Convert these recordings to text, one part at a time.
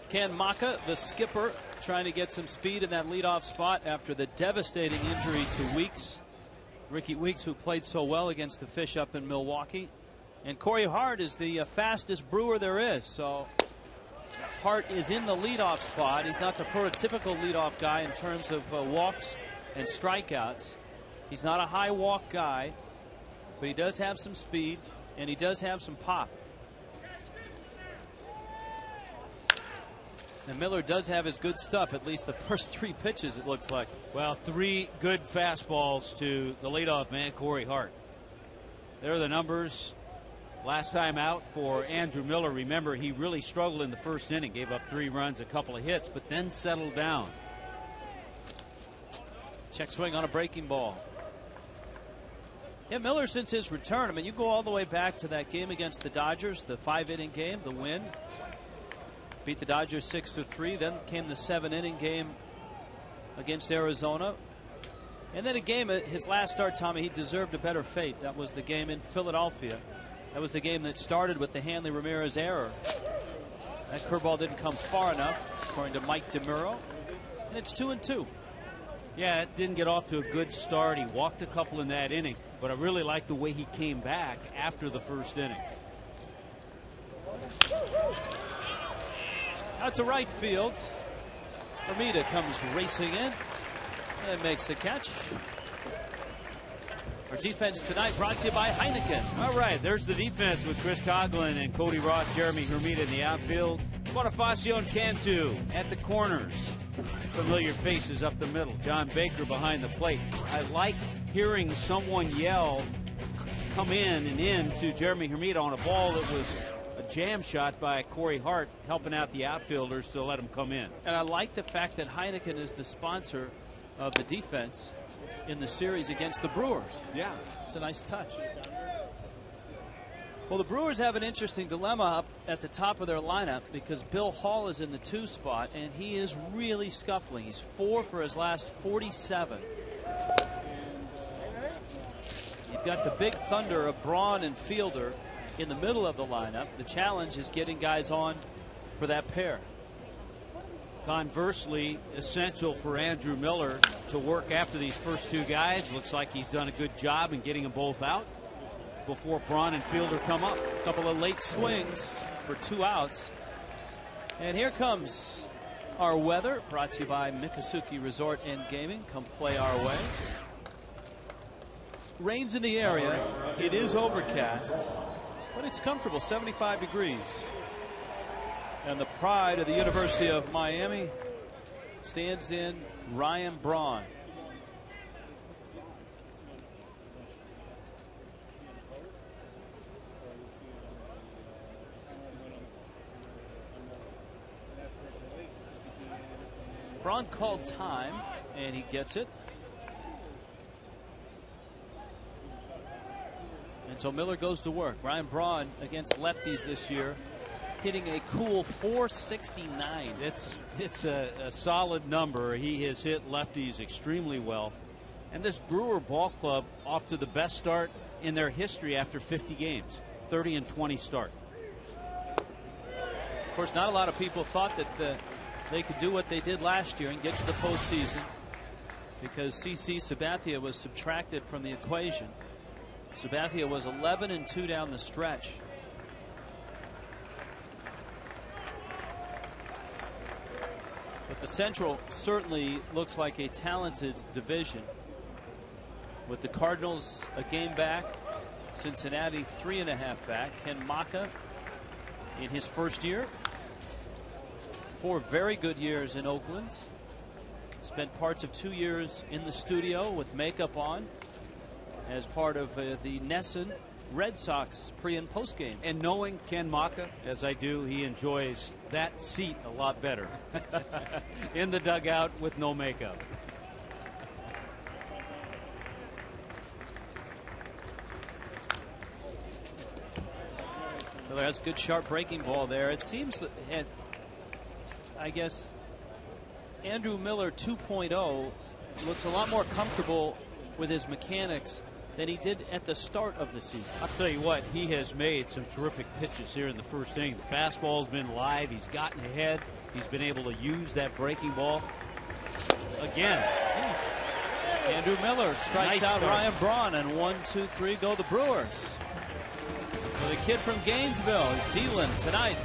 Ken Maka, the skipper, trying to get some speed in that leadoff spot after the devastating injury to Weeks. Ricky Weeks, who played so well against the Fish up in Milwaukee. And Corey Hart is the fastest Brewer there is. So Hart is in the leadoff spot. He's not the prototypical leadoff guy in terms of walks and strikeouts. He's not a high walk guy, but he does have some speed and he does have some pop. And Miller does have his good stuff, at least the first 3 pitches, it looks like. Well, 3 good fastballs to the leadoff man, Corey Hart. There are the numbers last time out for Andrew Miller. Remember, he really struggled in the first inning, gave up 3 runs, a couple of hits, but then settled down. Check swing on a breaking ball. Yeah, Miller, since his return, I mean, you go all the way back to that game against the Dodgers, the 5-inning game, the win. Beat the Dodgers 6-3. Then came the 7-inning game against Arizona. And then a game, his last start, Tommy, he deserved a better fate. That was the game in Philadelphia. That was the game that started with the Hanley Ramirez error. That curveball didn't come far enough, according to Mike DeMuro. And it's 2-2. Yeah, it didn't get off to a good start. He walked a couple in that inning, but I really like the way he came back after the first inning. Out to right field. Hermida comes racing in and makes the catch. Our defense tonight brought to you by Heineken. All right, there's the defense with Chris Coughlin and Cody Roth, Jeremy Hermida in the outfield. Bonifacio and Cantu at the corners. Familiar faces up the middle. John Baker behind the plate. I liked hearing someone yell, come in and in to Jeremy Hermida on a ball that was a jam shot by Corey Hart, helping out the outfielders to let him come in. And I like the fact that Heineken is the sponsor of the defense in the series against the Brewers. Yeah, it's a nice touch. Well, the Brewers have an interesting dilemma up at the top of their lineup because Bill Hall is in the 2 spot and he is really scuffling. He's 4 for his last 47. You've got the big thunder of Braun and Fielder in the middle of the lineup. The challenge is getting guys on for that pair. Conversely, essential for Andrew Miller to work after these first 2 guys. Looks like he's done a good job in getting them both out before Braun and Fielder come up. A couple of late swings for 2 outs. And here comes our weather, brought to you by Miccosukee Resort and Gaming. Come play our way. Rain's in the area. It is overcast, but it's comfortable, 75 degrees. And the pride of the University of Miami stands in Ryan Braun. Braun called time, and he gets it. And so Miller goes to work. Ryan Braun against lefties this year, hitting a cool .469. It's a solid number. He has hit lefties extremely well. And this Brewer ball club off to the best start in their history after 50 games. 30-20 start. Of course, not a lot of people thought that they could do what they did last year and get to the postseason because CC Sabathia was subtracted from the equation. Sabathia was 11-2 down the stretch. But the Central certainly looks like a talented division, with the Cardinals a game back, Cincinnati 3.5 back. Ken Maka in his first year, 4 very good years in Oakland. Spent parts of 2 years in the studio with makeup on as part of the Nesson Red Sox pre and post game. And knowing Ken Maka as I do, he enjoys that seat a lot better in the dugout with no makeup. Miller has a good sharp breaking ball there. It seems that, I guess, Andrew Miller 2.0 looks a lot more comfortable with his mechanics than he did at the start of the season. I'll tell you what, he has made some terrific pitches here in the first inning. The fastball's been live. He's gotten ahead. He's been able to use that breaking ball again. Andrew Miller strikes out Ryan Braun, and 1, 2, 3 go the Brewers. So the kid from Gainesville is dealing tonight.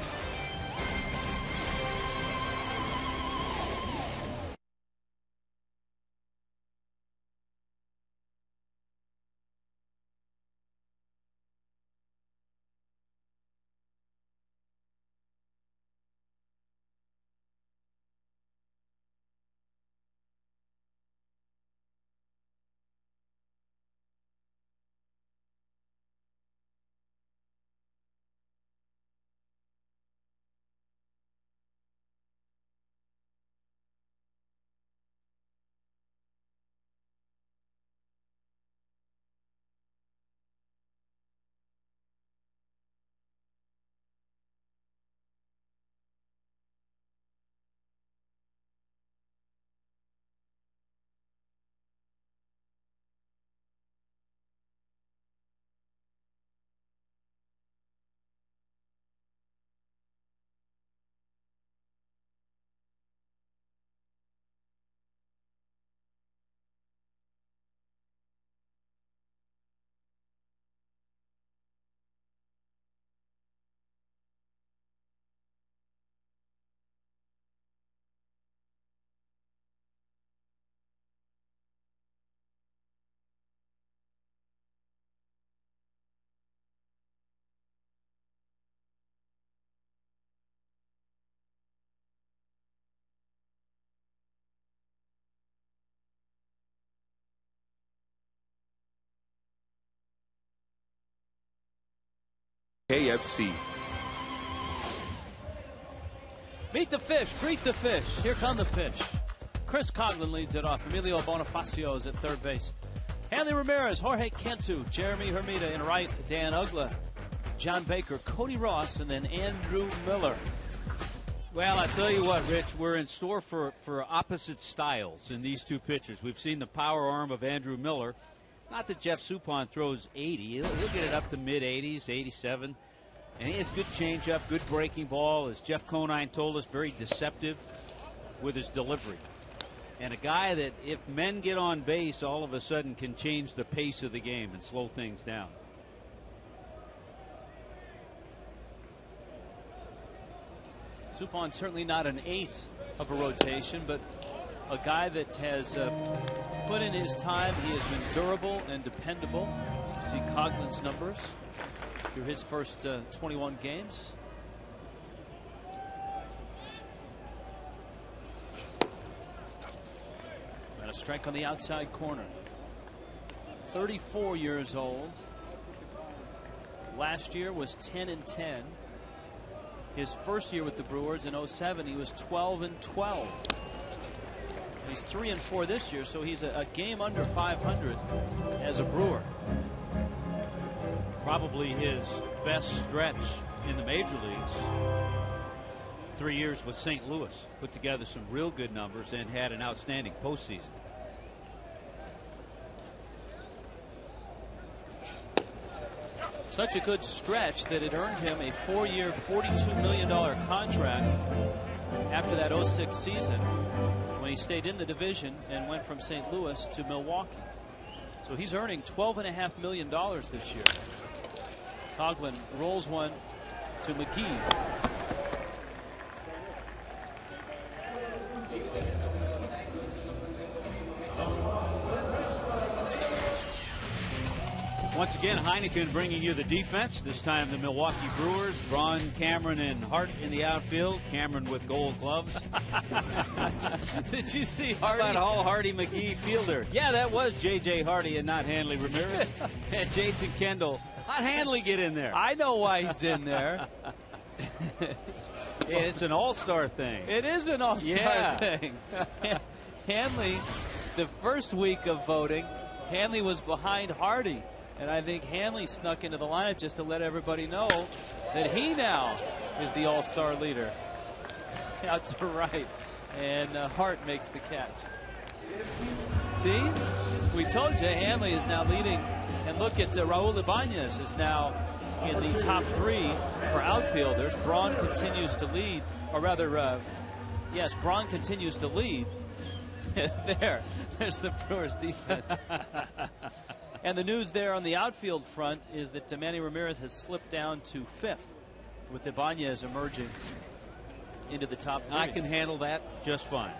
KFC. Meet the fish, greet the fish. Here come the fish. Chris Coghlan leads it off. Emilio Bonifacio is at third base. Hanley Ramirez, Jorge Cantu, Jeremy Hermida in right, Dan Ugla, John Baker, Cody Ross, and then Andrew Miller. Well, I tell you what, Rich, we're in store for opposite styles in these two pitchers. We've seen the power arm of Andrew Miller. It's not that Jeff Suppan throws 80. He'll get it up to mid-80s, 87. And he has good changeup, good breaking ball. As Jeff Conine told us, very deceptive with his delivery. And a guy that, if men get on base, all of a sudden can change the pace of the game and slow things down. Suppan certainly not an eighth of a rotation, but a guy that has put in his time. He has been durable and dependable. You see Coghlan's numbers through his first 21 games. And a strike on the outside corner. 34 years old. Last year was 10-10. His first year with the Brewers in 07, he was 12-12. He's 3-4 this year, so he's a game under 500 as a Brewer. Probably his best stretch in the major leagues. 3 years with St. Louis. Put together some real good numbers and had an outstanding postseason. Such a good stretch that it earned him a 4-year, $42 million contract after that 06 season when he stayed in the division and went from St. Louis to Milwaukee. So he's earning $12.5 million this year. Coghlan rolls one to McGee. Once again, Heineken bringing you the defense. This time the Milwaukee Brewers. Braun, Cameron, and Hart in the outfield. Cameron with gold gloves. Did you see Hardy? How about Hall Hardy McGee fielder? Yeah, that was J.J. Hardy and not Hanley Ramirez. And Jason Kendall. How'd Hanley get in there? I know why he's in there. Yeah, it's an all-star thing. It is an all-star thing. Hanley, the first week of voting, Hanley was behind Hardy. And I think Hanley snuck into the lineup just to let everybody know that he now is the all-star leader. Out to right. And Hart makes the catch. See? We told you Hanley is now leading. And look at Raul Ibanez is now in the top 3 for outfielders. Braun continues to lead, or rather Yes, Braun continues to lead. There's the Brewers defense. And the news there on the outfield front is that Manny Ramirez has slipped down to 5th, with Ibanez emerging into the top 3. I can handle that just fine.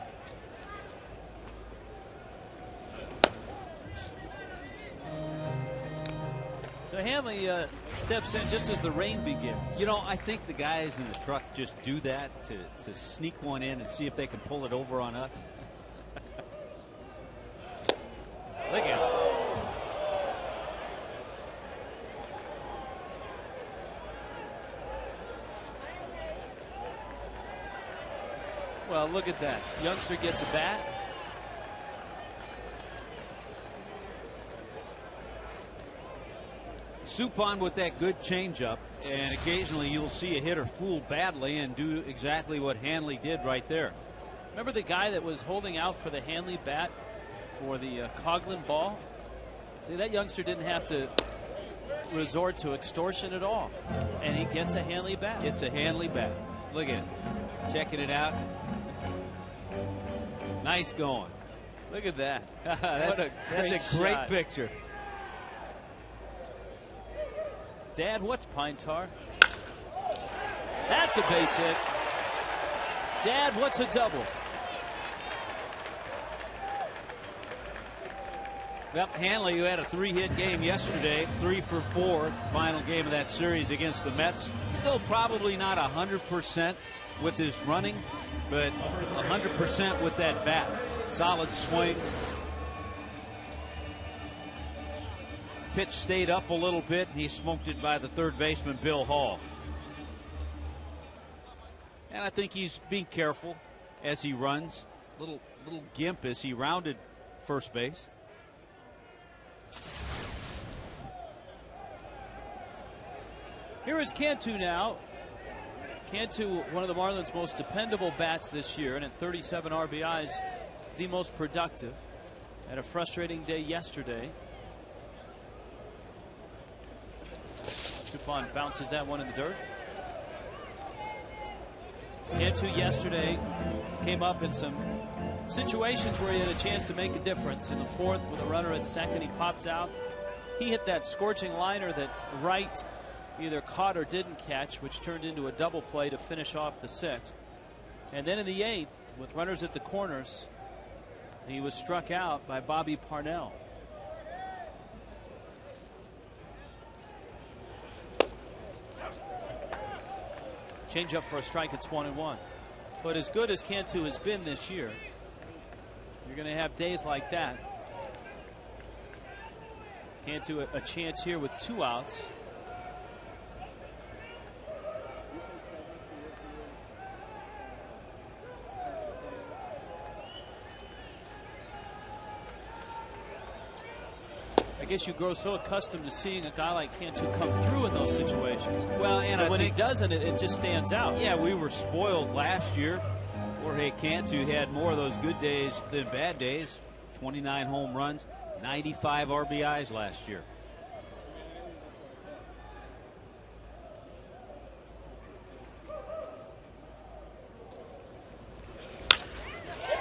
So Hanley steps in just as the rain begins. You know, I think the guys in the truck just do that to sneak one in and see if they can pull it over on us. Look at it. Well, look at that. Youngster gets a bat. Suppan with that good changeup, and occasionally you'll see a hitter fool badly and do exactly what Hanley did right there. Remember the guy that was holding out for the Hanley bat for the Coghlan ball? See, that youngster didn't have to resort to extortion at all, and he gets a Hanley bat. It's a Hanley bat. Look at it. Checking it out. Nice going. Look at that. That's a great shot. picture. Dad, what's Pine Tar? That's a base hit. Dad, what's a double? Well, Hanley, who had a 3-hit game yesterday, 3 for 4, final game of that series against the Mets. Still probably not 100% with his running, but 100% with that bat. Solid swing. Pitch stayed up a little bit, and he smoked it by the third baseman, Bill Hall. And I think he's being careful as he runs. Little gimp as he rounded first base. Here is Cantu now. Cantu, one of the Marlins' most dependable bats this year, and at 37 RBIs, the most productive. Had a frustrating day yesterday. Suppan bounces that one in the dirt. Cantu yesterday came up in some situations where he had a chance to make a difference. In the 4th, with a runner at second, he popped out. He hit that scorching liner that Wright either caught or didn't catch, which turned into a double play to finish off the 6th. And then in the 8th, with runners at the corners, he was struck out by Bobby Parnell. Change up for a strike. It's 1-1. But as good as Cantu has been this year, you're going to have days like that. Cantu a chance here with 2 outs. I guess you grow so accustomed to seeing a guy like Cantu come through in those situations. Well, and when he doesn't, it just stands out. Yeah, we were spoiled last year. Jorge Cantu had more of those good days than bad days. 29 home runs, 95 RBIs last year.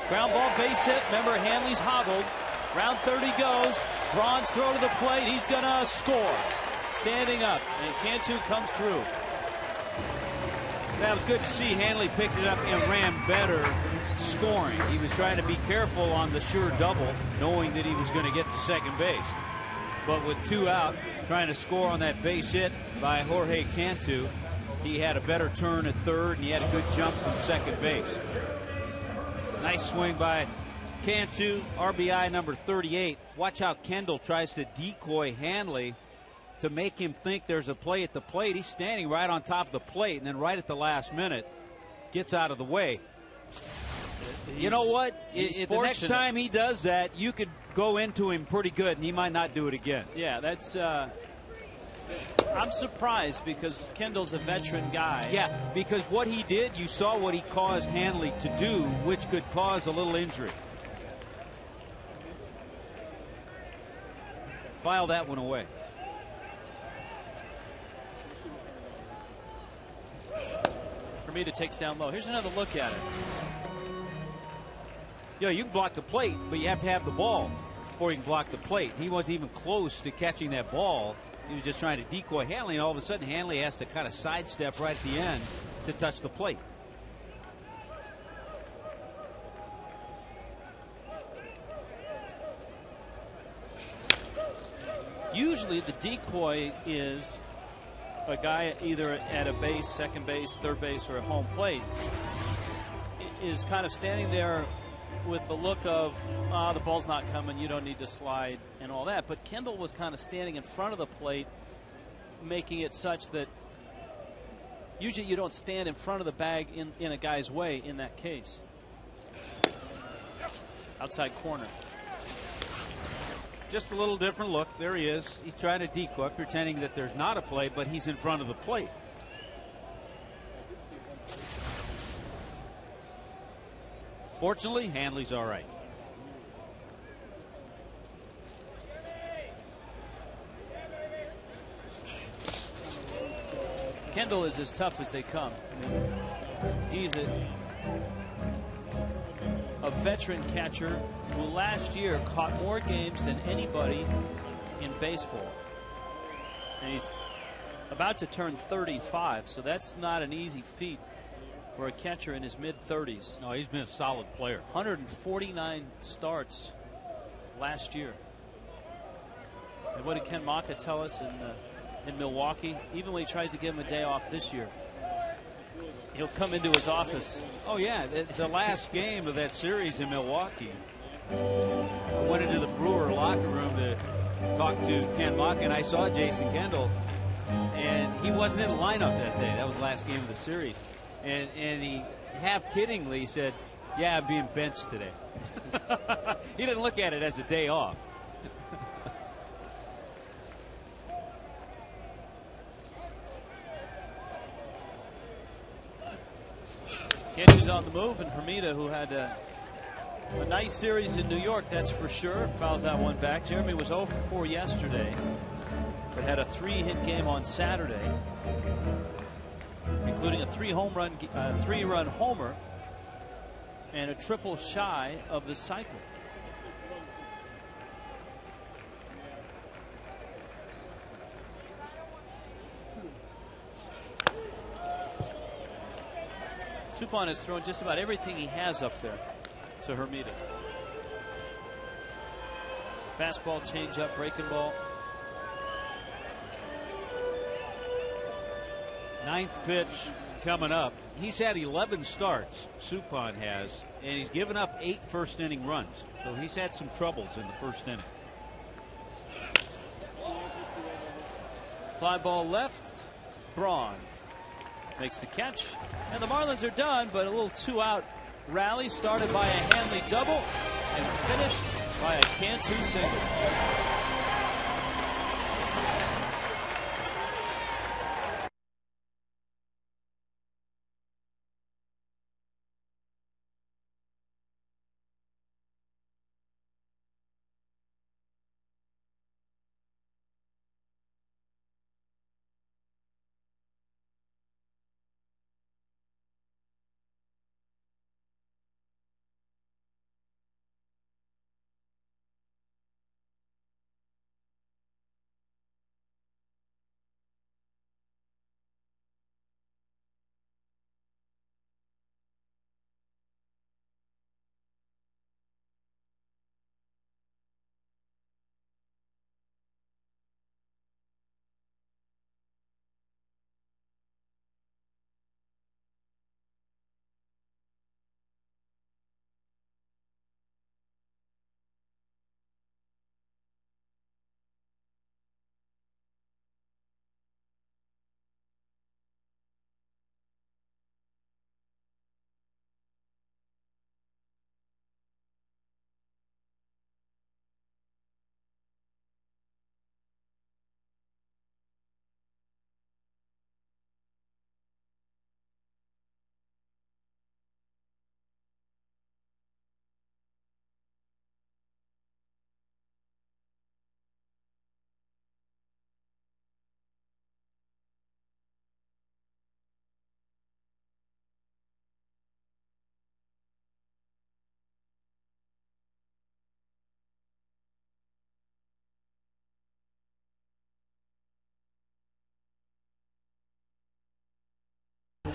Ground ball, base hit. Remember, Hanley's hobbled. Round 30 goes. Braun's throw to the plate. He's going to score. Standing up, and Cantu comes through. That was good to see. Hanley picked it up and ran better scoring. He was trying to be careful on the sure double, knowing that he was going to get to second base. But with 2 out, trying to score on that base hit by Jorge Cantu, he had a better turn at third, and he had a good jump from second base. Nice swing by Cantu, RBI number 38. Watch how Kendall tries to decoy Hanley to make him think there's a play at the plate. He's standing right on top of the plate, and then right at the last minute gets out of the way. You know what? The next time he does that, you could go into him pretty good, and he might not do it again. Yeah, that's I'm surprised because Kendall's a veteran guy. Yeah, because what he did, you saw what he caused Hanley to do, which could cause a little injury. File that one away. Hermida takes down low. Here's another look at it. You know, you can block the plate, but you have to have the ball before you can block the plate. He wasn't even close to catching that ball. He was just trying to decoy Hanley, and all of a sudden Hanley has to kind of sidestep right at the end to touch the plate. Usually the decoy is a guy either at a base, second base, third base, or at home plate is kind of standing there with the look of, the ball's not coming, you don't need to slide and all that. But Kendall was kind of standing in front of the plate, making it such that usually you don't stand in front of the bag in a guy's way in that case. Outside corner. Just a little different look. There he is. He's trying to decoy, pretending that there's not a play, but he's in front of the plate. Fortunately, Hanley's all right. Kendall is as tough as they come. I mean, he's a veteran catcher who last year caught more games than anybody in baseball. And he's about to turn 35, so that's not an easy feat for a catcher in his mid-30s. No, he's been a solid player. 149 starts last year. And what did Ken Maka tell us in Milwaukee? Even when he tries to give him a day off this year, he'll come into his office. Oh, yeah. The last game of that series in Milwaukee, I went into the Brewer locker room to talk to Ken Maka, and I saw Jason Kendall, and he wasn't in the lineup that day. That was the last game of the series. And he half-kiddingly said, yeah, I'm being benched today. He didn't look at it as a day off. Catches on the move, and Hermida, who had a nice series in New York, that's for sure, fouls that one back. Jeremy was 0 for 4 yesterday, but had a 3-hit game on Saturday, including a 3-run homer and a triple shy of the cycle. Suppan has thrown just about everything he has up there to Hermida. Fastball, changeup, breaking ball. Ninth pitch coming up. He's had 11 starts, Suppan has, and he's given up 8 first-inning runs. So he's had some troubles in the first inning. Fly ball left. Braun makes the catch. And the Marlins are done, but a little 2-out rally started by a Hanley double and finished by a Cantu single.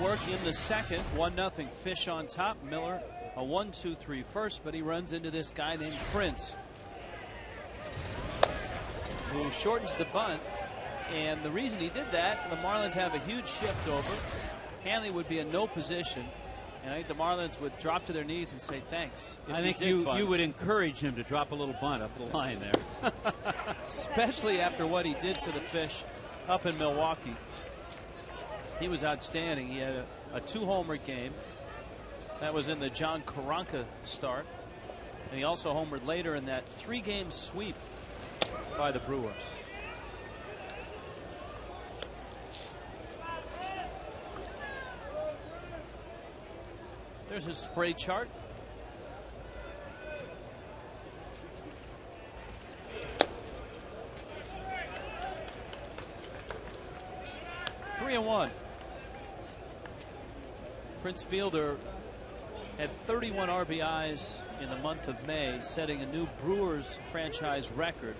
work in the second. 1-0 Fish on top. Miller a 1-2-3 first, but he runs into this guy named Prince, who shortens the bunt. And the reason he did that, the Marlins have a huge shift over. Hanley would be in no position, and I think the Marlins would drop to their knees and say thanks. I think you would encourage him to drop a little bunt up the line there. Especially after what he did to the Fish up in Milwaukee. He was outstanding. He had a 2-homer game. That was in the John Karanka start. And he also homered later in that 3-game sweep by the Brewers. There's his spray chart. Three and one. Prince Fielder had 31 RBIs in the month of May, setting a new Brewers franchise record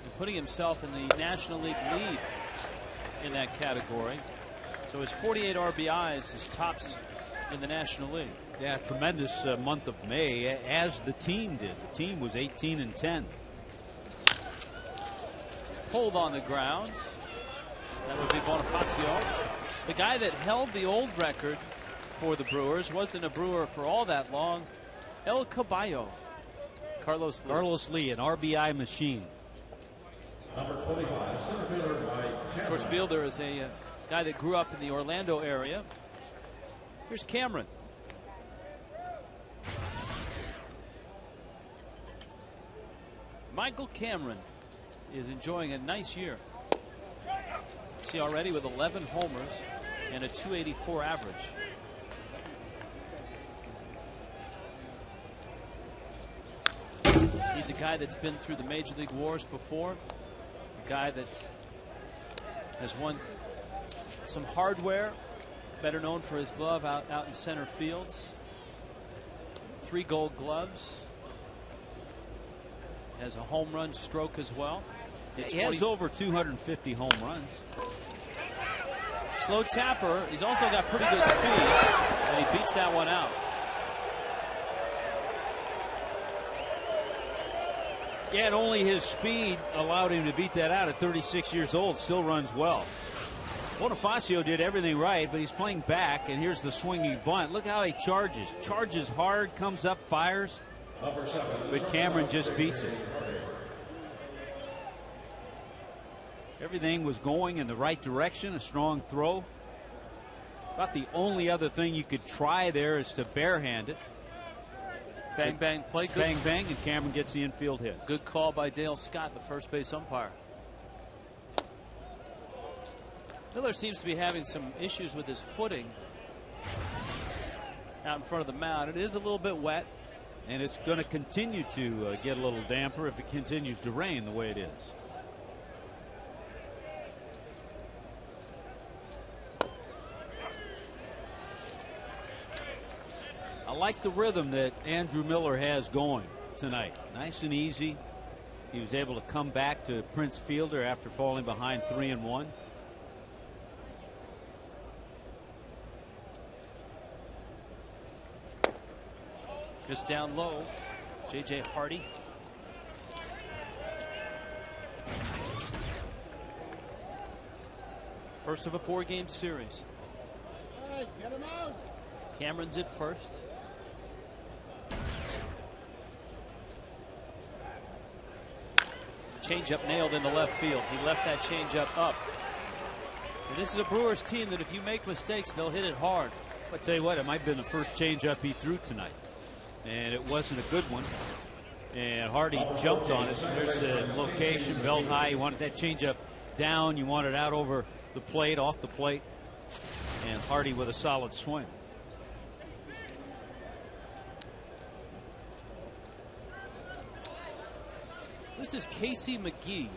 and putting himself in the National League lead in that category. So his 48 RBIs is tops in the National League. Yeah, tremendous month of May, as the team did. The team was 18-10. Hold on the ground. That would be Bonifacio. The guy that held the old record for the Brewers wasn't a Brewer for all that long. El Caballo. Carlos Lee, an RBI machine. Number 25, center fielder by Of course, Fielder is a guy that grew up in the Orlando area. Here's Cameron. Michael Cameron is enjoying a nice year. See already with 11 homers and a .284 average. He's a guy that's been through the Major League Wars before. A guy that has won some hardware. Better known for his glove out in center field. 3 Gold Gloves. Has a home run stroke as well. He has over 250 home runs. Slow tapper. He's also got pretty good speed, and he beats that one out. Yeah, and only his speed allowed him to beat that out at 36 years old. Still runs well. Bonifacio did everything right, but he's playing back, and here's the swinging bunt. Look how he charges. Charges hard, comes up, fires. But Cameron just beats it. Everything was going in the right direction, a strong throw. About the only other thing you could try there is to barehand it. Bang, bang, play. Good. Bang, bang, and Cameron gets the infield hit. Good call by Dale Scott, the first base umpire. Miller seems to be having some issues with his footing out in front of the mound. It is a little bit wet. And it's going to continue to get a little damper if it continues to rain the way it is. I like the rhythm that Andrew Miller has going tonight. Nice and easy. He was able to come back to Prince Fielder after falling behind 3-1. Just down low, J.J. Hardy. First of a 4-game series. Hey, get him out. Cameron's at first. Changeup nailed in the left field. He left that changeup up. And this is a Brewers team that if you make mistakes, they'll hit it hard. I'll tell you what, it might have been the first changeup he threw tonight. And it wasn't a good one. And Hardy jumped on it. There's the location, belt high. You wanted that changeup down. You wanted it out over the plate, off the plate. And Hardy with a solid swing. This is Casey McGee,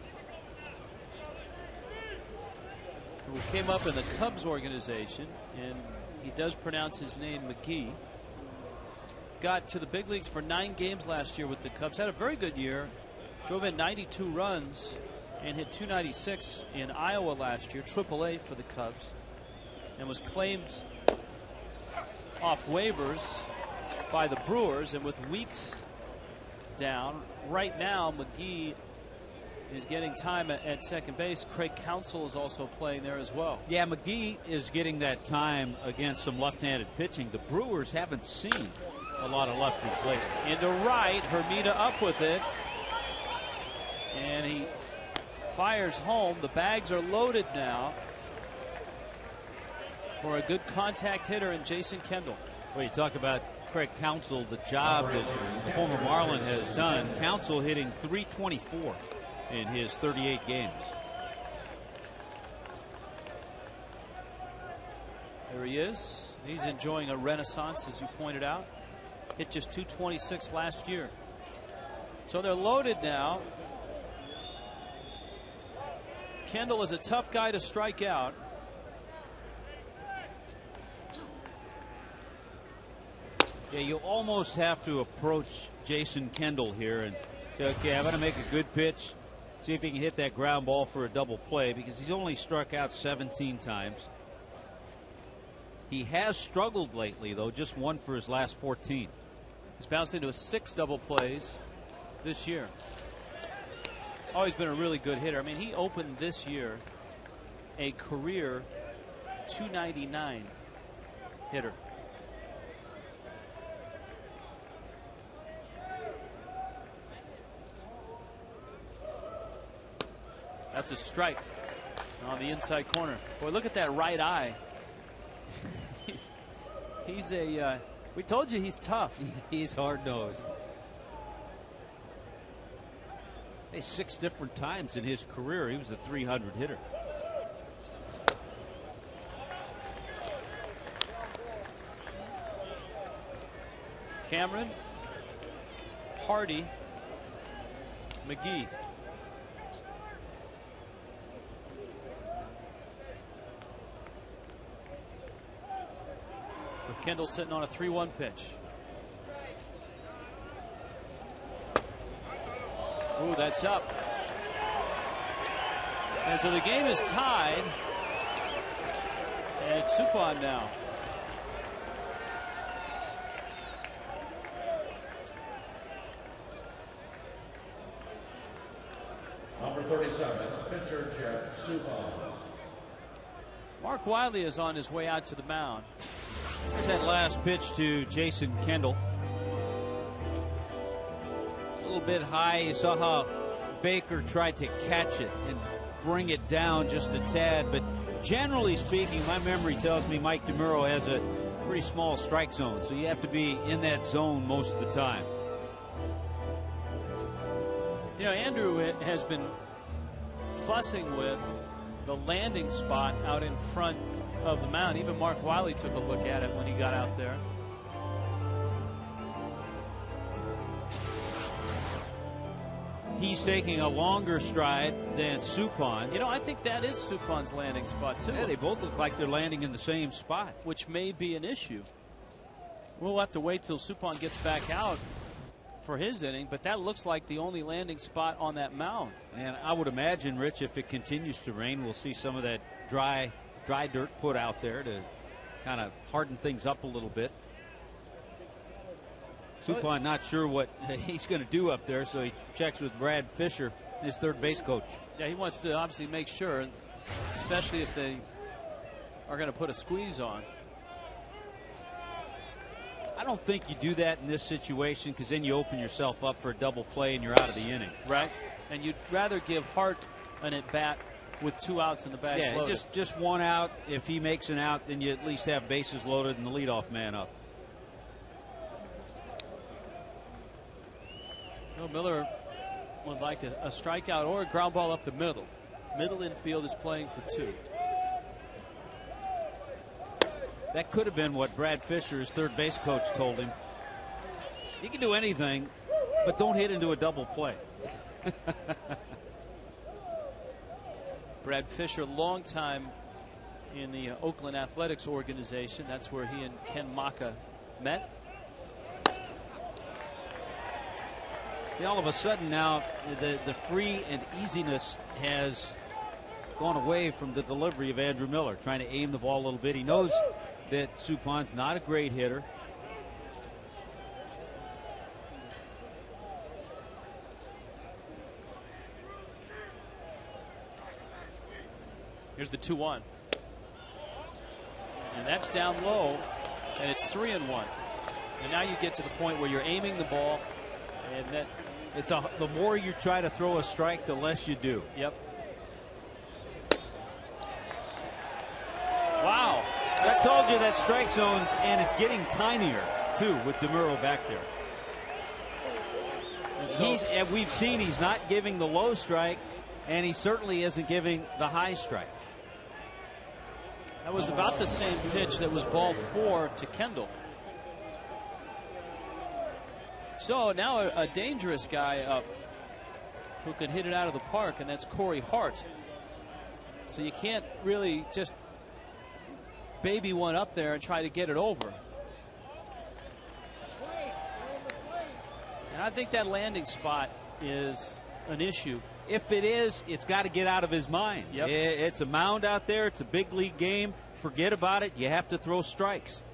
who came up in the Cubs organization, and he does pronounce his name McGee. Got to the big leagues for 9 games last year with the Cubs. Had a very good year. Drove in 92 runs and hit .296 in Iowa last year. AAA for the Cubs. and was claimed off waivers by the Brewers. And with Weeks down right now, McGee is getting time at second base. Craig Counsell is also playing there as well. Yeah, McGee is getting that time against some left-handed pitching. The Brewers haven't seen a lot of lefties lately. Into right, Hermida up with it, and he fires home. The bags are loaded now for a good contact hitter in Jason Kendall. Well, you talk about Craig Counsell, the job that the former Marlin has done. Counsell hitting .324 in his 38 games. There he is. He's enjoying a renaissance, as you pointed out. Hit just .226 last year. So they're loaded now. Kendall is a tough guy to strike out. Yeah, you almost have to approach Jason Kendall here and say, okay, I'm going to make a good pitch, see if he can hit that ground ball for a double play, because he's only struck out 17 times. He has struggled lately, though, just one for his last 14. He's bounced into 6 double plays this year. Always been a really good hitter. I mean, he opened this year a career .299 hitter. That's a strike on the inside corner. Boy, look at that right eye. He's a we told you he's tough. He's hard-nosed. 6 different times in his career he was a .300 hitter. Cameron, Hardy, McGee. With Kendall sitting on a 3-1 pitch. Ooh, that's up. And so the game is tied. And it's Suppan now. Number 37, pitcher Jeff Suppan. Mark Wiley is on his way out to the mound. There's that last pitch to Jason Kendall. A little bit high. You saw how Baker tried to catch it and bring it down just a tad. But generally speaking, my memory tells me Mike DeMuro has a pretty small strike zone. So you have to be in that zone most of the time. You know, Andrew has been fussing with the landing spot out in front of the mound. Even Mark Wiley took a look at it when he got out there. He's taking a longer stride than Suppan. You know, I think that is Suppan's landing spot, too. Yeah, they both look like they're landing in the same spot. Which may be an issue. We'll have to wait till Suppan gets back out for his inning, but that looks like the only landing spot on that mound. And I would imagine, Rich, if it continues to rain, we'll see some of that dry dirt put out there to kind of harden things up a little bit. Suppan not sure what he's going to do up there, so he checks with Brad Fisher, his third base coach. Yeah, he wants to obviously make sure, especially if they are going to put a squeeze on. I don't think you do that in this situation, because then you open yourself up for a double play and you're out of the inning. Right. And you'd rather give Hart an at-bat with 2 outs in the bags loaded. Just 1 out. If he makes an out, then you at least have bases loaded and the leadoff man up. Well, Miller would like a strikeout or a ground ball up the middle. Middle infield is playing for 2. That could have been what Brad Fisher, his third base coach, told him. You can do anything, but don't hit into a double play. Brad Fisher, long time in the Oakland Athletics organization. That's where he and Ken Maka met. See, all of a sudden now, the free and easiness has gone away from the delivery of Andrew Miller, trying to aim the ball a little bit. He knows that Supan's not a great hitter. Here's the 2-1. And that's down low, and it's 3-1. And now you get to the point where you're aiming the ball, and that the more you try to throw a strike, the less you do. Yep. Wow. I told you that strike zones, and it's getting tinier too with DeMuro back there. And we've seen he's not giving the low strike, and he certainly isn't giving the high strike. That was about the same pitch that was ball 4 to Kendall. So now a dangerous guy up who can hit it out of the park, and that's Corey Hart. So you can't really just baby one up there and try to get it over. And I think that landing spot is an issue. If it is, it's got to get out of his mind. Yep. It's a mound out there. It's a big league game. Forget about it. You have to throw strikes.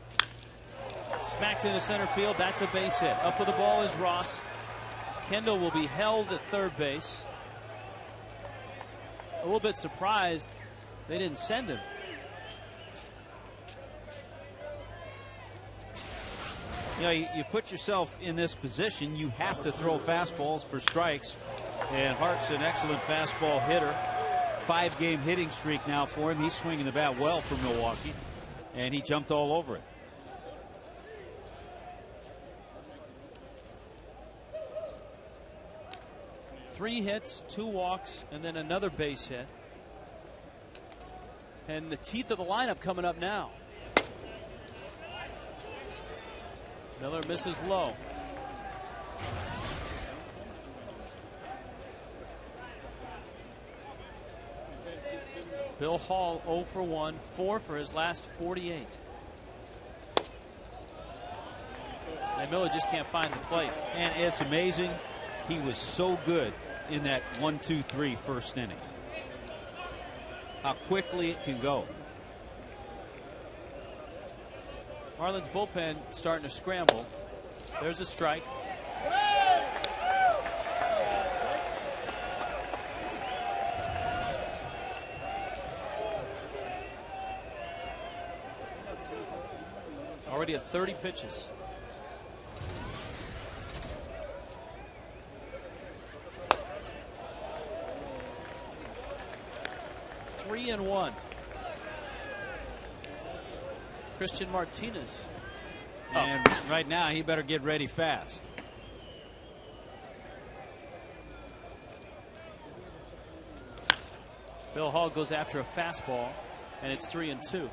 Smacked into center field. That's a base hit. Up with the ball is Ross. Kendall will be held at third base. A little bit surprised they didn't send him. You know, you put yourself in this position, you have to throw fastballs for strikes. And Hart's an excellent fastball hitter. 5-game hitting streak now for him. He's swinging the bat well for Milwaukee, and he jumped all over it. Three hits, 2 walks, and then another base hit. And the teeth of the lineup coming up now. Miller misses low. Bill Hall 0 for 1, 4 for his last 48. And Miller just can't find the plate. And it's amazing. He was so good in that 1-2-3 first inning. How quickly it can go. Marlins bullpen starting to scramble. There's a strike. Already at 30 pitches. Three and 1. Christian Martinez. And right now he better get ready fast. Bill Hall goes after a fastball, and it's 3-2.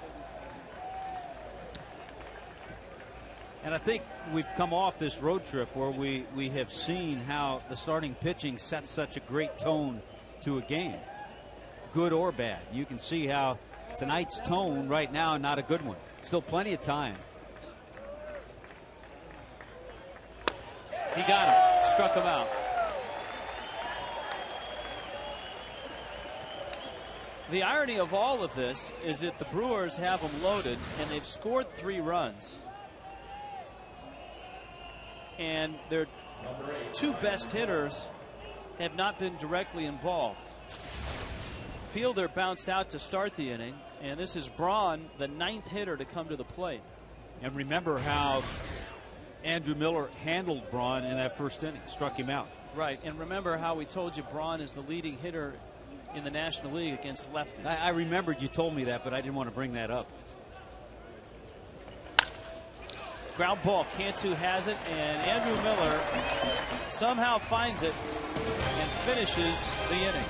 And I think we've come off this road trip where we have seen how the starting pitching sets such a great tone to a game, good or bad. You can see how tonight's tone right now, not a good one. Still plenty of time. He got him, struck him out. The irony of all of this is that the Brewers have them loaded, and they've scored 3 runs. And their 2 best hitters have not been directly involved. Fielder bounced out to start the inning, and this is Braun, the 9th hitter to come to the plate. And remember how Andrew Miller handled Braun in that first inning, struck him out. Right, and remember how we told you Braun is the leading hitter in the National League against lefties. I remembered you told me that, but I didn't want to bring that up. Ground ball, Cantu has it, and Andrew Miller somehow finds it and finishes the inning.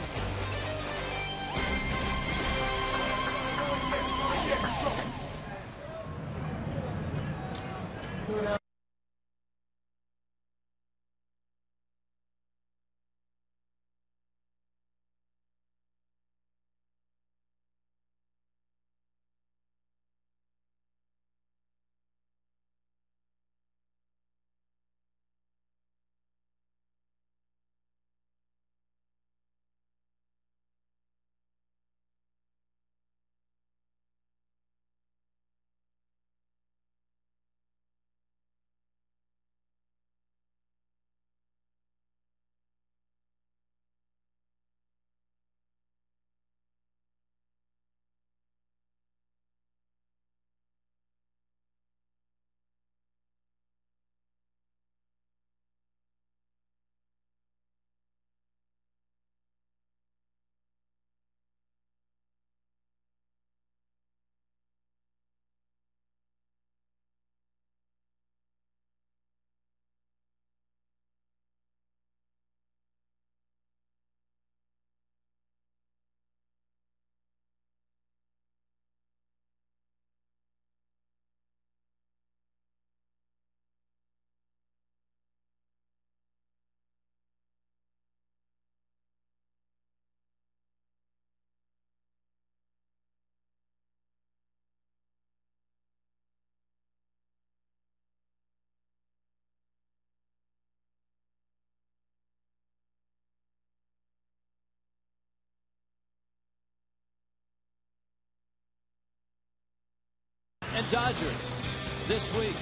and Dodgers this week.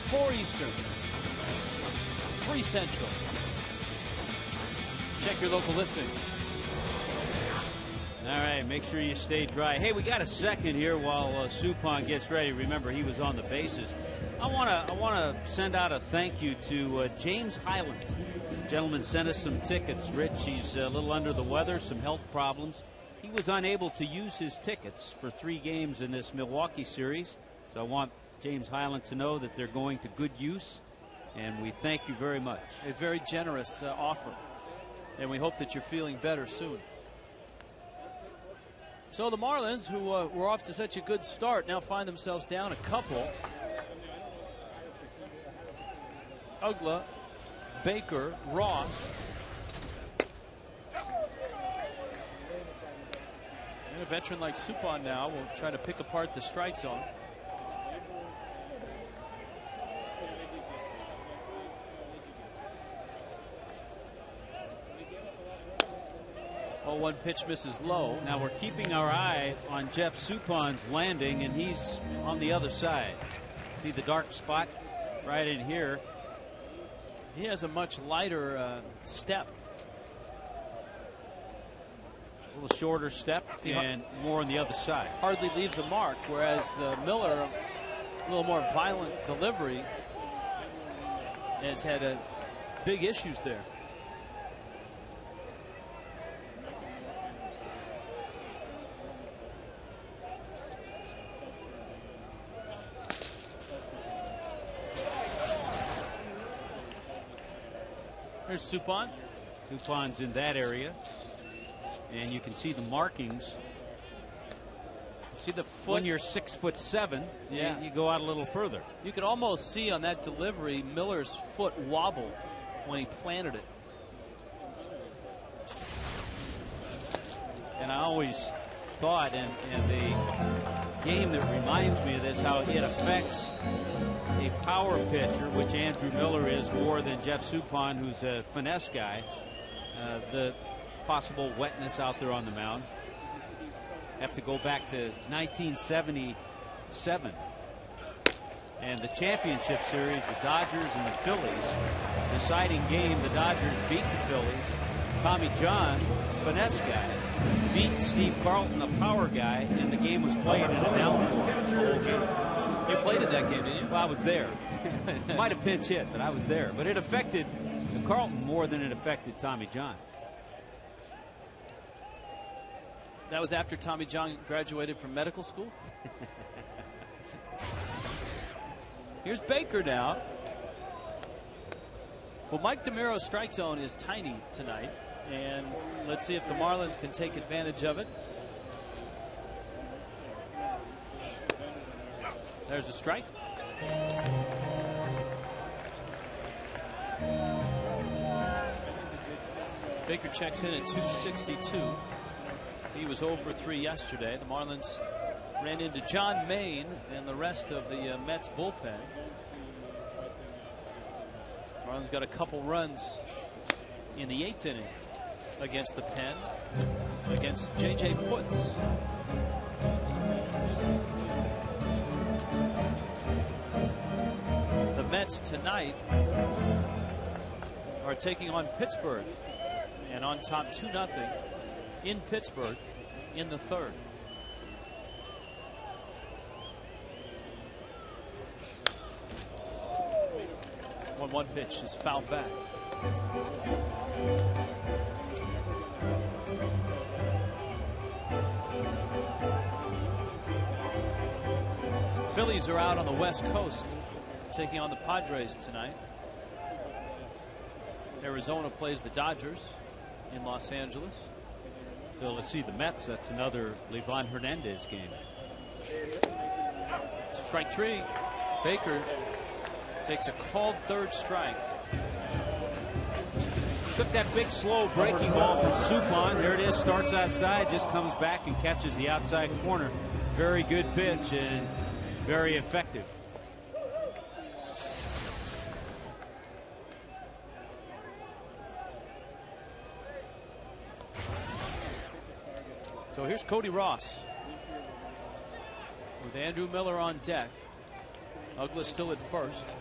4 Eastern, 3 Central. Check your local listings. All right, make sure you stay dry. Hey, we got a second here while Suppan gets ready. Remember, he was on the bases. I want to send out a thank you to James Highland. The gentleman sent us some tickets. Rich, he's a little under the weather, some health problems. He was unable to use his tickets for 3 games in this Milwaukee series. So I want James Highland to know that they're going to good use, and we thank you very much. A very generous offer, and we hope that you're feeling better soon. So the Marlins, who were off to such a good start, now find themselves down a couple. Ugla, Baker, Ross. And a veteran like Suppan now will try to pick apart the strike zone. 0-1 pitch misses low. Now we're keeping our eye on Jeff Suppan's landing, and he's on the other side. See the dark spot right in here? He has a much lighter step. A little shorter step and more on the other side. Hardly leaves a mark, whereas Miller, a little more violent delivery, has had big issues there. Here's Suppan. Suppan's in that area, and you can see the markings. See the foot. When you're 6'7", yeah, you go out a little further. You could almost see on that delivery Miller's foot wobble when he planted it. And I always thought, and the game that reminds me of this, how it affects a power pitcher, which Andrew Miller is, more than Jeff Suppan, who's a finesse guy. The possible wetness out there on the mound. Have to go back to 1977 and the championship series, the Dodgers and the Phillies. Deciding game, the Dodgers beat the Phillies. Tommy John, a finesse guy, beat Steve Carlton, a power guy, and the game was played in a downpour the whole game. You played in that game, didn't you? Well, I was there. Might have pinch hit, but I was there. But it affected the Carlton more than it affected Tommy John. That was after Tommy John graduated from medical school. Here's Baker now. Well, Mike DeMiro's strike zone is tiny tonight, and let's see if the Marlins can take advantage of it. There's a strike. Baker checks in at 262. He was 0 for 3 yesterday. The Marlins ran into John Maine and the rest of the Mets bullpen. Marlins got a couple runs in the 8th inning against the pen, against J.J. Putz. The Mets tonight are taking on Pittsburgh, and on top 2-0 in Pittsburgh in the 3rd. One pitch is fouled back. Phillies are out on the West Coast taking on the Padres tonight. Arizona plays the Dodgers in Los Angeles. So let's see the Mets. That's another Livan Hernandez game. Strike 3. Baker takes a called 3rd strike. Took that big slow breaking ball from Suppan. There it is. Starts outside, just comes back and catches the outside corner. Very good pitch and very effective. So here's Cody Ross. with Andrew Miller on deck. Ugla still at first.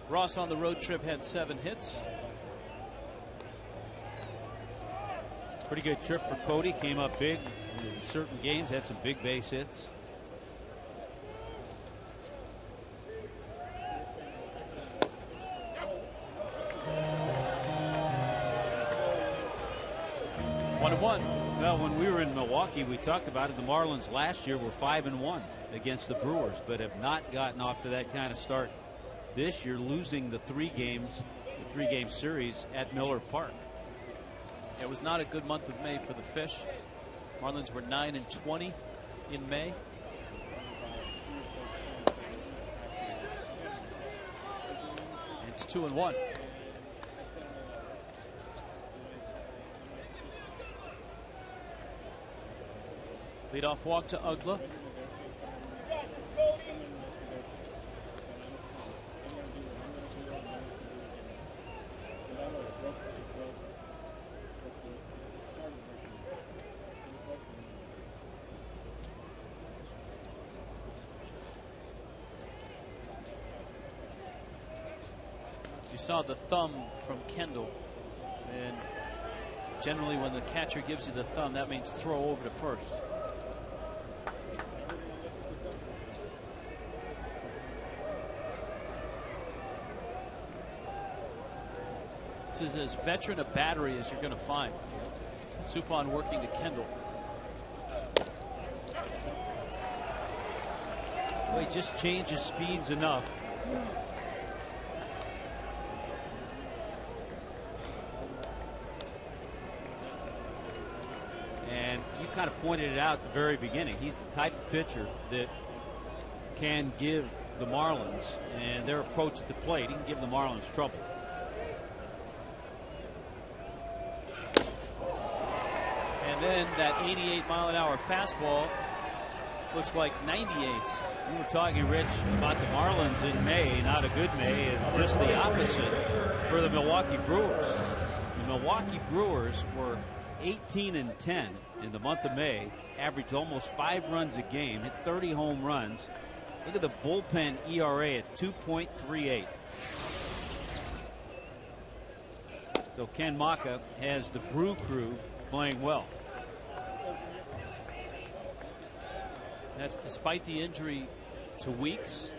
Ross on the road trip had 7 hits. Pretty good trip for Cody. Came up big in certain games. Had some big base hits. One and one. Well, when we were in Milwaukee, we talked about it. The Marlins last year were 5-1 against the Brewers, but have not gotten off to that kind of start this year, losing the 3 games, the 3-game series at Miller Park. It was not a good month of May for the Fish. Marlins were 9-20 in May. It's 2-1. Leadoff walk to Ugla. You saw the thumb from Kendall, and generally when the catcher gives you the thumb, that means throw over to first. This is as veteran a battery as you're going to find. Suppan working to Kendall. Well, he just changes speeds enough. And you kind of pointed it out at the very beginning. He's the type of pitcher that can give the Marlins and their approach at the plate. He can give the Marlins trouble. And then that 88-mile-an-hour fastball looks like 98. We were talking, Rich, about the Marlins in May, not a good May, and just the opposite for the Milwaukee Brewers. The Milwaukee Brewers were 18-10 in the month of May, averaged almost 5 runs a game, hit 30 home runs. Look at the bullpen ERA at 2.38. So Ken Maka has the Brew Crew playing well. That's despite the injury to Weeks,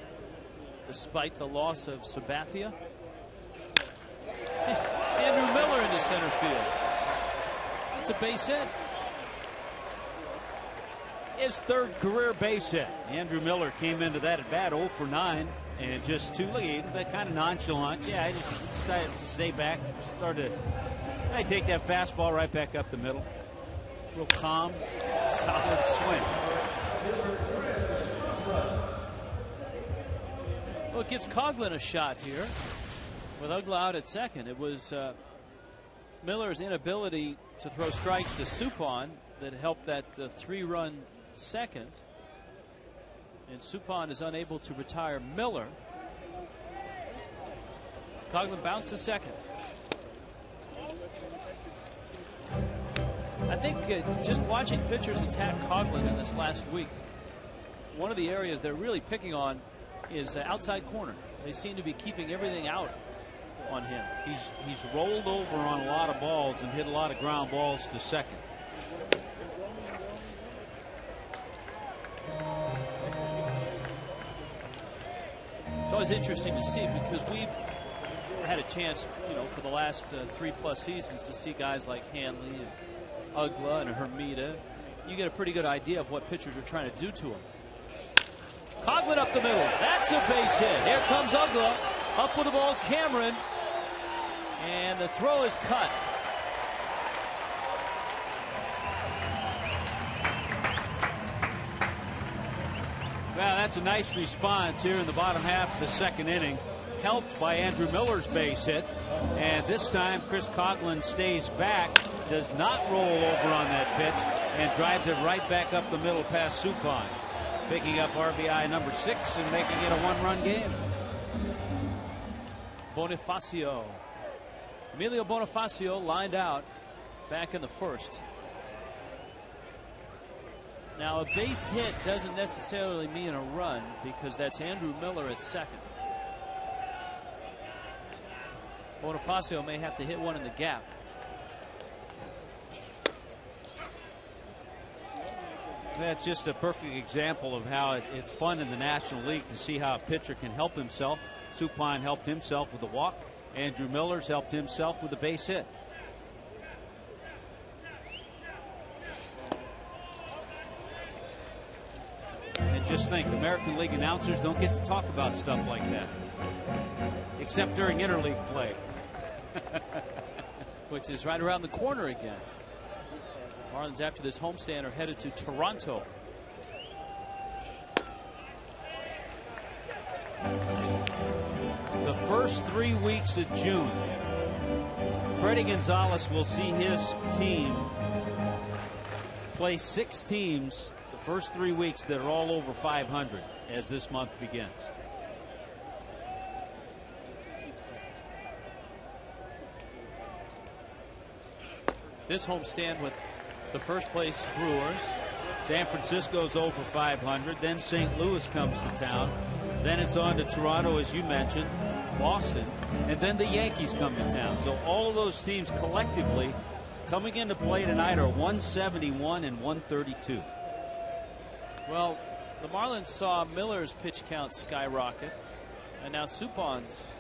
despite the loss of Sabathia. Andrew Miller into center field. It's a base hit. His 3rd career base hit. Andrew Miller came into that at bat 0 for 9 and just 2 lead, but kind of nonchalant. Yeah, I just decided to stay back. I take that fastball right back up the middle. Real calm, solid swing. Well, it gives Coughlin a shot here with Ugla out at second. It was Miller's inability to throw strikes to Suppan that helped that 3-run second. And Suppan is unable to retire Miller. Coughlin bounced to second. I think just watching pitchers attack Coughlin in this last week, one of the areas they're really picking on is outside corner. They seem to be keeping everything out on him. He's rolled over on a lot of balls and hit a lot of ground balls to second. It's always interesting to see because we've had a chance, for the last 3+ seasons to see guys like Hanley and Ugla and Hermida. You get a pretty good idea of what pitchers are trying to do to him. Coughlin up the middle. That's a base hit. Here comes Ugla. Up with the ball, Cameron. And the throw is cut. Well, that's a nice response here in the bottom half of the 2nd inning. Helped by Andrew Miller's base hit. And this time, Chris Coughlin stays back, does not roll over on that pitch, and drives it right back up the middle past Suppan. picking up RBI number 6 and making it a one-run game. Bonifacio. Emilio Bonifacio lined out back in the first. Now, a base hit doesn't necessarily mean a run because that's Andrew Miller at second. Bonifacio may have to hit one in the gap. That's just a perfect example of how it's fun in the National League to see how a pitcher can help himself. Supine helped himself with a walk. Andrew Miller's helped himself with a base hit. And just think, American League announcers don't get to talk about stuff like that, except during interleague play. Which is right around the corner again. Marlins, after this homestand, are headed to Toronto. The first 3 weeks of June, Freddie Gonzalez will see his team play 6 teams the first 3 weeks that are all over 500 as this month begins. This homestand with the first place Brewers. San Francisco's over 500. Then St. Louis comes to town. Then it's on to Toronto, as you mentioned, Boston, and then the Yankees come to town. So all of those teams collectively coming into play tonight are 171 and 132. Well, the Marlins saw Miller's pitch count skyrocket, and now Supon's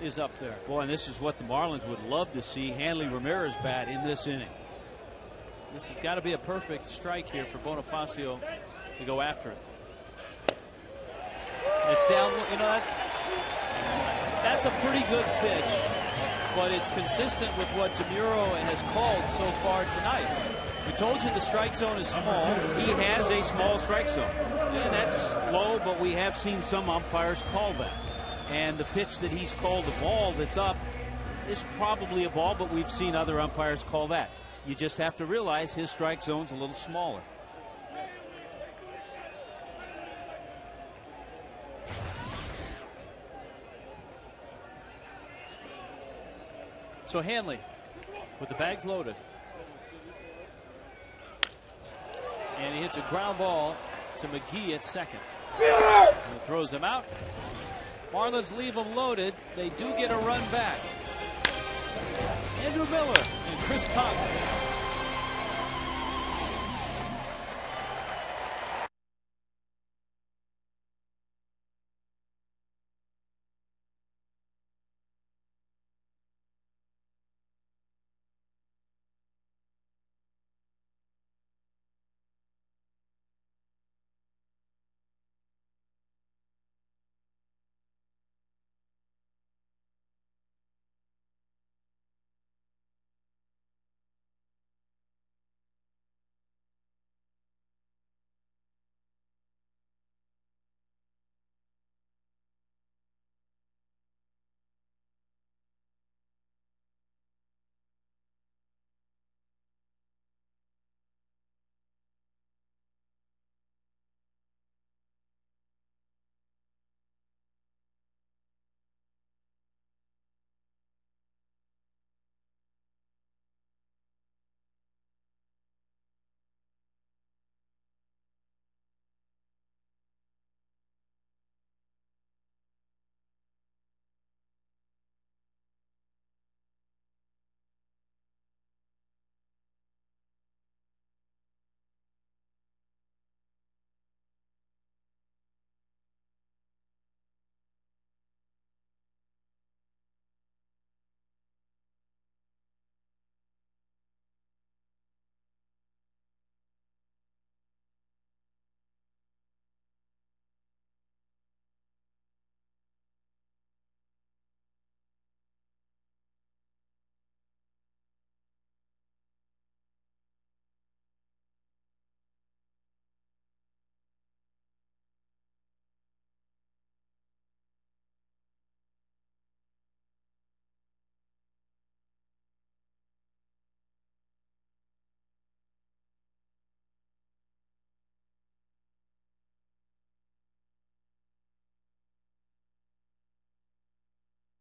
is up there. Boy, and this is what the Marlins would love to see Hanley Ramirez bat in this inning. This has got to be a perfect strike here for Bonifacio to go after it. It's down, you know, that's a pretty good pitch, but it's consistent with what DeMuro has called so far tonight. We told you the strike zone is small. He has a small strike zone, and that's low, but we have seen some umpires call that. And the pitch that he's called a ball that's up is probably a ball, but we've seen other umpires call that. You just have to realize his strike zone's a little smaller. So Hanley with the bags loaded. And he hits a ground ball to McGee at second. And he throws him out. Marlins leave them loaded. They do get a run back. Andrew Miller and Chris Conley.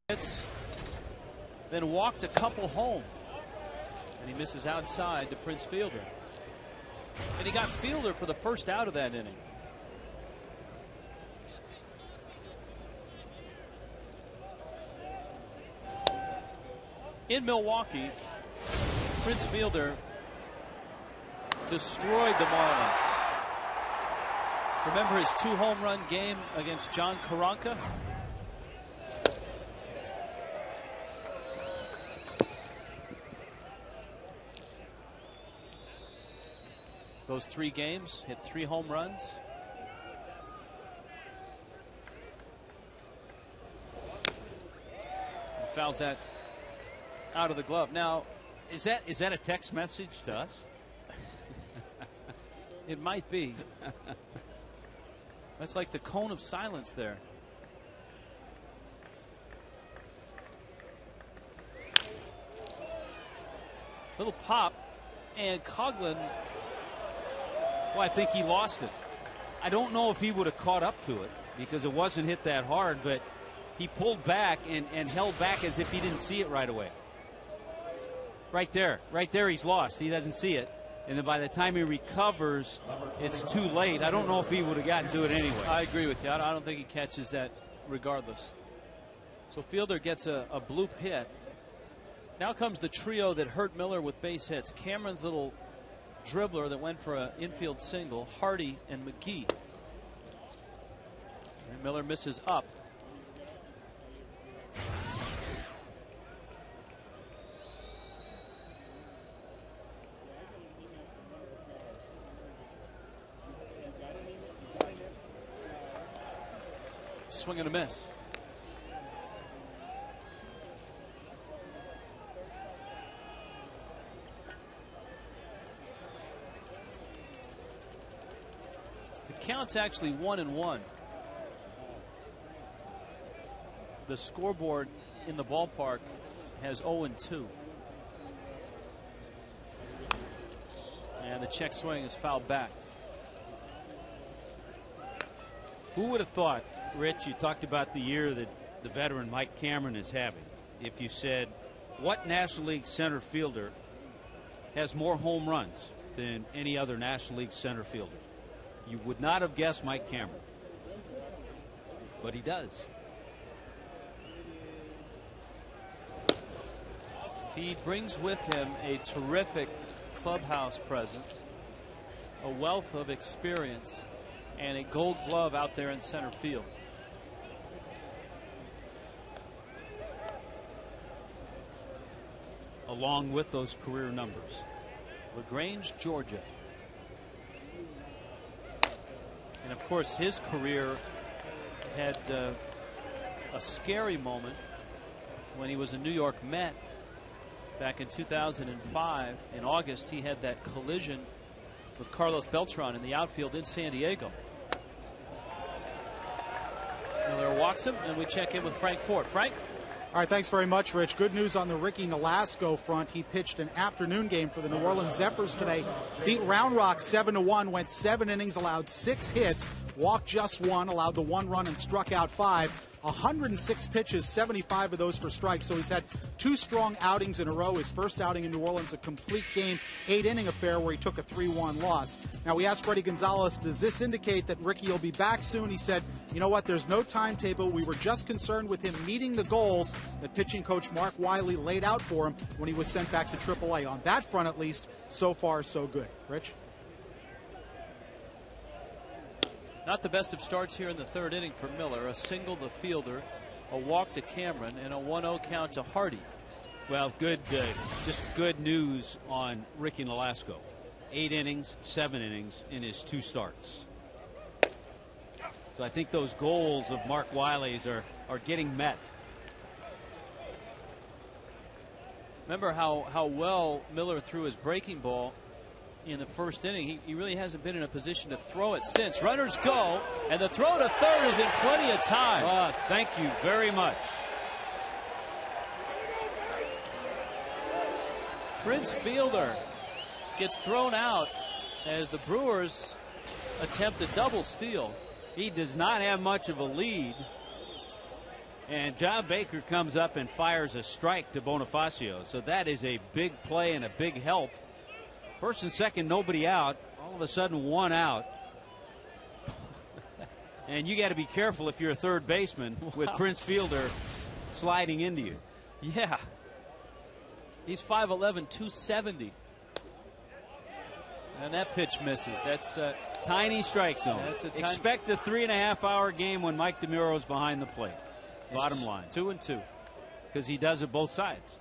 hits, then walked a couple home. And he misses outside to Prince Fielder. And he got Fielder for the first out of that inning. In Milwaukee, Prince Fielder destroyed the Marlins. Remember his 2-home run game against John Karanka? Those 3 games, hit 3 home runs. Fouls that out of the glove. Now, is that a text message to us? It might be. That's like the cone of silence there. Little pop, and Coughlin. Well, I think he lost it. I don't know if he would have caught up to it because it wasn't hit that hard, but he pulled back and held back as if he didn't see it right away. Right there he's lost. He doesn't see it. And then by the time he recovers, it's too late. I don't know if he would have gotten to it anyway. I agree with you. I don't think he catches that regardless. So Fielder gets a bloop hit. Now comes the trio that hurt Miller with base hits. Cameron's little dribbler that went for an infield single, Hardy and McGee. And Miller misses up. Swing and a miss. The count's actually 1-1. The scoreboard in the ballpark has 0-2. And the check swing is fouled back. Who would have thought, Rich, you talked about the year that the veteran Mike Cameron is having. If you said, what National League center fielder has more home runs than any other National League center fielder, you would not have guessed Mike Cameron. But he does. He brings with him a terrific clubhouse presence, a wealth of experience, and a Gold Glove out there in center field. Along with those career numbers. LaGrange, Georgia. And of course his career had a scary moment when he was a New York Met back in 2005. In August he had that collision with Carlos Beltran in the outfield in San Diego. Miller walks him, and we check in with Frank Ford. Frank? All right, thanks very much, Rich. Good news on the Ricky Nolasco front. He pitched an afternoon game for the New Orleans Zephyrs today. Beat Round Rock 7-1, went 7 innings, allowed 6 hits, walked just 1, allowed the 1 run, and struck out 5. 106 pitches, 75 of those for strikes. So he's had 2 strong outings in a row. His first outing in New Orleans, a complete game, 8-inning affair where he took a 3-1 loss. Now, we asked Freddie Gonzalez, does this indicate that Ricky will be back soon? He said, you know what, there's no timetable. We were just concerned with him meeting the goals that pitching coach Mark Wiley laid out for him when he was sent back to AAA. On that front, at least, so far, so good. Rich? Not the best of starts here in the 3rd inning for Miller. A single to Fielder, a walk to Cameron, and a 1-0 count to Hardy. Well, good, just good news on Ricky Nolasco. 8 innings, 7 innings in his 2 starts. So I think those goals of Mark Wiley's are getting met. Remember how well Miller threw his breaking ball in the 1st inning. He really hasn't been in a position to throw it since. Runners go, and the throw to 3rd is in plenty of time. Thank you very much. Prince Fielder gets thrown out as the Brewers attempt a double steal. He does not have much of a lead. And John Baker comes up and fires a strike to Bonifacio. So that is a big play and a big help. First and second, nobody out. All of a sudden, one out. And you got to be careful if you're a third baseman with Prince Fielder sliding into you. Yeah. He's 5'11", 270. And that pitch misses. That's a tiny strike zone. Expect a 3.5-hour game when Mike DeMuro's behind the plate. Bottom line. 2-2. Because he does it both sides.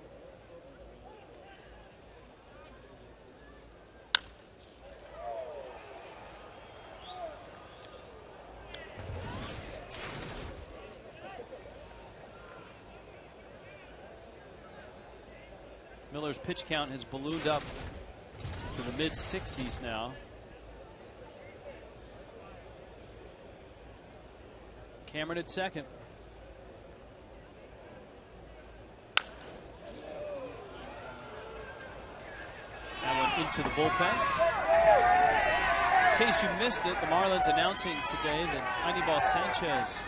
Miller's pitch count has ballooned up to the mid-60s now. Cameron at second. That one into the bullpen. In case you missed it, the Marlins announcing today that Anibal Sanchez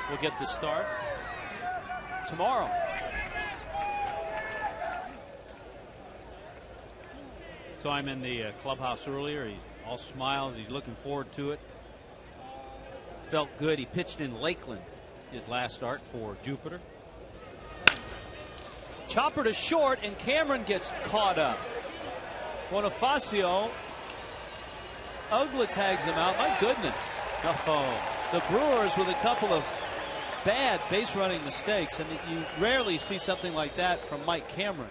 will get the start tomorrow. So I'm in the clubhouse earlier. He's all smiles. He's looking forward to it. Felt good. He pitched in Lakeland his last start for Jupiter. Chopper to short, and Cameron gets caught up. Bonifacio Ugla tags him out. My goodness. Oh, the Brewers with a couple of bad base running mistakes, and you rarely see something like that from Mike Cameron.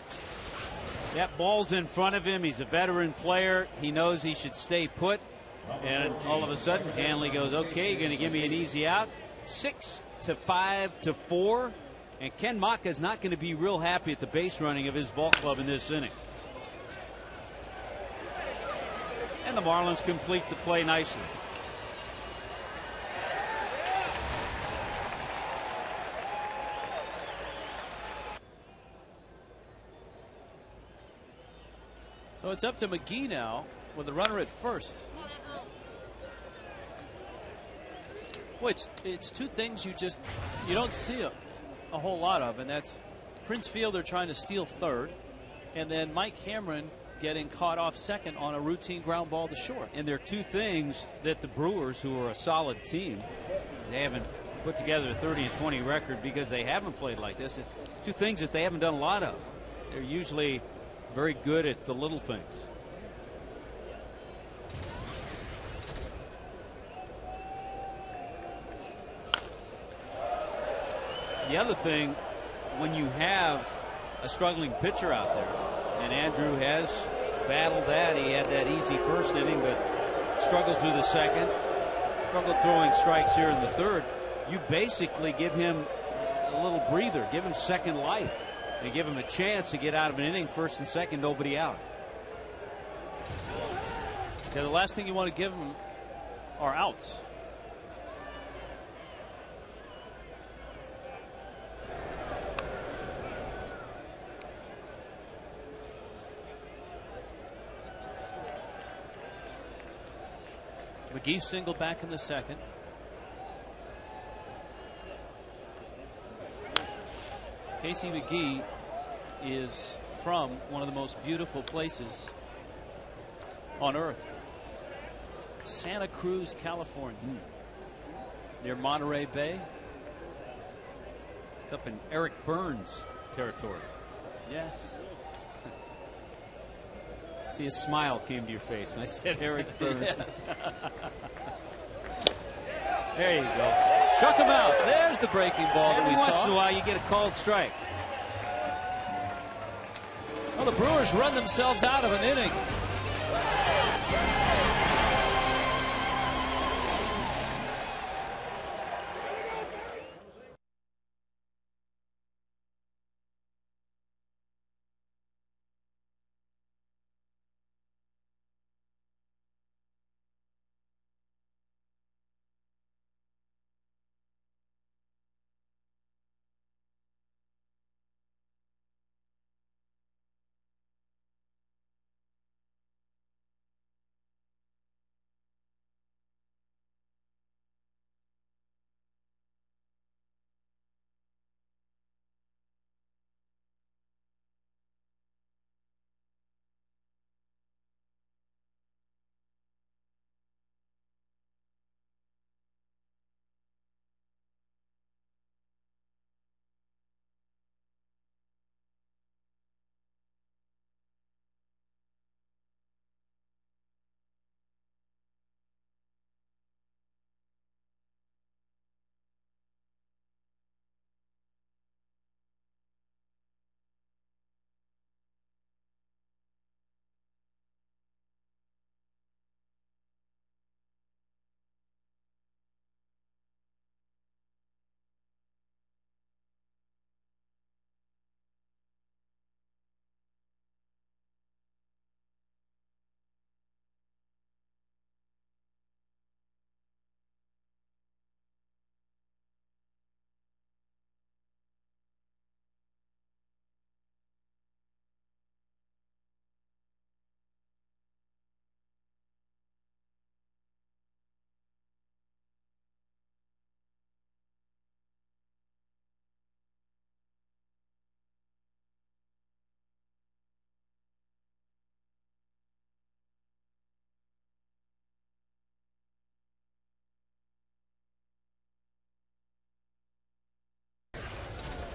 That ball's in front of him. He's a veteran player. He knows he should stay put. And all of a sudden, Hanley goes, okay, you're going to give me an easy out. 6-5-4. And Ken Maka's not going to be real happy at the base running of his ball club in this inning. And the Marlins complete the play nicely. So it's up to McGee now with a runner at first. Boy, it's two things you don't see a whole lot of, and that's Prince Fielder trying to steal third, and then Mike Cameron getting caught off second on a routine ground ball to short. And there are two things that the Brewers, who are a solid team, they haven't put together a 30-20 record because they haven't played like this. It's two things that they haven't done a lot of. They're usually very good at the little things. The other thing, when you have a struggling pitcher out there, and Andrew has battled that. He had that easy first inning, but struggled through the second, struggled throwing strikes here in the third. You basically give him a little breather, give him second life, and give him a chance to get out of an inning, first and second, nobody out. Yeah, the last thing you want to give him are outs. McGee singled back in the second. Casey McGee is from one of the most beautiful places on earth, Santa Cruz, California, near Monterey Bay. It's up in Eric Burns territory. Yes. See, a smile came to your face when I said Eric Burns. Yes. There you go. Struck him out. There's the breaking ball that we saw. Every once in a while you get a called strike. Well, the Brewers run themselves out of an inning.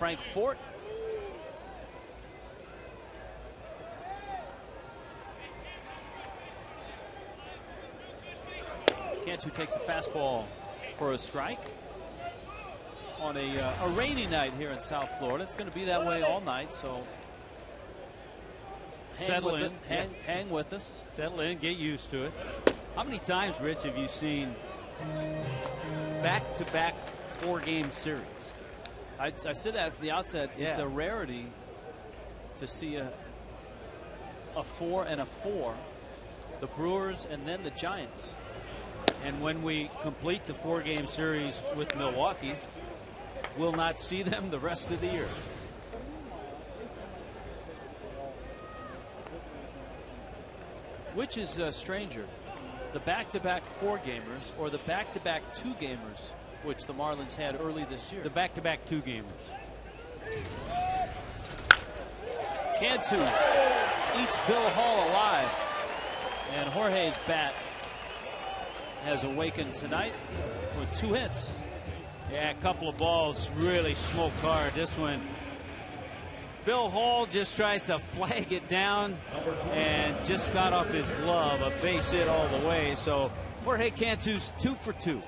Frankfort. Cantu takes a fastball for a strike on a rainy night here in South Florida. It's going to be that way all night, so settle in. Hang with us. Settle in, get used to it. How many times, Rich, have you seen back-to-back 4-game series? I said that at the outset. Yeah. It's a rarity to see a 4 and a 4, the Brewers and then the Giants. And when we complete the 4-game series with Milwaukee, we'll not see them the rest of the year. Which is stranger, the back-to-back 4-gamers or the back-to-back 2-gamers, which the Marlins had early this year? The back-to-back 2-gamers. Cantu eats Bill Hall alive, and Jorge's bat has awakened tonight with 2 hits. Yeah, a couple of balls really smoked hard. This one, Bill Hall just tries to flag it down and just got off his glove, a base hit all the way. So Jorge Cantu's 2 for 2.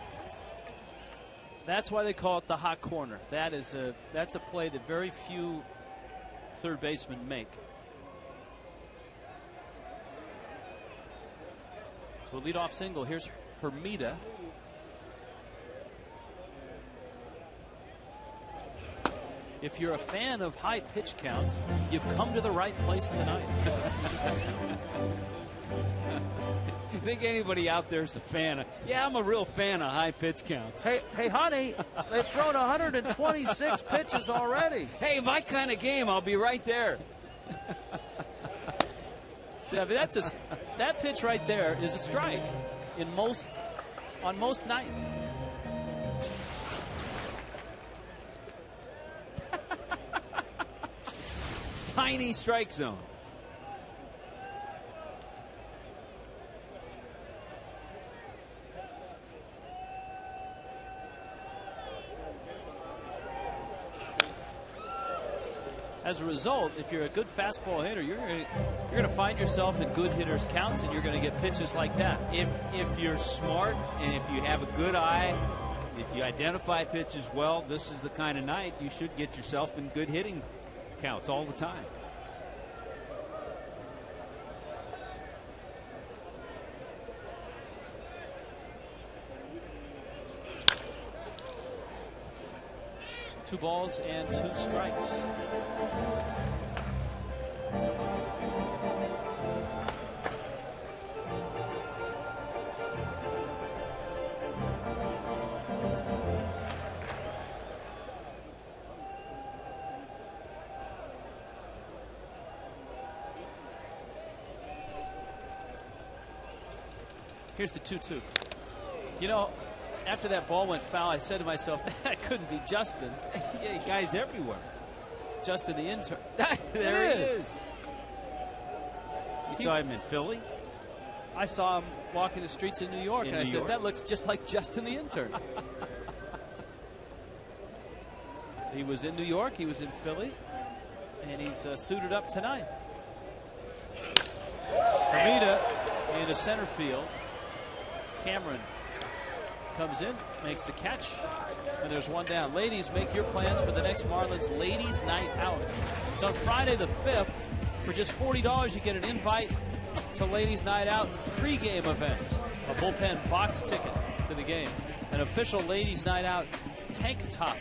That's why they call it the hot corner. That's a play that very few third basemen make. So a leadoff single. Here's Hermida. If you're a fan of high pitch counts, you've come to the right place tonight. I think anybody out there is a fan of, yeah, I'm a real fan of high pitch counts. Hey, honey, they've thrown 126 pitches already. Hey, my kind of game, I'll be right there. See, I mean, that pitch right there is a strike on most nights. Tiny strike zone. As a result, if you're a good fastball hitter, you're going to find yourself in good hitters' counts, and you're going to get pitches like that. If you're smart and if you have a good eye, if you identify pitches well, this is the kind of night you should get yourself in good hitting counts all the time. Two balls and 2 strikes. Here's the 2-2. You know, after that ball went foul, I said to myself, that couldn't be Justin. Yeah, guys everywhere. Justin the intern. There he is. You saw him in Philly? I saw him walking the streets in New York, and I said, that looks just like Justin the intern. He was in New York, he was in Philly, and he's suited up tonight. Hermida into center field. Cameron comes in, makes the catch, and there's 1 down. Ladies, make your plans for the next Marlins Ladies Night Out. It's on Friday the 5th. For just $40, you get an invite to Ladies Night Out pregame event, a bullpen box ticket to the game, an official Ladies Night Out tank top,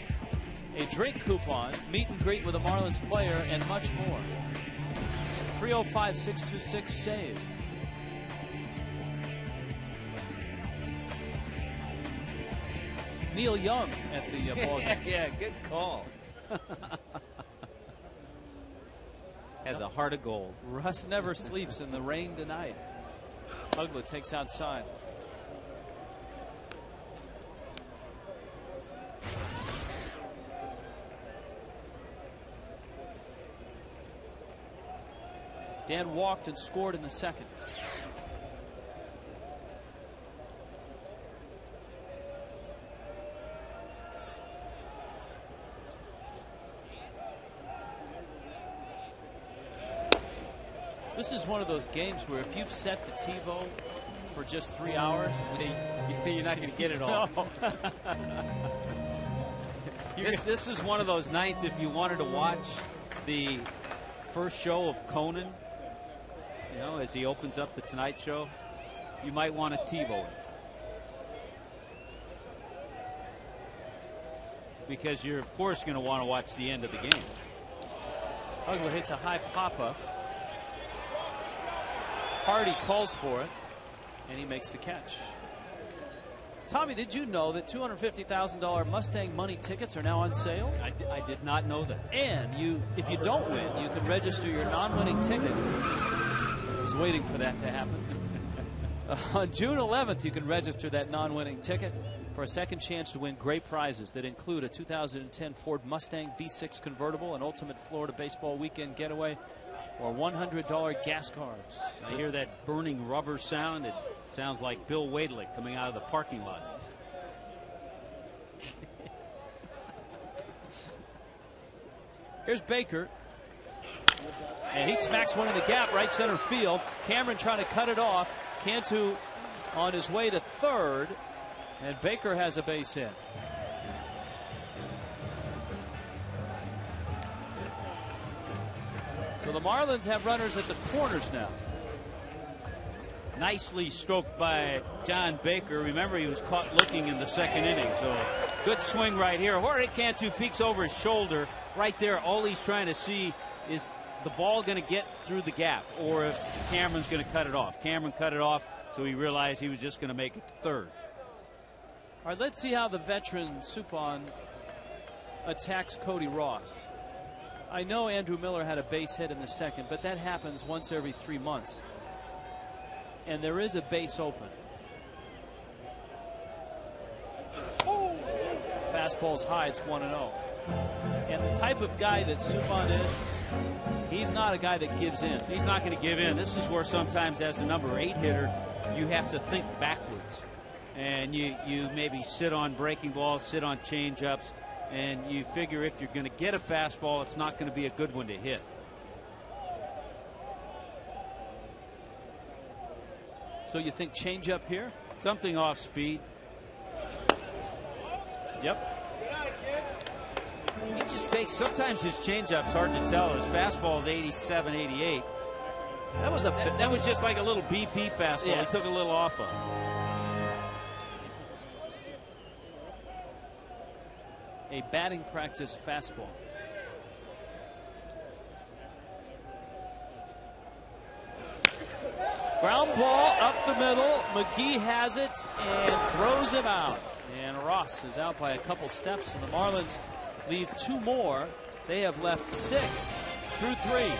a drink coupon, meet and greet with a Marlins player, and much more. 305-626-SAVE. Neil Young at the ball game. Yeah, good call. Has a heart of gold. Russ never sleeps in the rain tonight. Uggla takes outside. Dan walked and scored in the second. This is one of those games where if you've set the TiVo for just 3 hours, you're not going to get it all. no. This is one of those nights, if you wanted to watch the first show of Conan, you know, as he opens up the Tonight Show, you might want to TiVo it. Because you're, of course, going to want to watch the end of the game. Ugler hits a high pop-up. Hardy calls for it, and he makes the catch. Tommy, did you know that $250,000 Mustang money tickets are now on sale? I did not know that. And if you don't win, you can register your non-winning ticket. I was waiting for that to happen. On June 11th, you can register that non-winning ticket for a second chance to win great prizes that include a 2010 Ford Mustang V6 convertible, an Ultimate Florida Baseball Weekend getaway, or $100 gas cards. I hear that burning rubber sound. It sounds like Bill Wadlick coming out of the parking lot. Here's Baker. And he smacks one in the gap, right center field. Cameron trying to cut it off. Cantu on his way to third. And Baker has a base hit. So the Marlins have runners at the corners now. Nicely stroked by John Baker. Remember, he was caught looking in the second inning. So good swing right here. Jorge Cantu peeks over his shoulder. Right there, all he's trying to see is the ball going to get through the gap, or if Cameron's going to cut it off. Cameron cut it off, so he realized he was just going to make it to third. All right, let's see how the veteran Suppan attacks Cody Ross. I know Andrew Miller had a base hit in the second, but that happens once every 3 months. And there is a base open. Fastball's high, it's 1-0. And the type of guy that Suppan is, he's not a guy that gives in. He's not going to give in. This is where sometimes as a number 8 hitter, you have to think backwards. And you maybe sit on breaking balls, sit on change-ups, and you figure if you're going to get a fastball, it's not going to be a good one to hit. So you think changeup here? Something off speed. Yep. He just takes, sometimes his changeup's hard to tell. His fastball is 87, 88. That was just like a little BP fastball. Yeah. He took a little off of. A batting practice fastball. Ground ball up the middle. McGee has it and throws him out. And Ross is out by a couple steps, and the Marlins leave 2 more. They have left 6 through 3.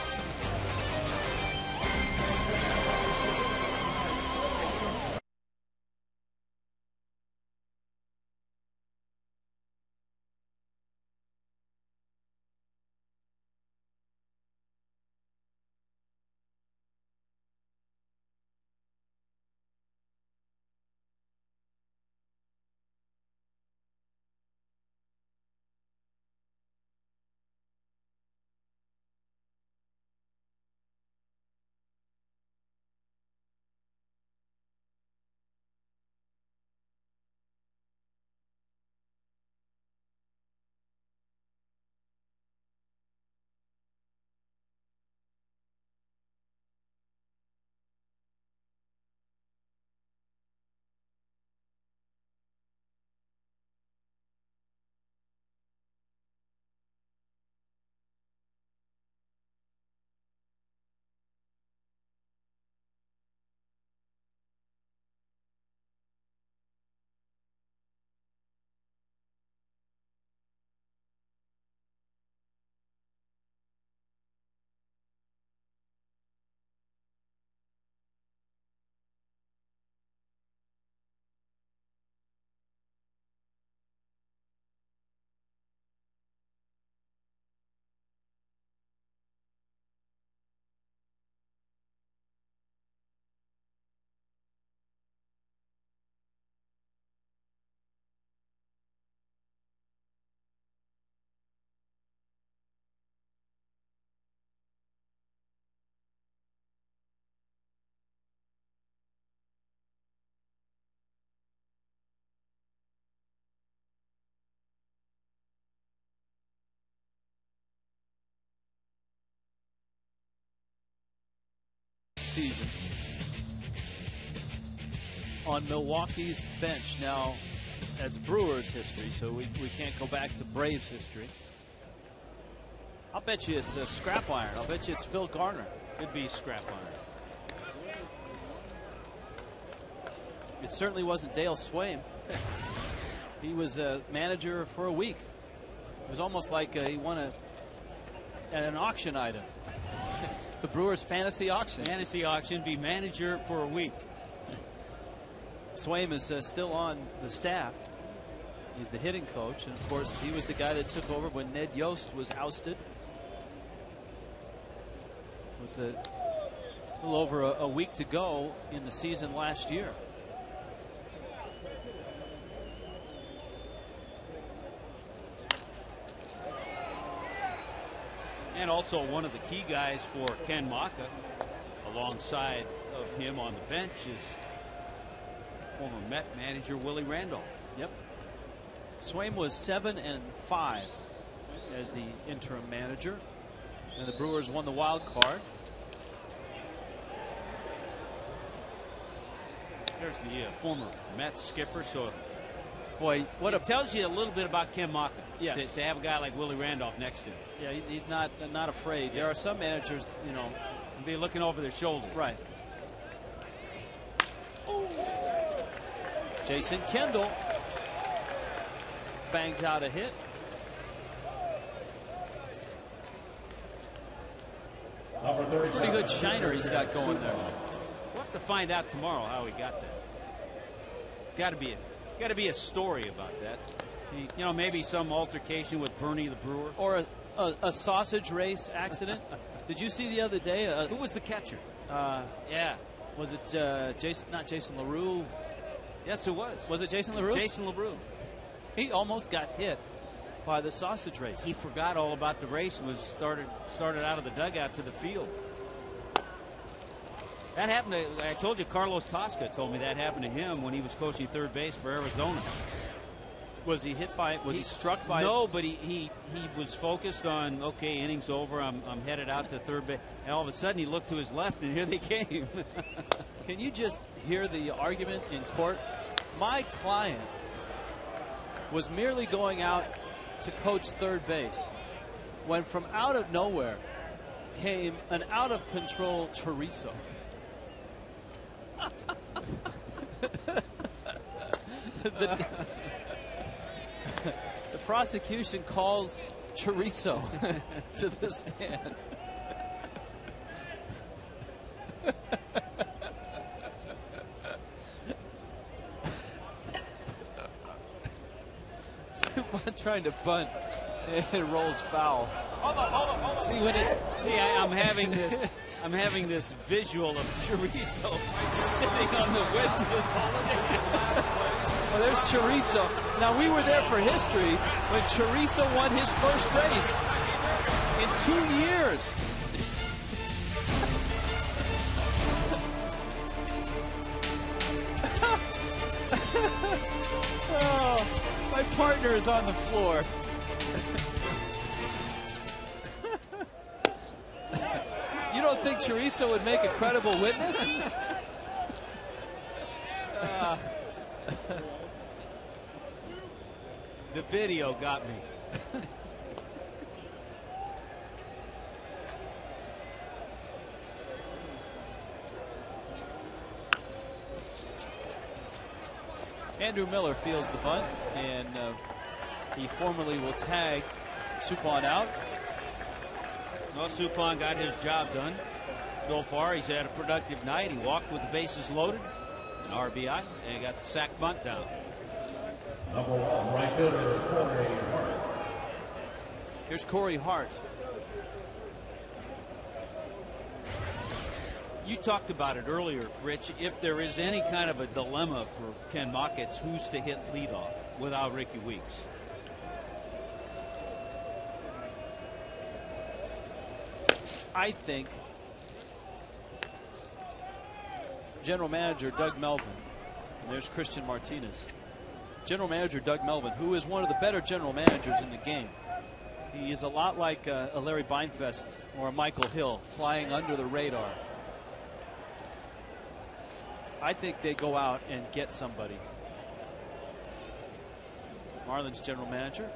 seasons on Milwaukee's bench. Now, that's Brewers history, so we can't go back to Braves history. I'll bet you it's a scrap iron. I'll bet you it's Phil Garner. Could be scrap iron. It certainly wasn't Dale Swaim. He was a manager for a week. It was almost like he won an auction item. The Brewers fantasy auction. Fantasy auction, be manager for a week. Swaim is still on the staff. He's the hitting coach, and of course he was the guy that took over when Ned Yost was ousted. With a little over a week to go in the season last year. And also one of the key guys for Ken Maka, alongside of him on the bench, is former Met manager Willie Randolph. Yep. Swaim was 7-5 as the interim manager, and the Brewers won the wild card. There's the former Mets skipper. So, boy, what it tells you a little bit about Ken Maka. Yes. To have a guy like Willie Randolph next to him. Yeah, he's not afraid. Yeah. There are some managers, you know, be looking over their shoulder. Right. Ooh. Jason Kendall bangs out a hit. Pretty good shiner he's got going there. We'll have to find out tomorrow how he got that. Got to be a story about that. You know, maybe some altercation with Bernie the Brewer, or a sausage race accident. Did you see the other day? Who was the catcher? Yeah, was it Jason? Not Jason LaRue. Yes, it was. Was it Jason LaRue? Jason LaRue. He almost got hit by the sausage race. He forgot all about the race and was started out of the dugout to the field. That happened to, I told you, Carlos Tosca told me that happened to him when he was coaching third base for Arizona. Was he hit by? Was he struck by? No, but he was focused on, okay, innings over. I'm headed out to third base, and all of a sudden he looked to his left, and here they came. Can you just hear the argument in court? My client was merely going out to coach third base when from out of nowhere came an out-of-control chorizo. The prosecution calls chorizo to the stand. Supon trying to bunt and it rolls foul. See when it's I'm having this visual of chorizo sitting on the witness. Well, there's chorizo. Now, we were there for history when chorizo won his first race in 2 years. Oh, my partner is on the floor. You don't think chorizo would make a credible witness? The video got me. Andrew Miller fields the bunt, and he formally will tag Supon out. Well, Supon got his job done. So far, he's had a productive night. He walked with the bases loaded, an RBI, and he got the sac bunt down. Number 1, right fielder, Corey Hart. Here's Corey Hart. You talked about it earlier, Rich. If there is any kind of a dilemma for Ken Maka, it's who's to hit leadoff without Ricky Weeks. I think General Manager Doug Melvin, and there's Christian Martinez. General Manager Doug Melvin, who is one of the better general managers in the game. He is a lot like a Larry Beinfest or a Michael Hill, flying under the radar. I think they go out and get somebody. Marlins general manager,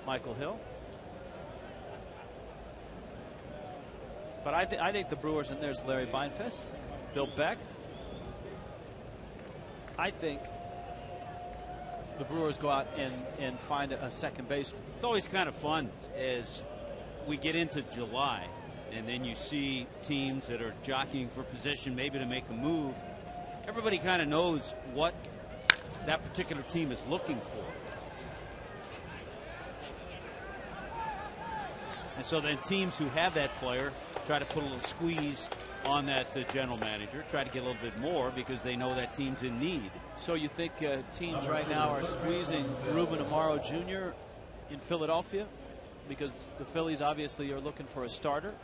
Michael Hill. But I think the Brewers, and there's Larry Beinfest, Bill Beck. I think the Brewers go out and find a second baseman. It's always kind of fun as we get into July, and then you see teams that are jockeying for position, maybe to make a move. Everybody kind of knows what that particular team is looking for. And so then teams who have that player try to put a little squeeze on that general manager, try to get a little bit more because they know that team's in need. So you think teams right now are squeezing Ruben Amaro Jr. in Philadelphia because the Phillies obviously are looking for a starter?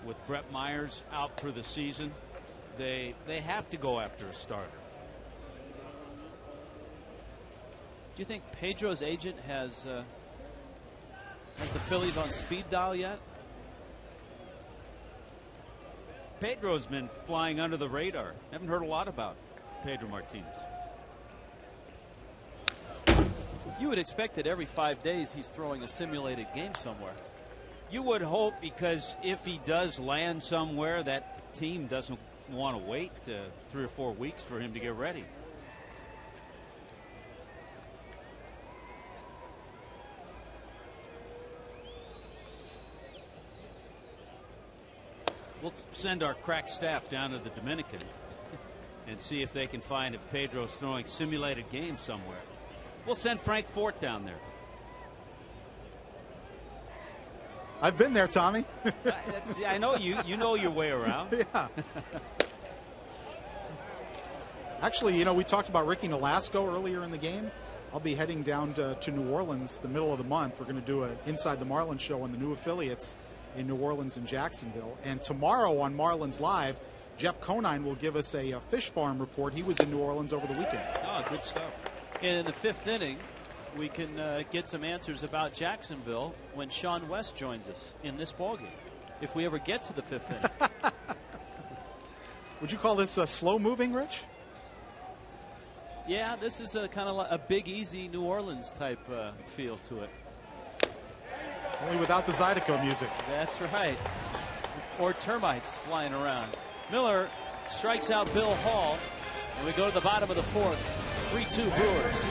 With Brett Myers out for the season, they have to go after a starter. Do you think Pedro's agent has the Phillies on speed dial yet? Pedro's been flying under the radar. Haven't heard a lot about Pedro Martinez. You would expect that every 5 days he's throwing a simulated game somewhere. You would hope, because if he does land somewhere, that team doesn't want to wait 3 or 4 weeks for him to get ready. We'll send our crack staff down to the Dominican and see if they can find if Pedro's throwing simulated games somewhere. We'll send Frank Fort down there. I've been there, Tommy. I know you know your way around. Yeah. Actually, you know, we talked about Ricky Nolasco earlier in the game. I'll be heading down to New Orleans the middle of the month. We're going to do an Inside the Marlins show on the new affiliates in New Orleans and Jacksonville. And tomorrow on Marlins Live, Jeff Conine will give us a fish farm report. He was in New Orleans over the weekend. Oh, good stuff. And in the 5th inning, we can get some answers about Jacksonville when Sean West joins us in this ballgame, if we ever get to the 5th inning. Would you call this slow-moving, Rich? Yeah, this is a kind of a Big Easy New Orleans type feel to it. Only without the Zydeco music. That's right. Or termites flying around. Miller strikes out Bill Hall, and we go to the bottom of the 4th. 3-2 Brewers.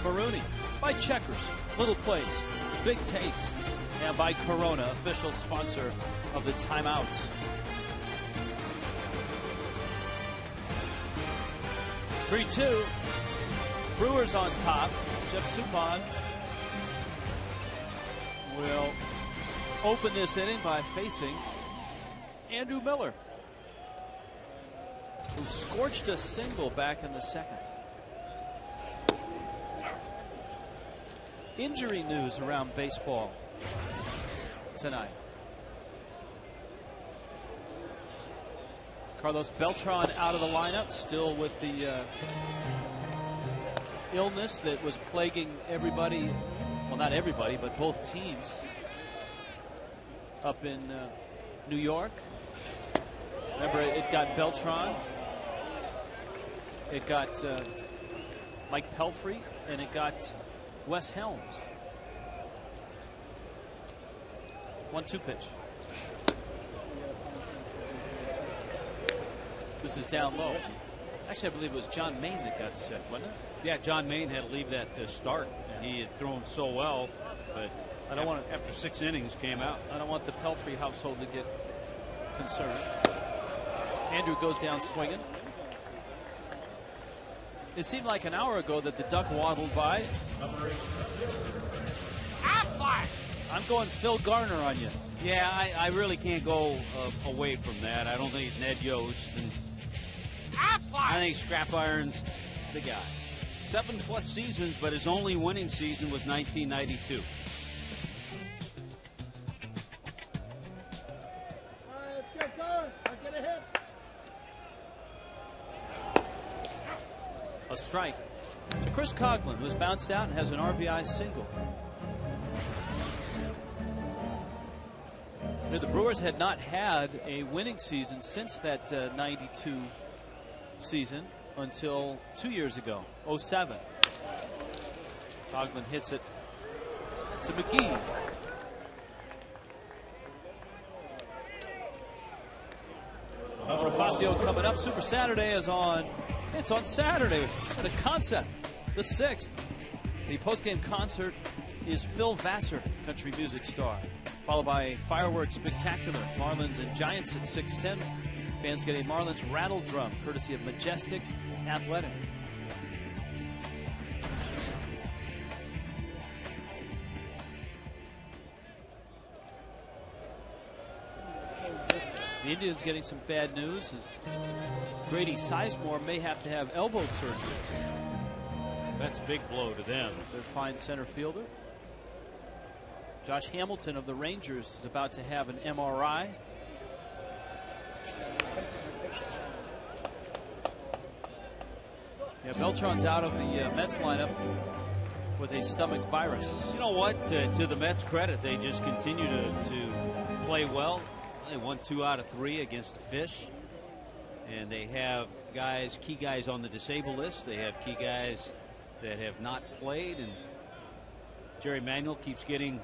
Marooney, by Checkers, Little Place, Big Taste, and by Corona, official sponsor of the timeouts. (3-2). Brewers on top. Jeff Suppan will open this inning by facing Andrew Miller, who scorched a single back in the 2nd. injury news around baseball tonight. Carlos Beltran out of the lineup, still with the illness that was plaguing everybody. Well, not everybody, but both teams up in New York. Remember, it got Beltran, it got Mike Pelfrey, and it got Wes Helms. 1-2 pitch. This is down low. Actually, I believe it was John Maine that got sick, wasn't it? Yeah, John Maine had to leave that start. He had thrown so well, but I don't want after 6 innings came out. I don't want the Pelfrey household to get concerned. Andrew goes down swinging. It seemed like an hour ago that the duck waddled by. I'm going Phil Garner on you. Yeah, I really can't go away from that. I don't think it's Ned Yost. And I think Scrap Iron's the guy. 7+ seasons, but his only winning season was 1992. A strike to Chris Coughlin, who's bounced out and has an RBI single. You know, the Brewers had not had a winning season since that 92 season until 2 years ago, 07. Coughlin hits it to McGee. Bonifacio coming up. Super Saturday is on. It's on Saturday at a concept, the 6th. The postgame concert is Phil Vassar, country music star, followed by a fireworks spectacular, Marlins and Giants at 6:10. Fans get a Marlins rattle drum, courtesy of Majestic Athletic. The Indians getting some bad news as Grady Sizemore may have to have elbow surgery. That's a big blow to them. Their fine center fielder. Josh Hamilton of the Rangers is about to have an MRI. Yeah, Beltran's out of the Mets lineup with a stomach virus. You know what? To the Mets' credit, they just continue to play well. They won 2 out of 3 against the Fish. And they have key guys on the disabled list. They have key guys that have not played. And Jerry Manuel keeps getting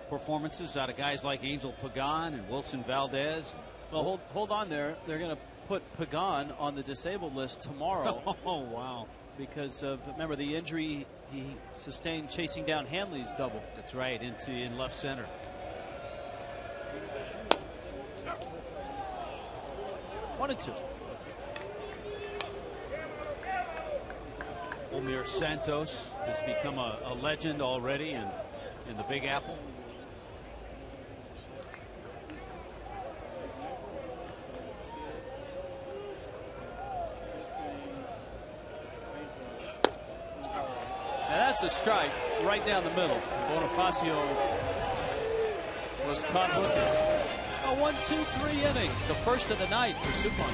performances out of guys like Angel Pagan and Wilson Valdez. Well, hold on there. They're going to put Pagan on the disabled list tomorrow. Oh, wow. Because of, remember, the injury he sustained chasing down Hanley's double. That's right, in left center. 1-2. Omir Santos has become a legend already in the Big Apple. And that's a strike right down the middle. Bonifacio was caught looking. A 1-2-3 inning, the first of the night for Supine.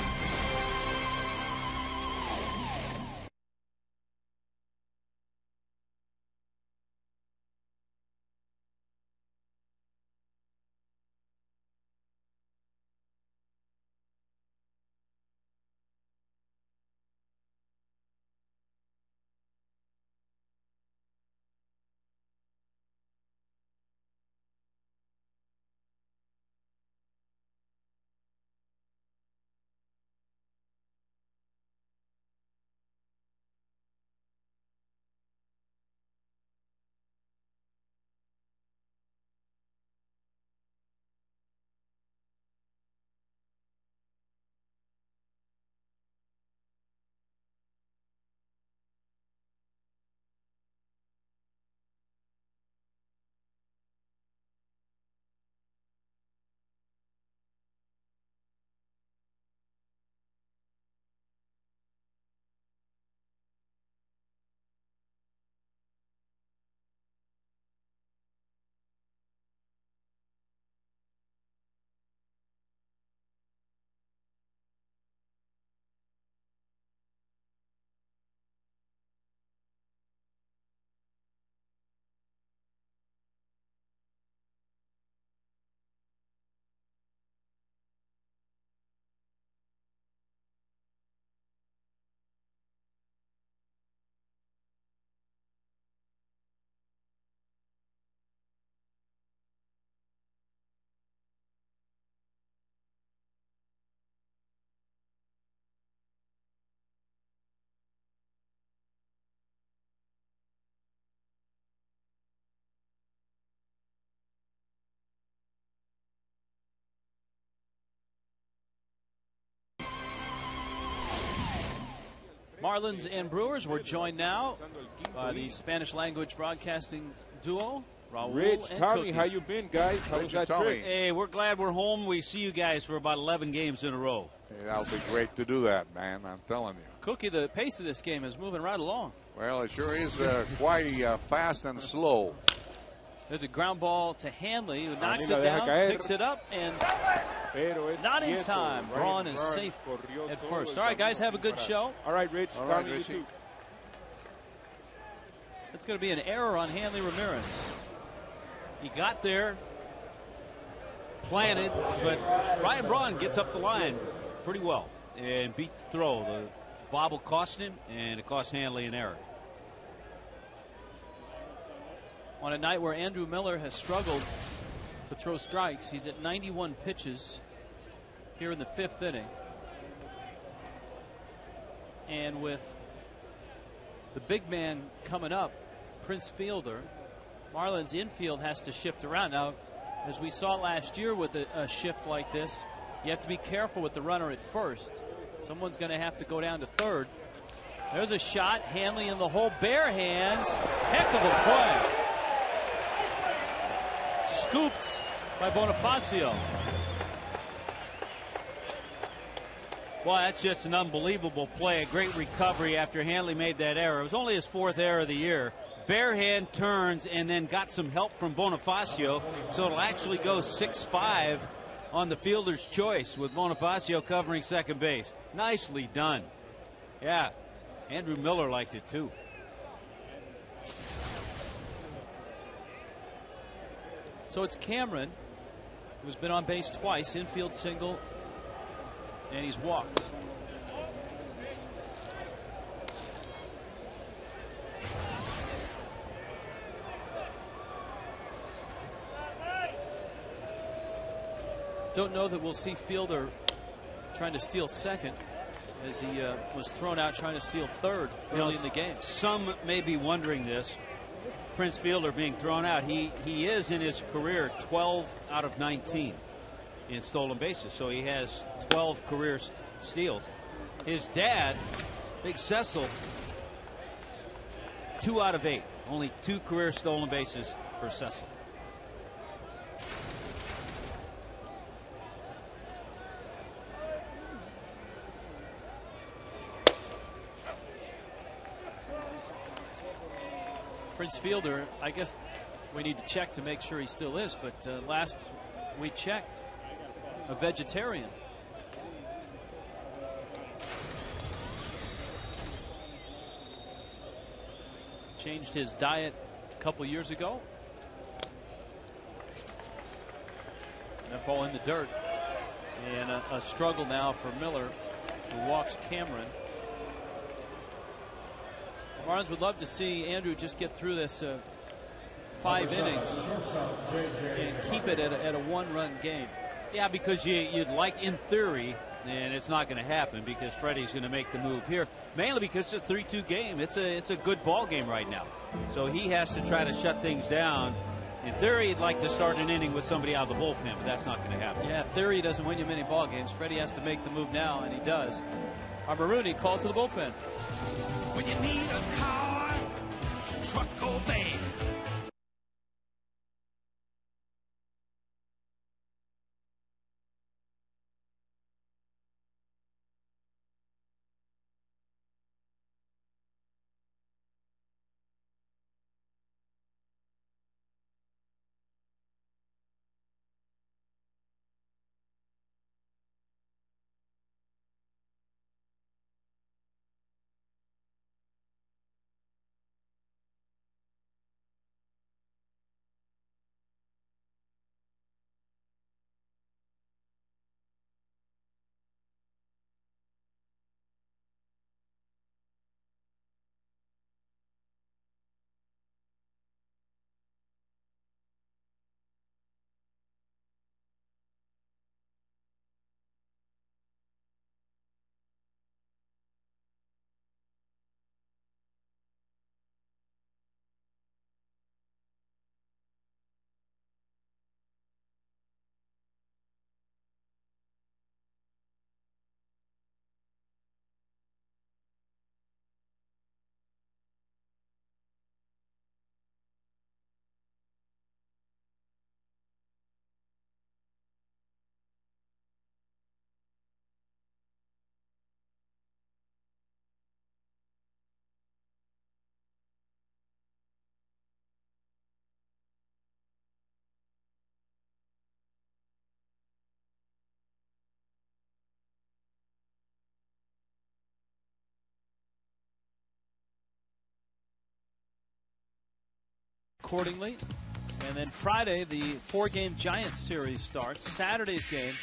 Marlins and Brewers, we're joined now by the Spanish language broadcasting duo, Raul Rich, and Tommy, Cookie. how you been, guys? How was that trip? Hey, we're glad we're home. We see you guys for about 11 games in a row. Hey, that'll be great to do that, man. I'm telling you. Cookie, the pace of this game is moving right along. Well, it sure is quite fast and slow. There's a ground ball to Hanley, who knocks Ni la it deja down, caer. picks it up, and Pero es not in quieto. time. Braun is Braun safe corrió at todo first. el All right, guys, camino have a sin good parar. show. All right, Rich. All right, Tommy, you Richie. too. It's going to be an error on Hanley Ramirez. He got there, planted, but Ryan Braun gets up the line pretty well and beat the throw. The bobble cost him, and it cost Hanley an error. On a night where Andrew Miller has struggled to throw strikes, he's at 91 pitches here in the 5th inning. And with the big man coming up, Prince Fielder, Marlins infield has to shift around. Now, as we saw last year with a shift like this, you have to be careful with the runner at first. Someone's going to have to go down to third. There's a shot. Hanley in the hole, bare hands. Heck of a play. Scooped by Bonifacio. Well, that's just an unbelievable play. A great recovery after Hanley made that error. It was only his 4th error of the year. Bare hand turns and then got some help from Bonifacio, so it'll actually go 6-5 on the fielder's choice with Bonifacio covering second base. Nicely done. Yeah, Andrew Miller liked it too. So it's Cameron, who's been on base twice, infield single, and he's walked. Don't know that we'll see Fielder trying to steal second, as he was thrown out trying to steal third early in the game. Some may be wondering this. Prince Fielder being thrown out. He is in his career 12 out of 19 in stolen bases, so he has 12 career steals. His dad, Big Cecil, 2 out of 8. Only 2 career stolen bases for Cecil. Prince Fielder, I guess we need to check to make sure he still is, but last we checked, a vegetarian. Changed his diet a couple years ago. That ball in the dirt. And a struggle now for Miller, who walks Cameron. Marlins would love to see Andrew just get through this 5 innings and keep it at a 1-run game. Yeah, because you'd like, in theory, and it's not going to happen because Freddie's going to make the move here, mainly because it's a 3-2 game. It's a good ball game right now. So he has to try to shut things down. In theory, he'd like to start an inning with somebody out of the bullpen, but that's not going to happen. Yeah, theory doesn't win you many ball games. Freddie has to make the move now, and he does. Our Marooney called to the bullpen. When you need a car, truck or van, accordingly. And then Friday, the 4-game Giants series starts. Saturday's game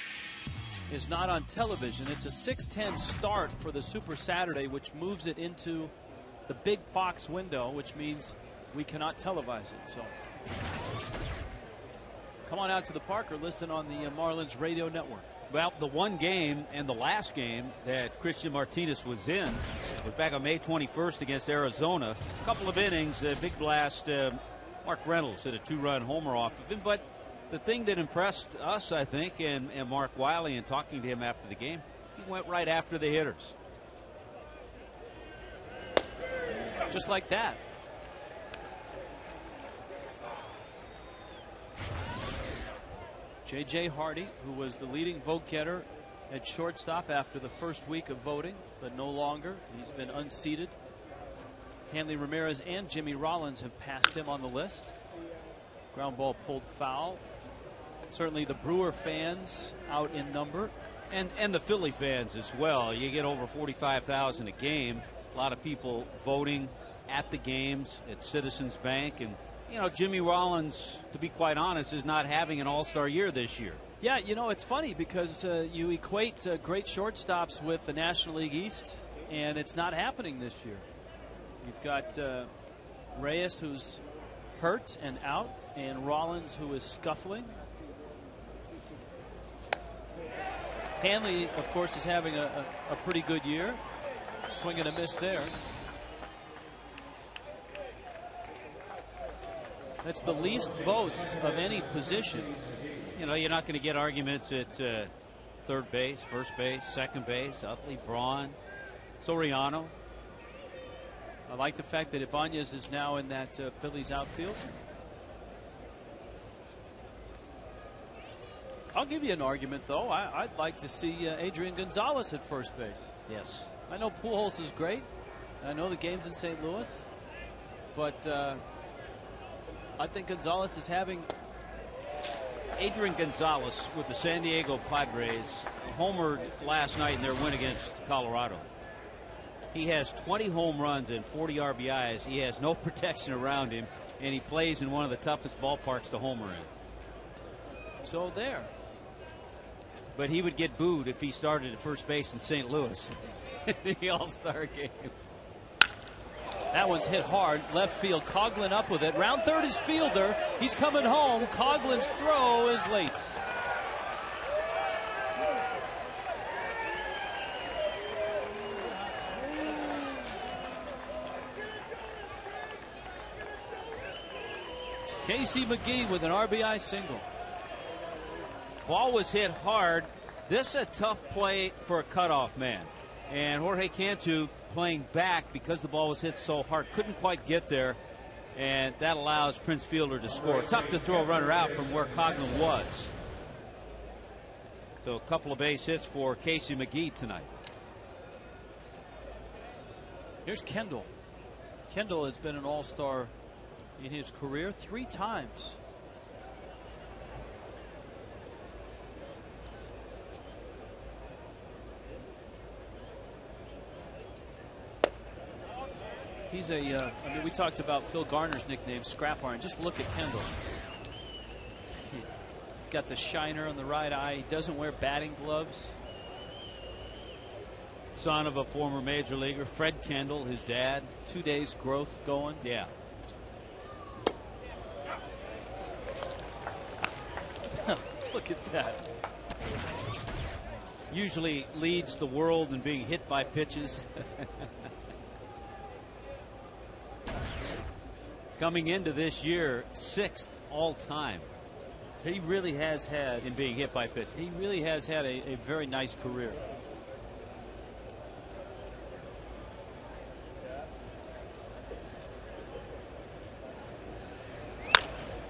is not on television. It's a 6:10 start for the Super Saturday, which moves it into the big Fox window, which means we cannot televise it. So come on out to the park or listen on the Marlins radio network. Well, the one game and the last game that Christian Martinez was in was back on May 21st against Arizona. A couple of innings, a big blast. Mark Reynolds hit a 2-run homer off of him. But the thing that impressed us, I think, and Mark Wiley in talking to him after the game, he went right after the hitters. Just like that. J.J. Hardy, who was the leading vote getter at shortstop after the first week of voting, but no longer. He's been unseated. Hanley Ramirez and Jimmy Rollins have passed him on the list. Ground ball pulled foul. Certainly the Brewer fans out in number. And the Philly fans as well. You get over 45,000 a game. A lot of people voting at the games at Citizens Bank. And, you know, Jimmy Rollins, to be quite honest, is not having an all-star year this year. Yeah, you know, it's funny because you equate great shortstops with the National League East, and it's not happening this year. You've got Reyes, who's hurt and out, and Rollins, who is scuffling. Hanley, of course, is having a pretty good year. Swing and a miss there. That's the least votes of any position. You know, you're not going to get arguments at third base, first base, second base. Utley, Braun, Soriano. I like the fact that Ibanez is now in that Phillies outfield. I'll give you an argument, though. I'd like to see Adrian Gonzalez at first base. Yes. I know Pujols is great. I know the game's in St. Louis. But I think Gonzalez is having... Adrian Gonzalez with the San Diego Padres homered last night in their win against Colorado. He has 20 home runs and 40 RBIs. He has no protection around him, and he plays in one of the toughest ballparks to homer in. So there. But he would get booed if he started at first base in St. Louis in the All-Star game. That one's hit hard. Left field. Coughlin up with it. Round third is Fielder. He's coming home. Coughlin's throw is late. Casey McGee with an RBI single. Ball was hit hard. This is a tough play for a cutoff man. And Jorge Cantu playing back because the ball was hit so hard. Couldn't quite get there. And that allows Prince Fielder to score. Tough to throw a runner out from where Coughlin was. So a couple of base hits for Casey McGee tonight. Here's Kendall. Kendall has been an all-star in his career 3 times. He's I mean, we talked about Phil Garner's nickname, Scrap Iron. Just look at Kendall. He's got the shiner on the right eye. He doesn't wear batting gloves. Son of a former major leaguer, Fred Kendall, his dad. 2 days growth going. Yeah. Look at that. Usually leads the world in being hit by pitches. Coming into this year, 6th all time. He really has had in being hit by pitches. He really has had a very nice career.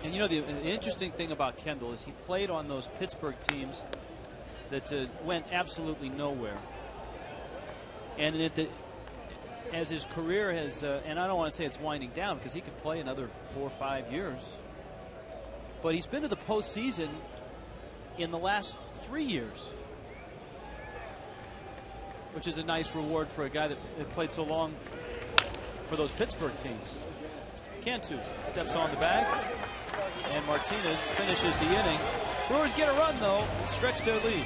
And you know, the interesting thing about Kendall is he played on those Pittsburgh teams that went absolutely nowhere. And as his career has, and I don't want to say it's winding down because he could play another 4 or 5 years, but he's been to the postseason in the last 3 years, which is a nice reward for a guy that played so long for those Pittsburgh teams. Cantu steps on the bag, and Martinez finishes the inning. Brewers get a run, though, and stretch their lead.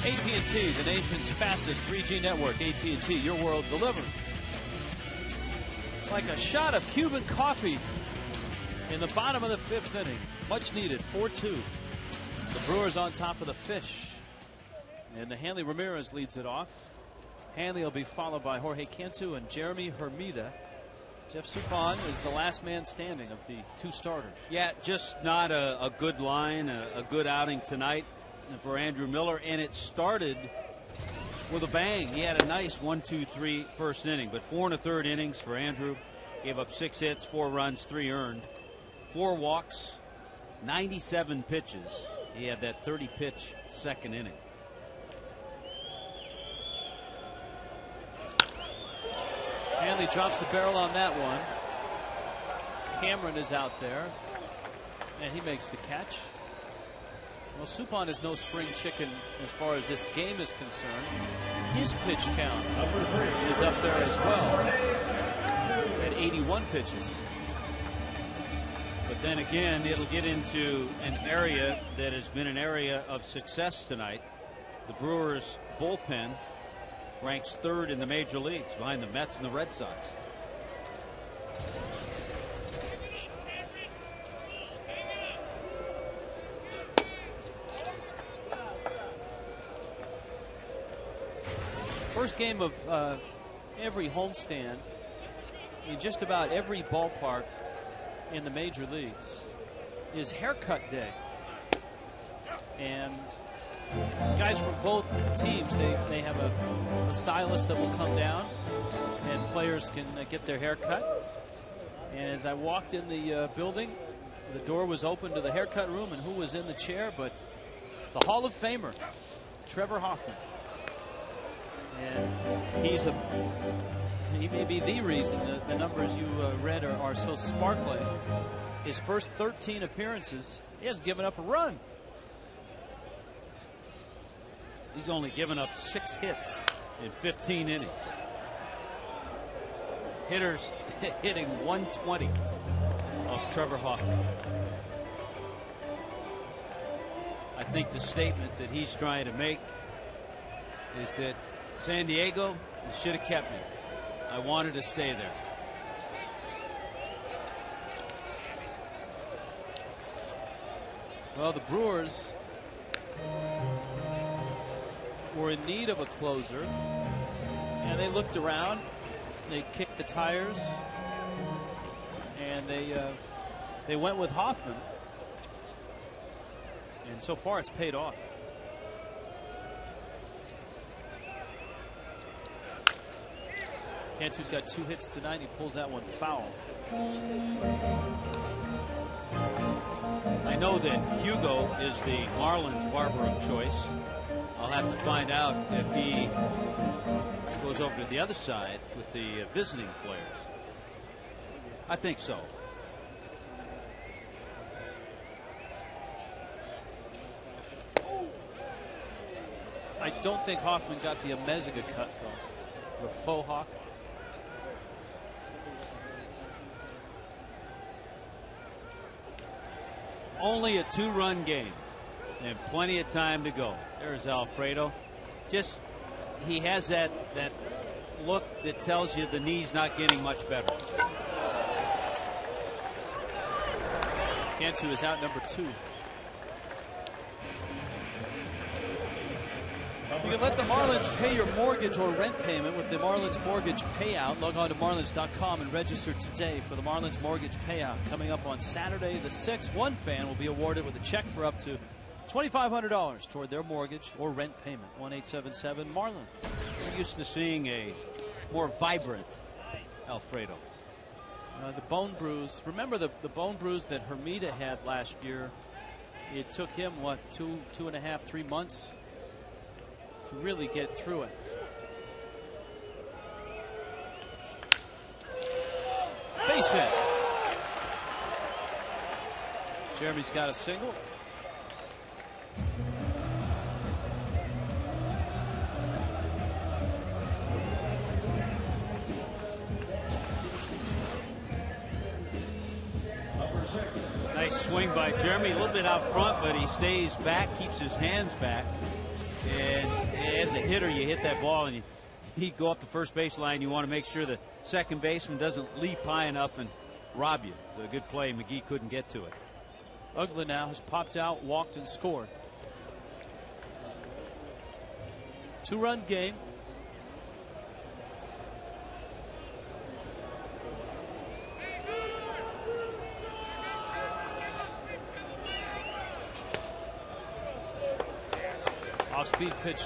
AT&T, the nation's fastest 3G network. AT&T, your world delivered. Like a shot of Cuban coffee in the bottom of the 5th inning. Much needed, 4-2. The Brewers on top of the Fish. And Hanley Ramirez leads it off. Hanley will be followed by Jorge Cantu and Jeremy Hermida. Jeff Suppan is the last man standing of the two starters. Yeah, just not a good line, a good outing tonight for Andrew Miller, and it started with a bang. He had a nice 1-2-3 first inning, but 4 1/3 innings for Andrew. Gave up 6 hits, 4 runs, 3 earned, 4 walks, 97 pitches. He had that 30-pitch second inning. Hanley drops the barrel on that one. Cameron is out there, and he makes the catch. Well, Suppan is no spring chicken as far as this game is concerned. His pitch count is up there as well at 81 pitches. But then again, it'll get into an area that has been an area of success tonight. The Brewers bullpen ranks 3rd in the major leagues behind the Mets and the Red Sox. First game of every homestand in just about every ballpark in the major leagues is haircut day. And guys from both teams, they have a stylist that will come down and players can get their hair cut. And as I walked in the building, the door was open to the haircut room, and who was in the chair but the Hall of Famer, Trevor Hoffman. And he may be the reason the numbers you read are so sparkling. His first 13 appearances, he hasn't given up a run. He's only given up 6 hits in 15 innings. Hitters hitting 120 off Trevor Hoffman. I think the statement that he's trying to make is that San Diego, you should have kept me. I wanted to stay there. Well, the Brewers were in need of a closer, and they looked around, they kicked the tires, and they went with Hoffman. And so far, it's paid off. Cantu's got 2 hits tonight. He pulls that one foul. I know that Hugo is the Marlins barber of choice. I'll have to find out if he goes over to the other side with the visiting players. I think so. I don't think Hoffman got the Amezaga cut, though. The faux hawk. Only a 2-run game and plenty of time to go. There's Alfredo. Just, he has that look that tells you the knee's not getting much better. Cantu is out number 2. You can let the Marlins pay your mortgage or rent payment with the Marlins Mortgage Payout. Log on to Marlins.com and register today for the Marlins Mortgage Payout. Coming up on Saturday the 6th, one fan will be awarded with a check for up to $2,500 toward their mortgage or rent payment. 1-877-MARLINS. We're used to seeing a more vibrant Alfredo. The bone bruise. Remember the bone bruise that Hermida had last year? It took him, what, 2.5, 3 months to really get through it. Base hit. Jeremy's got a single. Nice swing by Jeremy. A little bit out front, but he stays back, keeps his hands back. And as a hitter, you hit that ball and you go up the first baseline. You want to make sure the second baseman doesn't leap high enough and rob you. It's a good play. McGee couldn't get to it. Uggla now has popped out, walked, and scored. 2-run game. Off-speed pitch,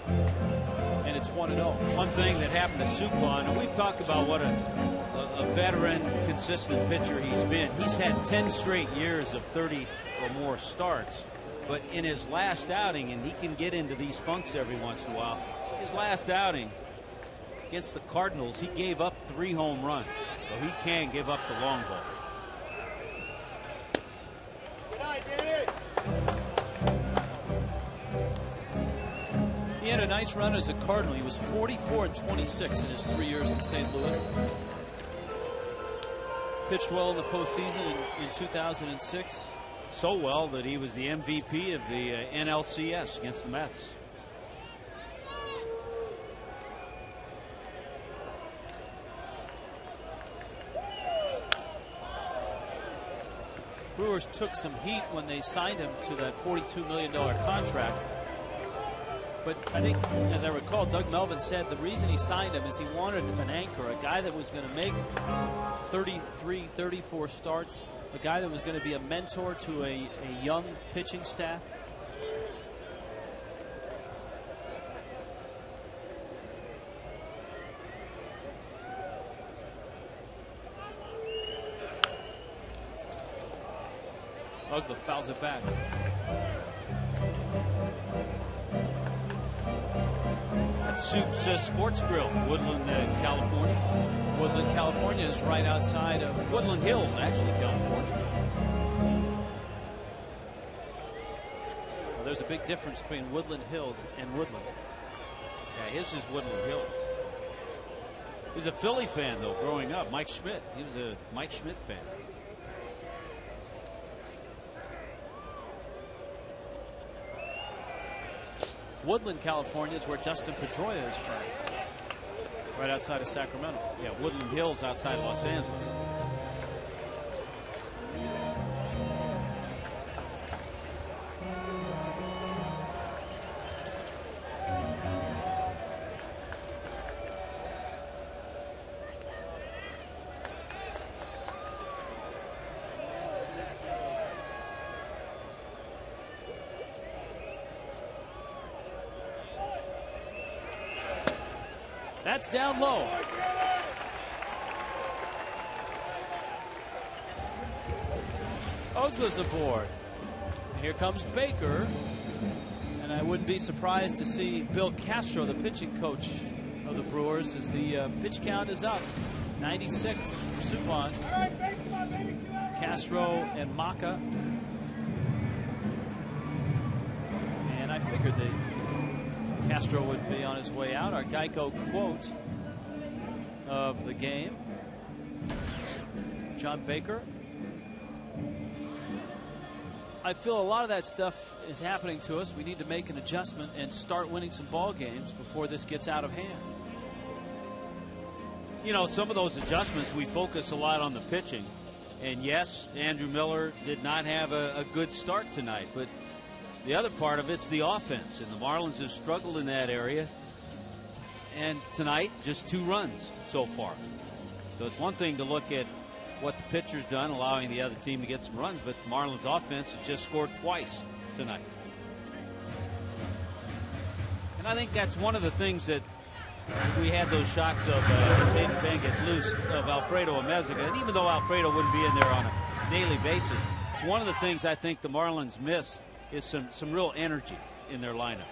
and it's 1-0. One thing that happened to Suppan, and we've talked about what a veteran, consistent pitcher he's been. He's had 10 straight years of 30 or more starts, but in his last outing, and he can get into these funks every once in a while, his last outing against the Cardinals, he gave up 3 home runs, so he can give up the long ball. He had a nice run as a Cardinal. He was 44-26 in his 3 years in St. Louis. Pitched well in the postseason in 2006. So well that he was the MVP of the NLCS against the Mets. Brewers took some heat when they signed him to that $42 million contract. But I think, as I recall, Doug Melvin said the reason he signed him is he wanted an anchor, a guy that was going to make 33, 34 starts, a guy that was going to be a mentor to a young pitching staff. Uggla fouls it back. Soup's Sports Grill, Woodland, California. Woodland, California is right outside of Woodland Hills, actually, California. Well, there's a big difference between Woodland Hills and Woodland. Yeah, his is Woodland Hills. He was a Philly fan, though, growing up. Mike Schmidt. He was a Mike Schmidt fan. Woodland, California is where Dustin Pedroia is from. Right outside of Sacramento. Yeah, Woodland Hills outside Los Angeles. That's down low. Ogla's aboard. Here comes Baker. And I wouldn't be surprised to see Bill Castro, the pitching coach of the Brewers, as the pitch count is up. 96 for Suppan. Castro and Maka. And I figured that Castro would be on his way out. Our Geico quote of the game. John Baker. I feel a lot of that stuff is happening to us. We need to make an adjustment and start winning some ball games before this gets out of hand. You know, some of those adjustments, we focus a lot on the pitching. And yes, Andrew Miller did not have a good start tonight. But the other part of it's the offense. And the Marlins have struggled in that area. And tonight, just 2 runs so far. So it's one thing to look at what the pitcher's done, allowing the other team to get some runs. But the Marlins offense has just scored twice tonight. And I think that's one of the things that we had those shots of as Hayden Bang gets loose of Alfredo Amezaga. And even though Alfredo wouldn't be in there on a daily basis, it's one of the things I think the Marlins miss is some real energy in their lineup.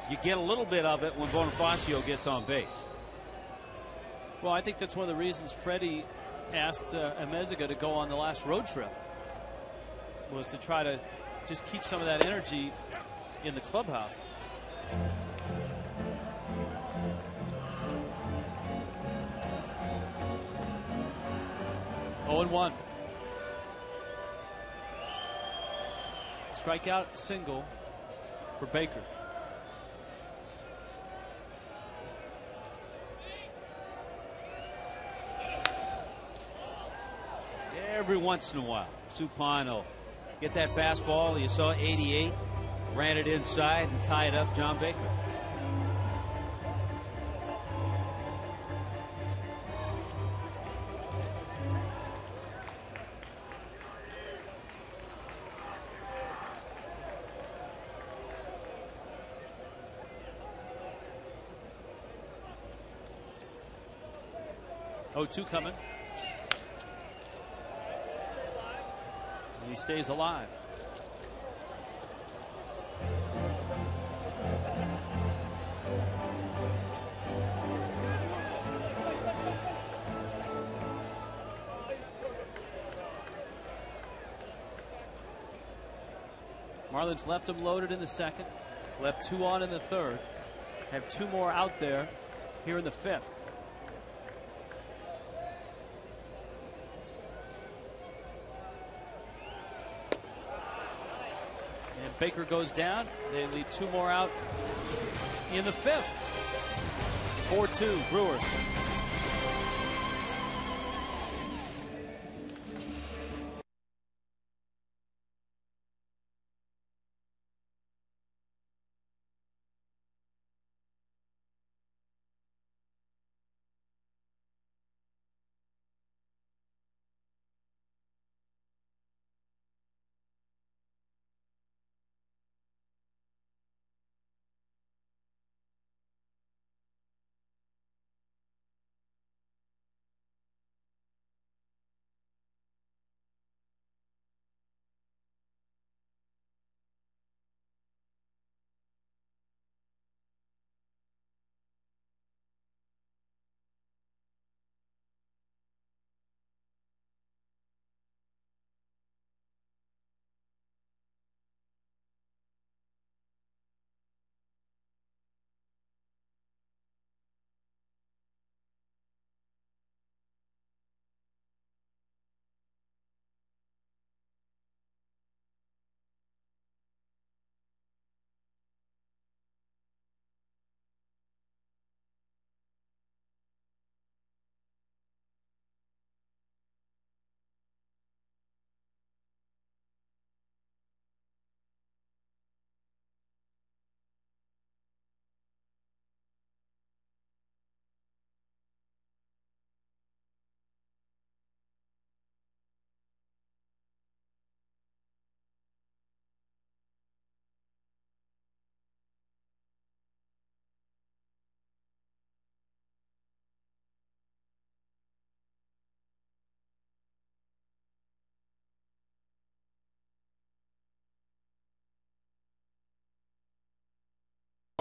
You get a little bit of it when Bonifacio gets on base. Well, I think that's one of the reasons Freddie asked Amezaga to go on the last road trip, was to try to just keep some of that energy in the clubhouse. Oh, 0-1. Strikeout single for Baker. Every once in a while, Suppan will get that fastball. You saw 88, ran it inside and tied up John Baker. Oh, 2 coming. And he stays alive. Marlins left him loaded in the second, left 2 on in the third, have 2 more out there here in the 5th. Baker goes down. They leave 2 more out in the 5th. 4-2 Brewers.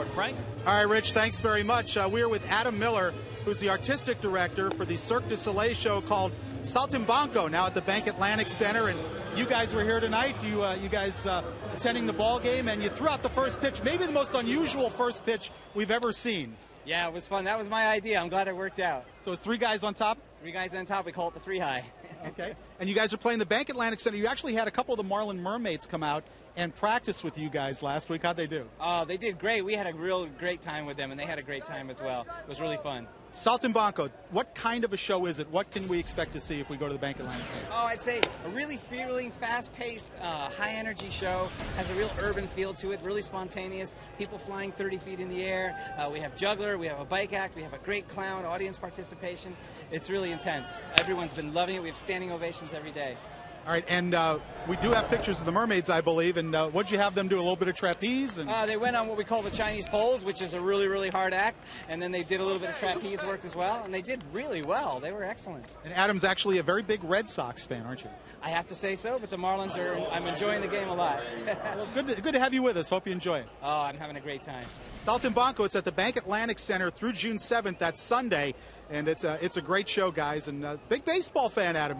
Frank? All right, Rich, thanks very much. We're with Adam Miller, who's the artistic director for the Cirque du Soleil show called Saltimbanco, now at the Bank Atlantic Center. And you guys were here tonight. You guys attending the ball game, and you threw out the first pitch, maybe the most unusual first pitch we've ever seen. Yeah, it was fun. That was my idea. I'm glad it worked out. So it's 3 guys on top? 3 guys on top. We call it the 3 high. Okay. And you guys are playing the Bank Atlantic Center. You actually had a couple of the Marlin Mermaids come out and practice with you guys last week. How'd they do? Oh, they did great. We had a real great time with them, and they had a great time as well. It was really fun. Saltimbanco, what kind of a show is it? What can we expect to see if we go to the Bank Atlantic Center? Oh, I'd say a really feeling, fast-paced, high-energy show. Has a real urban feel to it, really spontaneous. People flying 30 feet in the air. We have juggler, we have a bike act, we have a great clown, audience participation. It's really intense. Everyone's been loving it. We have standing ovations every day. All right, and we do have pictures of the mermaids, I believe. And what'd you have them do? A little bit of trapeze? And they went on what we call the Chinese poles, which is a really, really hard act. And then they did a little bit of trapeze work as well. And they did really well. They were excellent. And Adam's actually a very big Red Sox fan, aren't you? I have to say so, but the Marlins are, I'm enjoying the game a lot. Well, good to have you with us. Hope you enjoy it. Oh, I'm having a great time. Saltimbanco, it's at the Bank Atlantic Center through June 7th. That's Sunday. And it's a great show, guys. And big baseball fan, Adam.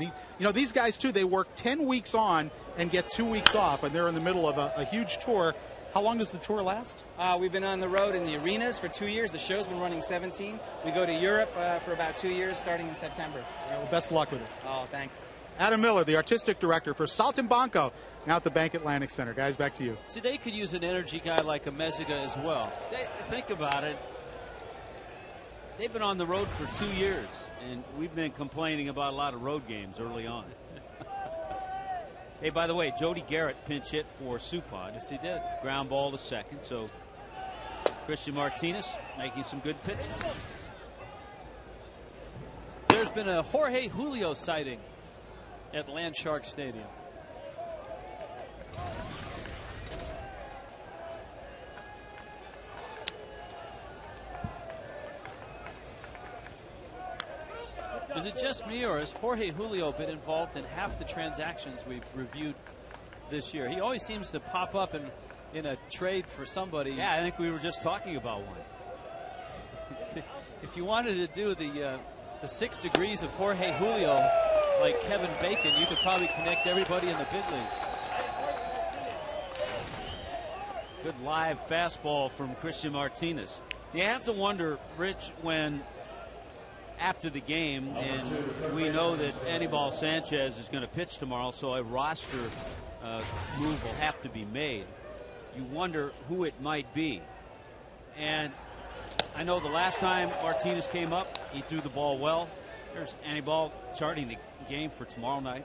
These guys, too, they work 10 weeks on and get 2 weeks off. And they're in the middle of a huge tour. How long does the tour last? We've been on the road in the arenas for 2 years. The show's been running 17. We go to Europe for about 2 years, starting in September. Well, best of luck with it. Oh, thanks. Adam Miller, the artistic director for Saltimbanco, now at the Bank Atlantic Center. Guys, back to you. See, they could use an energy guy like a Meziga as well. Think about it. They've been on the road for 2 years, and we've been complaining about a lot of road games early on. Hey, by the way, Jody Garrett pinch hit for Supad. Yes, he did. Ground ball to second, so Christian Martinez making some good pitches. There's been a Jorge Julio sighting at Landshark Stadium. Is it just me, or has Jorge Julio been involved in half the transactions we've reviewed this year? He always seems to pop up in a trade for somebody. Yeah, I think we were just talking about one. If you wanted to do the 6 degrees of Jorge Julio like Kevin Bacon, you could probably connect everybody in the big leagues. Good live fastball from Christian Martinez. You have to wonder, Rich, when after the game, and we know that Anibal Sanchez is going to pitch tomorrow, so a roster move will have to be made. You wonder who it might be. And I know the last time Martinez came up, he threw the ball well. There's Anibal charting the game for tomorrow night.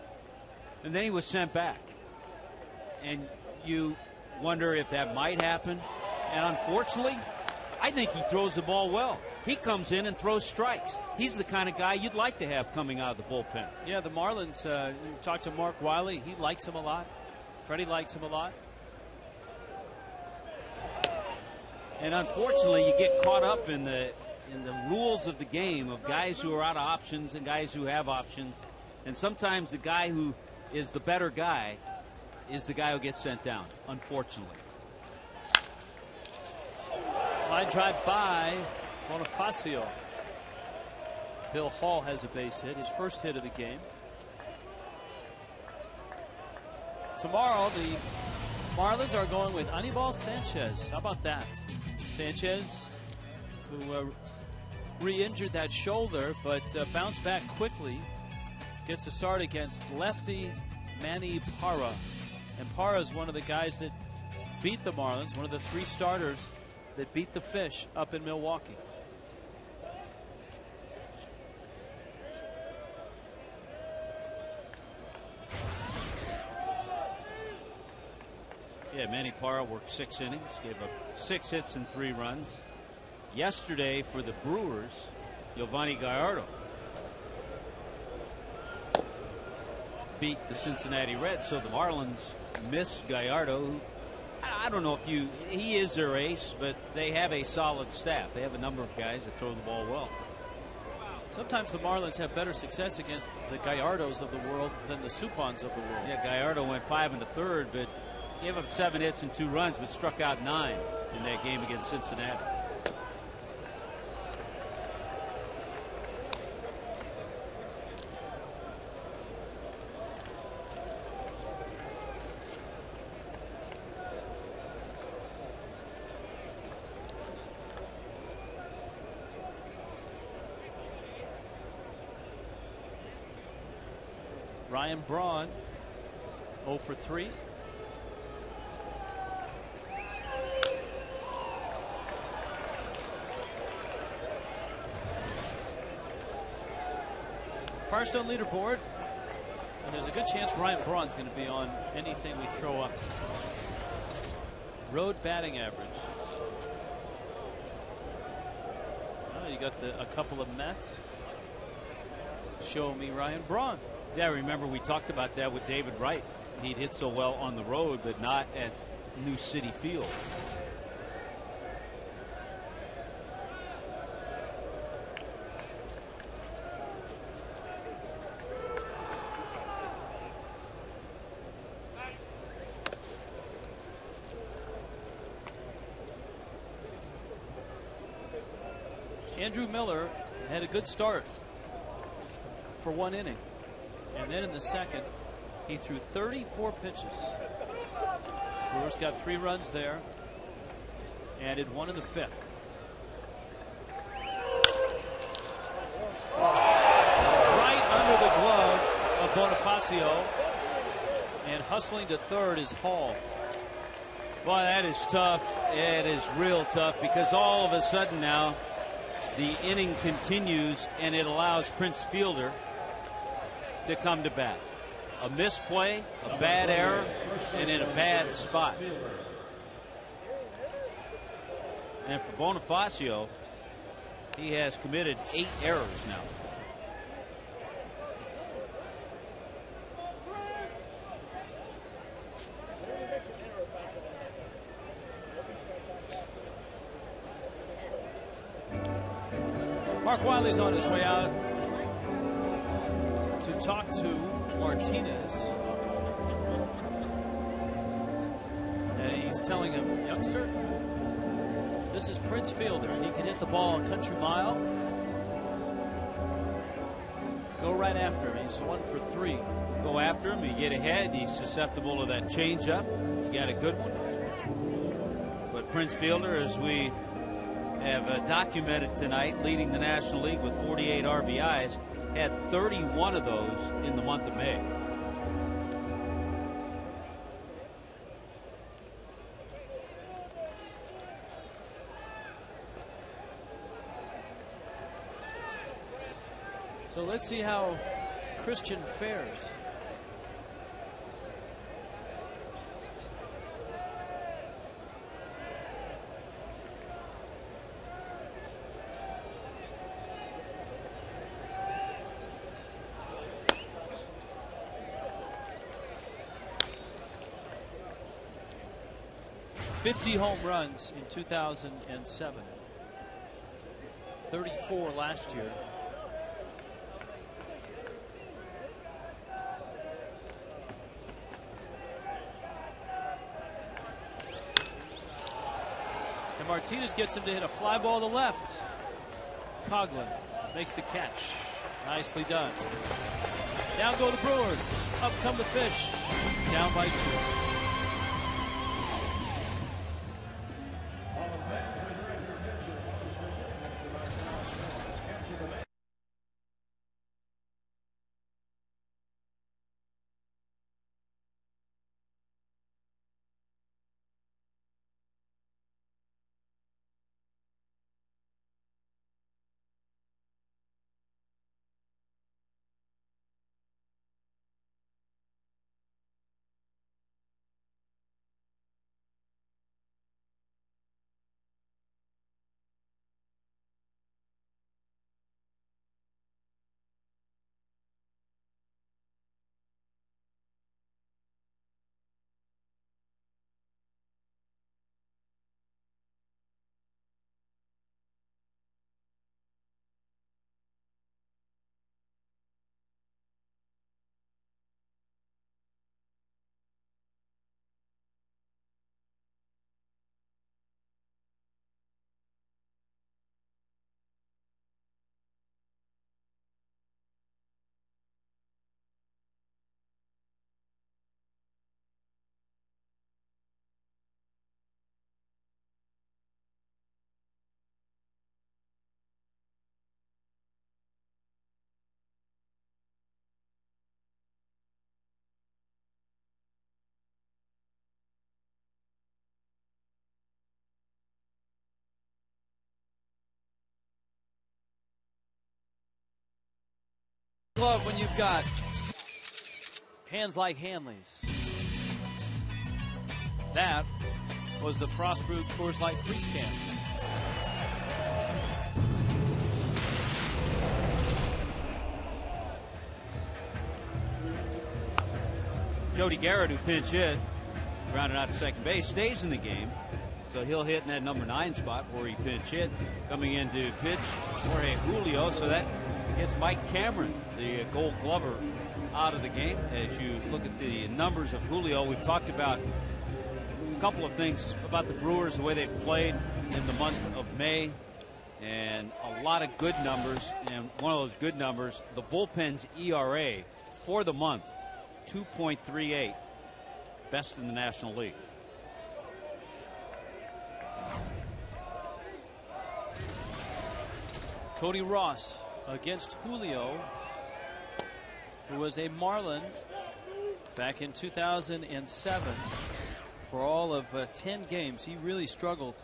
And then he was sent back. And you wonder if that might happen. And unfortunately, I think he throws the ball well. He comes in and throws strikes. He's the kind of guy you'd like to have coming out of the bullpen. Yeah, the Marlins, you talked to Mark Wiley. He likes him a lot. Freddie likes him a lot. And unfortunately, you get caught up in the rules of the game of guys who are out of options and guys who have options. And sometimes the guy who is the better guy is the guy who gets sent down, unfortunately. Line drive by Bonifacio. Bill Hall has a base hit, his first hit of the game. Tomorrow, the Marlins are going with Anibal Sanchez. How about that? Sanchez, who re-injured that shoulder, but bounced back quickly, gets a start against lefty Manny Parra. And Parra is one of the guys that beat the Marlins, one of the 3 starters that beat the Fish up in Milwaukee. Yeah, Manny Parra worked 6 innings, gave up 6 hits and 3 runs. Yesterday for the Brewers, Giovanni Gallardo beat the Cincinnati Reds, so the Marlins miss Gallardo. I don't know if he is their ace, but they have a solid staff. They have a number of guys that throw the ball well. Sometimes the Marlins have better success against the Gallardos of the world than the Supans of the world. Yeah, Gallardo went 5 1/3, but Gave up 7 hits and 2 runs, but struck out 9 in that game against Cincinnati. Ryan Braun 0 for 3. Firestone leaderboard, and there's a good chance Ryan Braun's going to be on anything we throw up. Road batting average. Oh, you got a couple of Mets. Show me Ryan Braun. Yeah, remember we talked about that with David Wright. He'd hit so well on the road, but not at New City Field. Andrew Miller had a good start for 1 inning. And then in the second, he threw 34 pitches. Brewers got 3 runs there. Added 1 in the 5th. Right under the glove of Bonifacio. And hustling to third is Hall. Boy, that is tough. It is real tough because all of a sudden now the inning continues and it allows Prince Fielder to come to bat. A misplay, a bad error, and in a bad spot. And for Bonifacio, he has committed 8 errors now. Mark Wiley's on his way out to talk to Martinez. And he's telling him, youngster, this is Prince Fielder. He can hit the ball a country mile. Go right after him. He's 1 for 3. Go after him. You get ahead. He's susceptible to that changeup. You got a good one. But Prince Fielder, as we have documented tonight, leading the National League with 48 RBIs, had 31 of those in the month of May. So let's see how Christian fares. $50 home runs in 2007. 34 last year. And Martinez gets him to hit a fly ball to the left. Coughlin makes the catch. Nicely done. Down go the Brewers. Up come the Fish. Down by 2. Glove when you've got hands like Hanley's. That was the Frost Brew Coors Light Freeze Can. Jody Garrett, who pinch hit, grounded out to second base, stays in the game. So he'll hit in that number 9 spot where he pinch hit. Coming in to pitch, Jorge Julio. So that gets Mike Cameron, the Gold Glover, out of the game. As you look at the numbers of Julio, we've talked about a couple of things about the Brewers, the way they've played in the month of May, and a lot of good numbers. And one of those good numbers, the bullpen's ERA for the month, 2.38, best in the National League. Cody Ross against Julio, who was a Marlin back in 2007. For all of 10 games, he really struggled.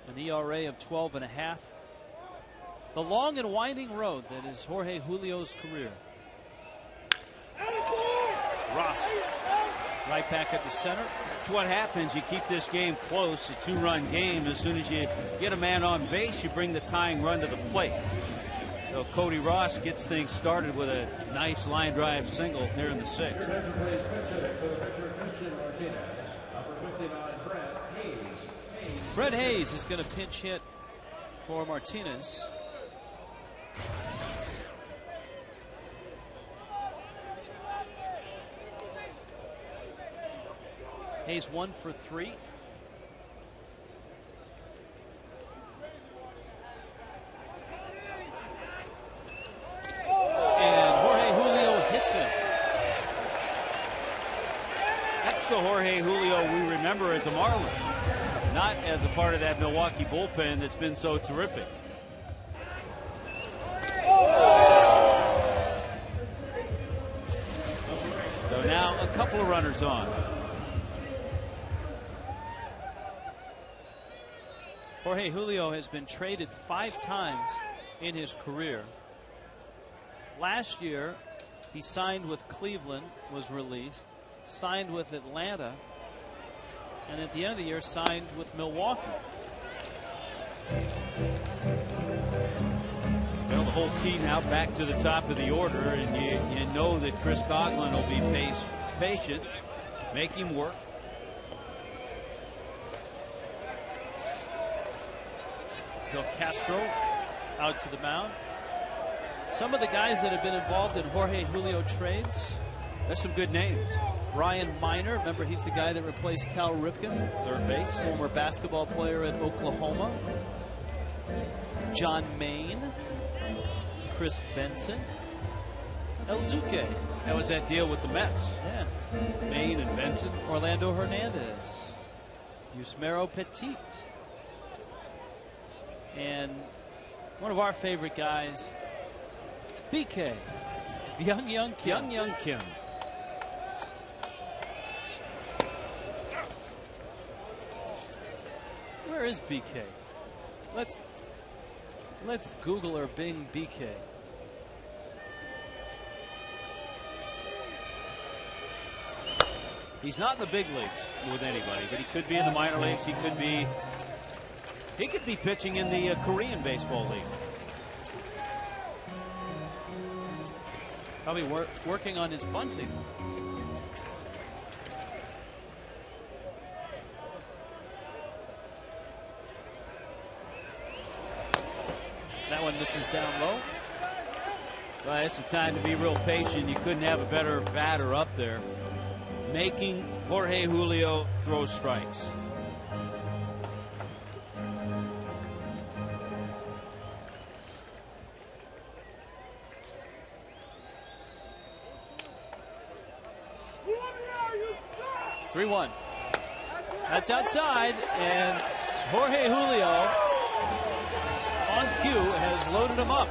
An ERA of 12.5. The long and winding road that is Jorge Julio's career. Ross, right back at the center. That's what happens. You keep this game close, a 2-run game. As soon as you get a man on base, you bring the tying run to the plate. So Cody Ross gets things started with a nice line drive single there in the 6th. Brett Hayes is going to pinch hit for Martinez. Hayes 1 for 3. And Jorge Julio hits him. That's the Jorge Julio we remember as a Marlin, not as a part of that Milwaukee bullpen that's been so terrific. So now a couple of runners on. Jorge Julio has been traded 5 times in his career. Last year, he signed with Cleveland, was released, signed with Atlanta, and at the end of the year signed with Milwaukee. Well, the whole key now back to the top of the order, and you know that Chris Coughlin will be patient, make him work. Bill Castro out to the mound. Some of the guys that have been involved in Jorge Julio trades. That's some good names. Brian Miner, remember he's the guy that replaced Cal Ripken, third base, former basketball player at Oklahoma. John Maine, Chris Benson, El Duque. That was that deal with the Mets. Yeah. Maine and Benson. Orlando Hernandez, Yusmero Petit, and one of our favorite guys, BK, Young Kim. Young Kim. Where is BK? Let's Google or Bing BK. He's not in the big leagues with anybody, but he could be in the minor leagues. He could be pitching in the Korean baseball league. Probably working on his bunting. That one misses down low. Well, it's the time to be real patient. You couldn't have a better batter up there, making Jorge Julio throw strikes. (3-1). That's outside, and Jorge Julio on cue has loaded him up.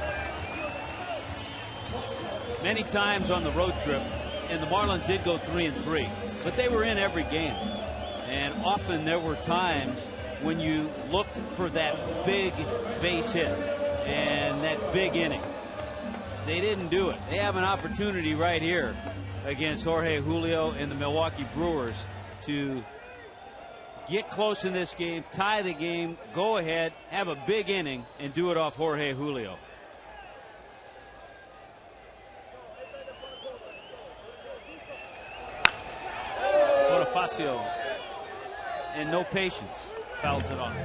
Many times on the road trip, and the Marlins did go 3-3, but they were in every game. And often there were times when you looked for that big base hit and that big inning. they didn't do it. They have an opportunity right here against Jorge Julio and the Milwaukee Brewers to get close in this game, tie the game, go ahead, have a big inning, and do it off Jorge Julio. Bonifacio. And no patience. Fouls it off.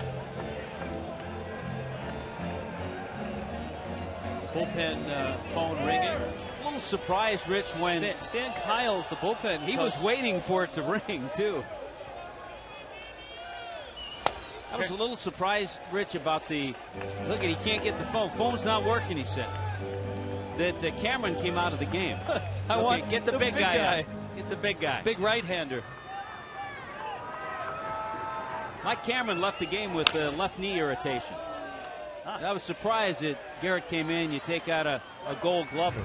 Bullpen phone ringing. A little surprised, Rich, when Stan Kyles, the bullpen. He was waiting for it to ring, too. I was a little surprised, Rich, about the look at he can't get the phone. Phone's not working, he said. That Cameron came out of the game. I want get the big guy out. Get the big guy. Big right-hander. Mike Cameron left the game with left knee irritation. I was surprised that Garrett came in. You take out a Gold Glover.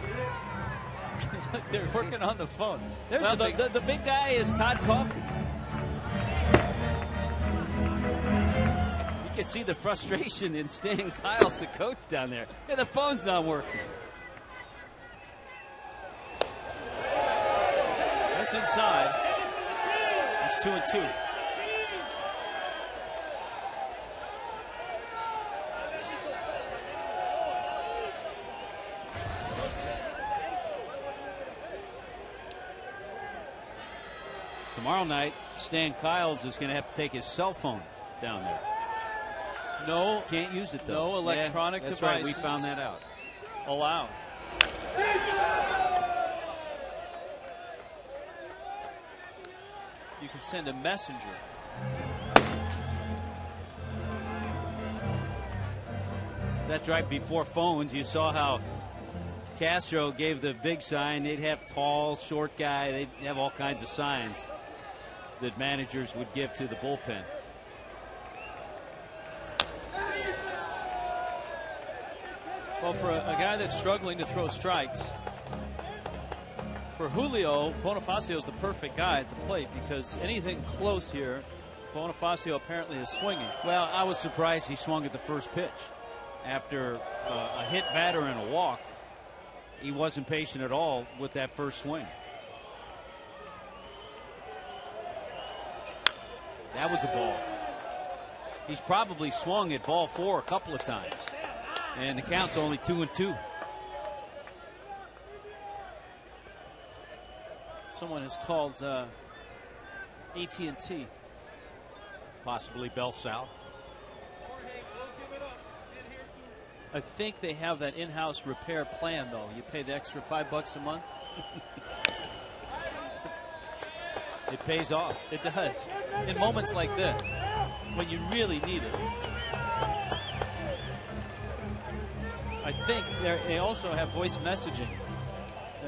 They're working on the phone. There's well, the big guy is Todd Coffey. You can see the frustration in Stan Kyles, the coach down there. Yeah, the phone's not working. That's inside. It's 2-2. Tomorrow night, Stan Kyles is going to have to take his cell phone down there. No. Can't use it, though. No electronic that's devices. Right, we found that out. Allowed. You can send a messenger. That's right, before phones, you saw how Castro gave the big sign. They'd have tall, short guy. They'd have all kinds of signs that managers would give to the bullpen. Well, for a guy that's struggling to throw strikes, for Julio, Bonifacio is the perfect guy at the plate because anything close here, Bonifacio apparently is swinging. Well, I was surprised he swung at the first pitch. After a hit batter and a walk, he wasn't patient at all with that first swing. That was a ball. He's probably swung at ball 4 a couple of times. And the count's only 2-2. Someone has called AT&T. Possibly Bell South. I think they have that in-house repair plan, though. You pay the extra $5 a month. It pays off. It does. In moments like this, when you really need it. I think they also have voice messaging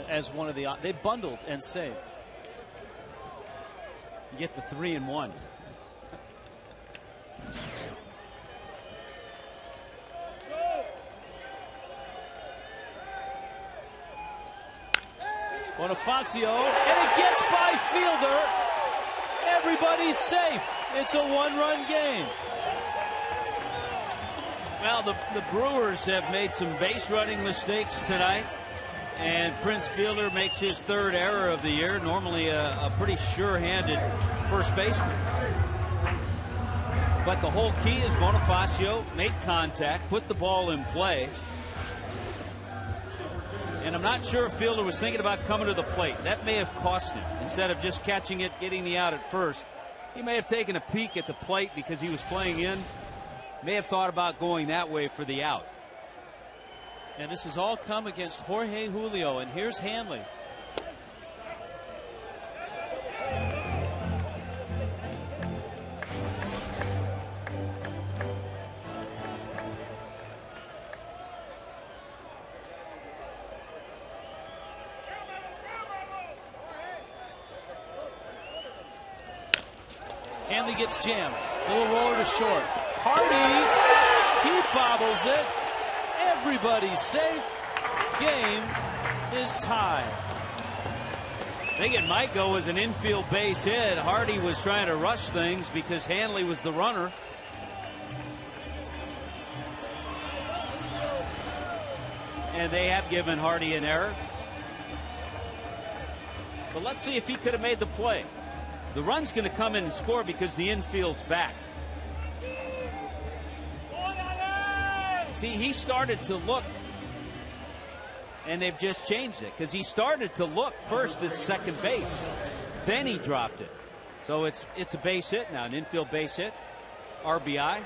as one of the. They bundled and saved. You get the 3-in-1. Bonifacio, and it gets by fielder. Everybody's safe. It's a one-run game. Well, the Brewers have made some base running mistakes tonight, and Prince Fielder makes his 3rd error of the year. Normally a pretty sure-handed first baseman. But the whole key is Bonifacio make contact, put the ball in play. And I'm not sure if Fielder was thinking about coming to the plate. That may have cost him. Instead of just catching it, getting the out at first, he may have taken a peek at the plate because he was playing in. May have thought about going that way for the out. And this has all come against Jorge Julio. And here's Hanley. Hanley gets jammed. Little roller to short. Hardy, he bobbles it. Everybody's safe. Game is tied. I think it might go as an infield base hit. Hardy was trying to rush things because Hanley was the runner. and they have given Hardy an error. But let's see if he could have made the play. The run's going to come in and score because the infield's back. See, he started to look, and they've just changed it because he started to look first at second base. Then he dropped it. So it's a base hit now, an infield base hit. RBI.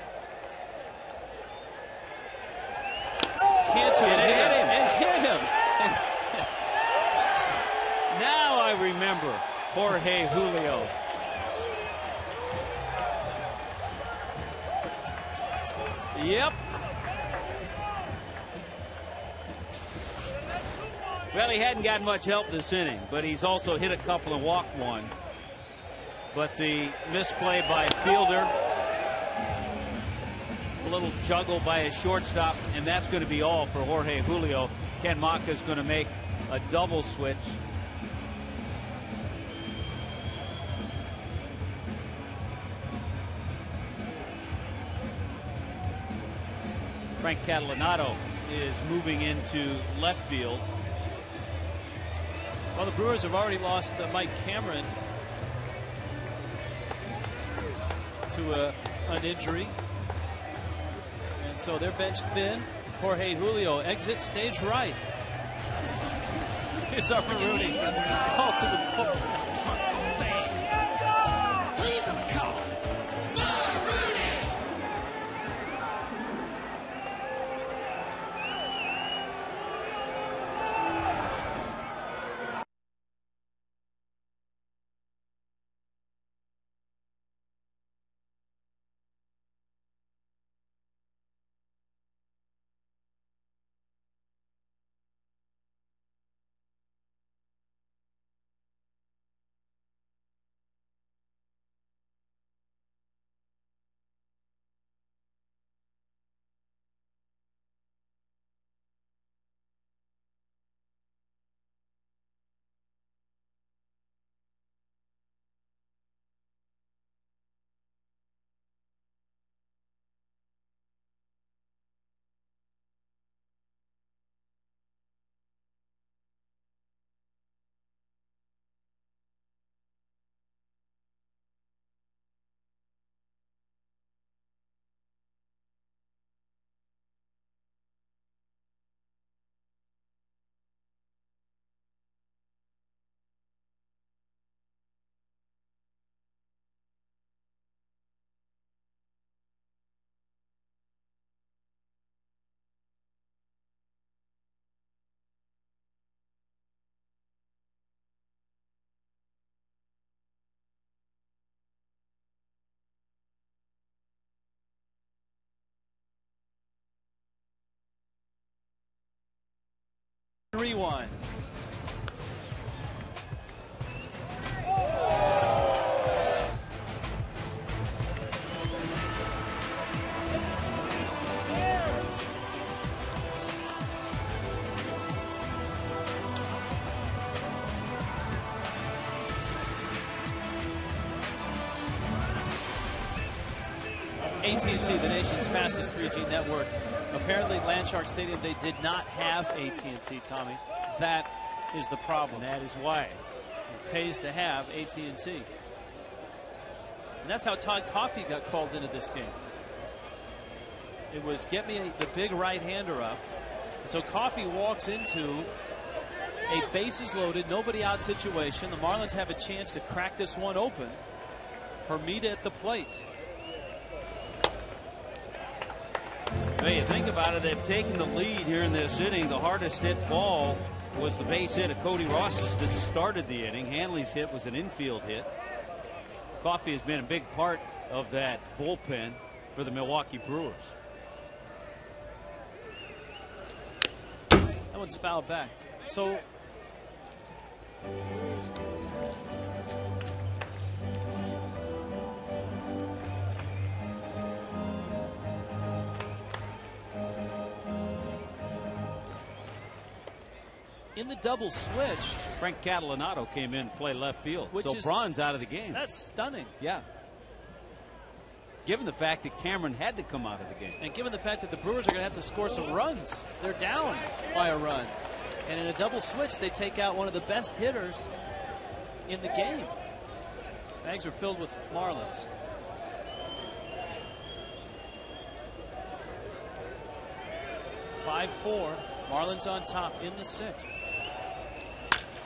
Cantu hit him. Now I remember Jorge Julio. Yep. Well, he hadn't gotten much help this inning, but he's also hit a couple and walked one. But the misplay by a fielder, a little juggle by a shortstop, and that's going to be all for Jorge Julio. Ken Maka's going to make a double switch. Frank Catalanato is moving into left field. Well, the Brewers have already lost Mike Cameron to an injury. And so they're bench thin. Jorge Julio exits stage right. Here's Upper Rooney. Call to the ball. Rewind. AT, the nation's fastest 3G network. Apparently, Landshark Stadium, they did not have AT&T, Tommy. That is the problem. And that is why it pays to have AT&T. And that's how Todd Coffey got called into this game. It was get me the big right-hander up. And so Coffey walks into a bases loaded, nobody out situation. The Marlins have a chance to crack this one open. Hermida at the plate. Well, you think about it, they've taken the lead here in this inning. The hardest hit ball was the base hit of Cody Ross's that started the inning. Hanley's hit was an infield hit. Coffey has been a big part of that bullpen for the Milwaukee Brewers. That one's fouled back. So in the double switch, Frank Catalanato came in to play left field. Which so is, Braun's out of the game. That's stunning. Yeah. given the fact that Cameron had to come out of the game. And given the fact that the Brewers are going to have to score some runs. They're down by a run. And in a double switch, they take out one of the best hitters in the game. Bags are filled with Marlins. (5-4). Marlins on top in the 6th.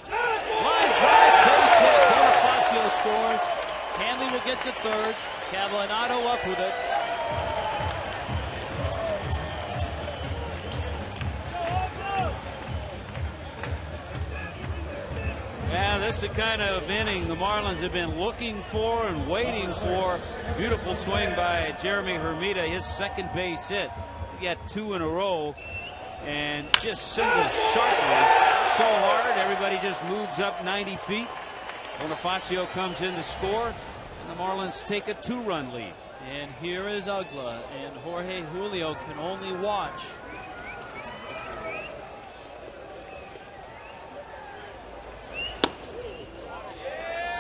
Line drive, base hit. Bonifacio scores. Hanley will get to 3rd. Cavallinato up with it. Yeah, this is the kind of inning the Marlins have been looking for and waiting for. Beautiful swing by Jeremy Hermida, his second base hit. He got 2 in a row and just singled sharply so hard everybody just moves up 90 feet. Bonifacio comes in to score, and the Marlins take a 2-run lead. And here is Ugla, and Jorge Julio can only watch.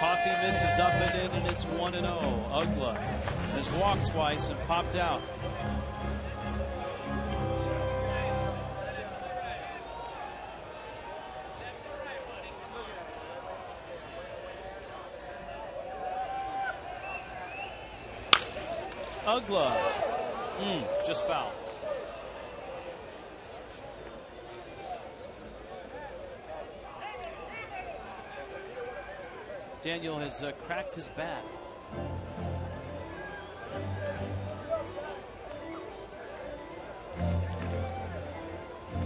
Coffey misses up and in, and it's 1-0. Ugla has walked twice and popped out. Ugla, just foul. Daniel has cracked his bat.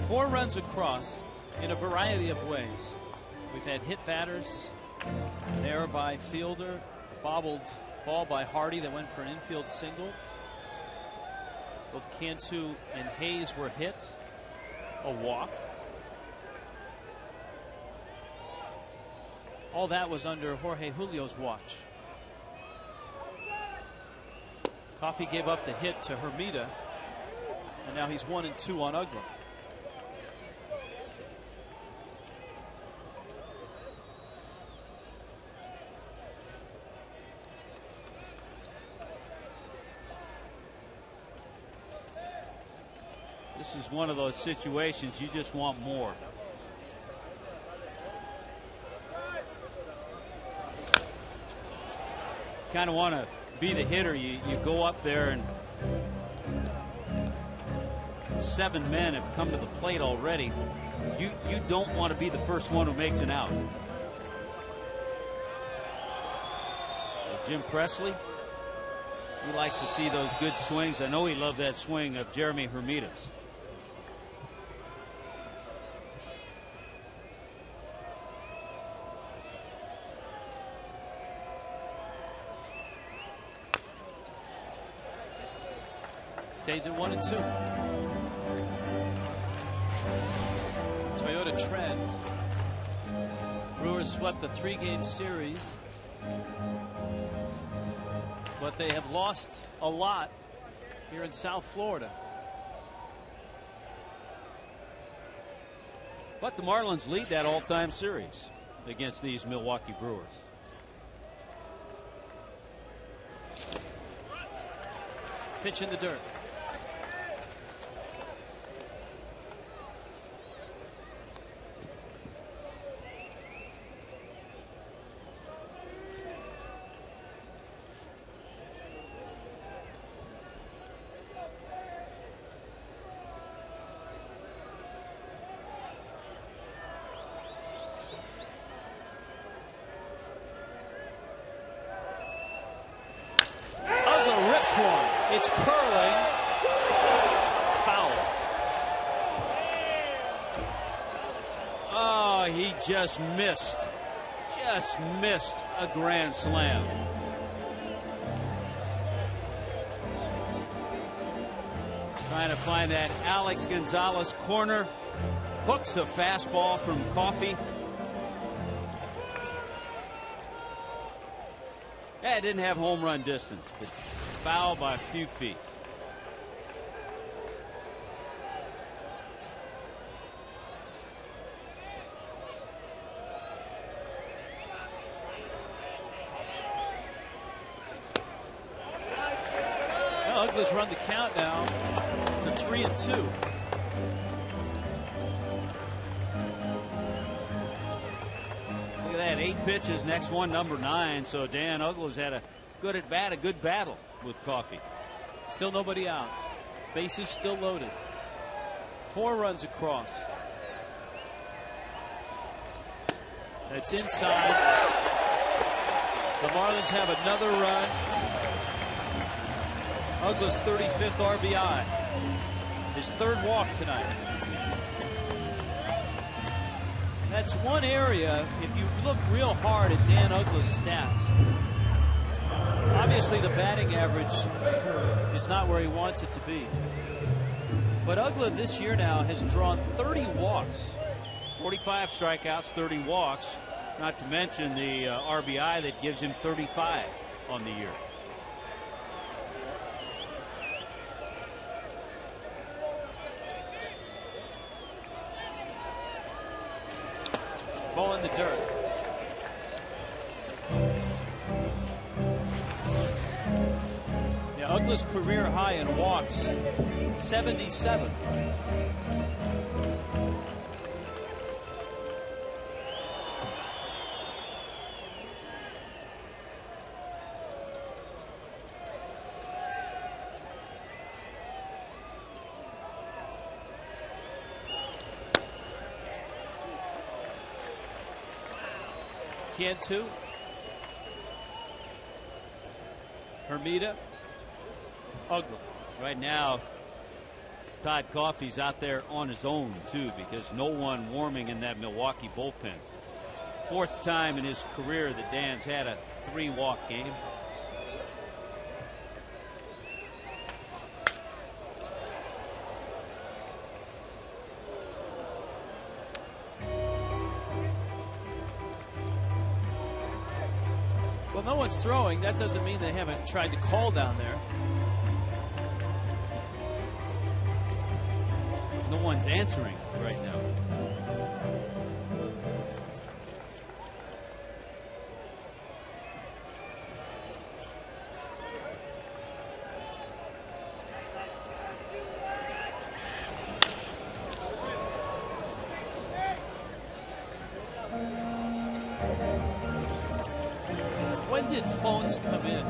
Four runs across in a variety of ways. We've had hit batters, an error by Fielder, a bobbled ball by Hardy that went for an infield single. Both Cantu and Hayes were hit. A walk. All that was under Jorge Julio's watch. Coffey gave up the hit to Hermida, and now he's 1-2 on Ugla. This is one of those situations you just want more. Kind of want to be the hitter. You go up there and 7 men have come to the plate already. You don't want to be the first one who makes an out. Jim Presley, he likes to see those good swings. I know he loved that swing of Jeremy Hermida's. Stays at 1-2. Toyota trend. Brewers swept the 3-game series, but they have lost a lot here in South Florida. But the Marlins lead that all-time series against these Milwaukee Brewers. Pitch in the dirt. It's curling. Foul. Oh, he just missed a grand slam. Trying to find that Alex Gonzalez corner. Hooks a fastball from Coffey. Yeah, it didn't have home run distance, but foul by a few feet. Uggla's run the count now to 3-2. Look at that, 8 pitches, next one number 9. So Dan Uggla's had a good at bat, a good battle with Coffey. Still nobody out. Bases still loaded. 4 runs across. That's inside. The Marlins have another run. Uggla's 35th RBI. His 3rd walk tonight. That's one area, if you look real hard at Dan Uggla's stats, obviously the batting average is not where he wants it to be. But Uggla this year now has drawn 30 walks. 45 strikeouts, 30 walks, not to mention the RBI that gives him 35 on the year. Ball in the dirt. Yeah, Uggla's career high in walks, 77. Cantu. Hermida. Uggla. Right now, Todd Coffey's out there on his own, too, because no one warming in that Milwaukee bullpen. 4th time in his career that Dan's had a 3-walk game. Well, no one's throwing. That doesn't mean they haven't tried to call down there. No one's answering right now. When did phones come in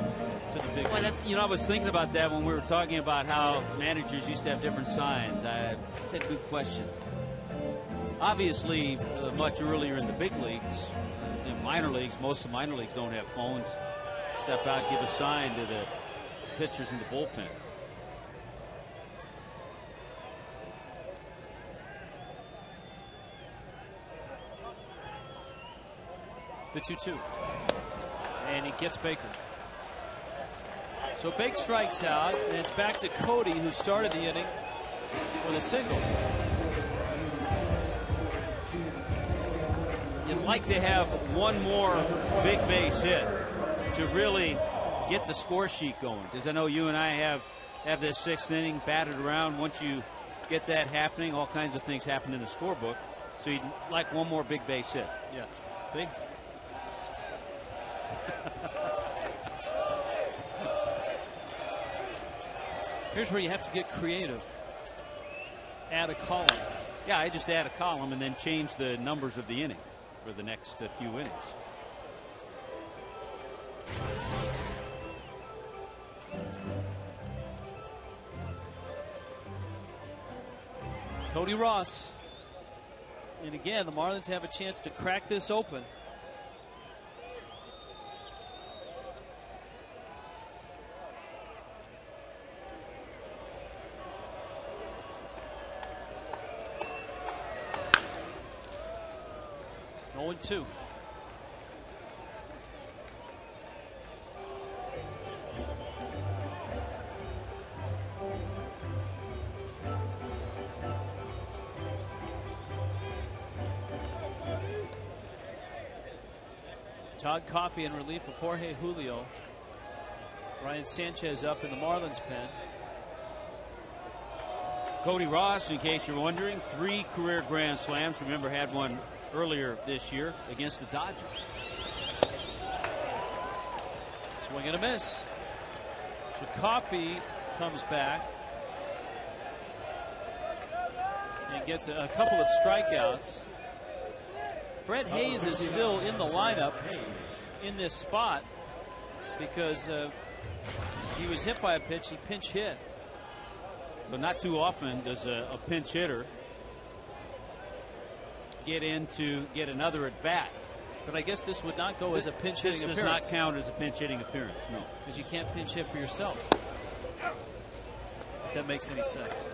to the big Well, that's, I was thinking about that when we were talking about how managers used to have different signs. That's a good question. Obviously, much earlier in the big leagues, in minor leagues, most of the minor leagues don't have phones. Step out, give a sign to the pitchers in the bullpen. The 2-2. And he gets Baker. So Bake strikes out, and it's back to Cody, who started the inning with a single. You'd like to have one more big base hit to really get the score sheet going, because I know you and I have this 6th inning batted around. Once you get that happening, all kinds of things happen in the scorebook. So you'd like one more big base hit. Yes. See? Here's where you have to get creative. Add a column. Yeah, I just add a column and then change the numbers of the inning for the next few innings. Cody Ross. And again, the Marlins have a chance to crack this open. Oh, 2. Todd Coffey in relief of Jorge Julio. Ryan Sanchez up in the Marlins pen. Cody Ross, in case you're wondering, 3 career grand slams. Remember, had one earlier this year against the Dodgers. Swing and a miss. So Coffey comes back and gets a couple of strikeouts. Brett Hayes is still in the lineup in this spot because he was hit by a pitch. He pinch hit. But not too often does a pinch hitter get in to get another at bat. But I guess this would not go as a pinch hitting appearance. This does not count as a pinch hitting appearance, no. Because you can't pinch hit for yourself. If that makes any sense.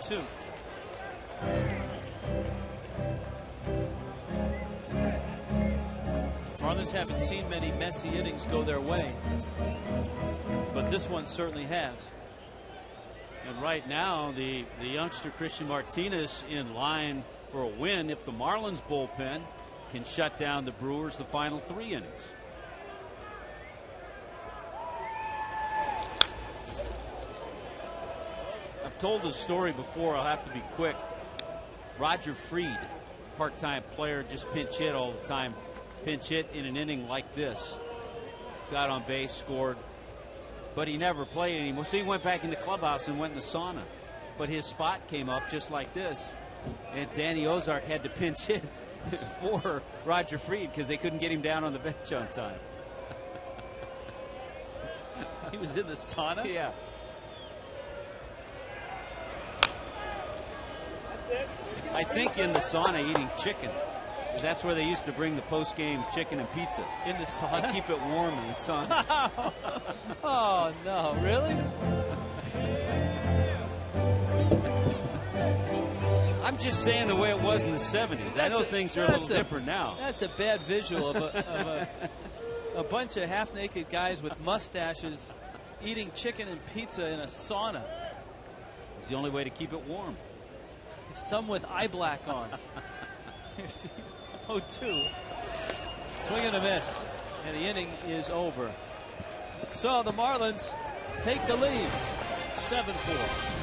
Two. Marlins haven't seen many messy innings go their way, but this one certainly has. And right now, the youngster Christian Martinez in line for a win if the Marlins bullpen can shut down the Brewers the final 3 innings. I've told this story before. I'll have to be quick. Roger Freed, part-time player, just pinch hit all the time. Pinch hit in an inning like this. Got on base, scored, but he never played anymore. So he went back in the clubhouse and went in the sauna. But his spot came up just like this, and Danny Ozark had to pinch hit for Roger Freed because they couldn't get him down on the bench on time. He was in the sauna? Yeah. I think in the sauna eating chicken. That's where they used to bring the post-game chicken and pizza. In the sauna? They keep it warm in the sauna. Oh, no. Really? I'm just saying the way it was in the 70s. I know things are a little different now. That's a bad visual of a bunch of half-naked guys with mustaches eating chicken and pizza in a sauna. It's the only way to keep it warm. Some with eye black on. Here's the 0-2. Swing and a miss. And the inning is over. So the Marlins take the lead. 7-4.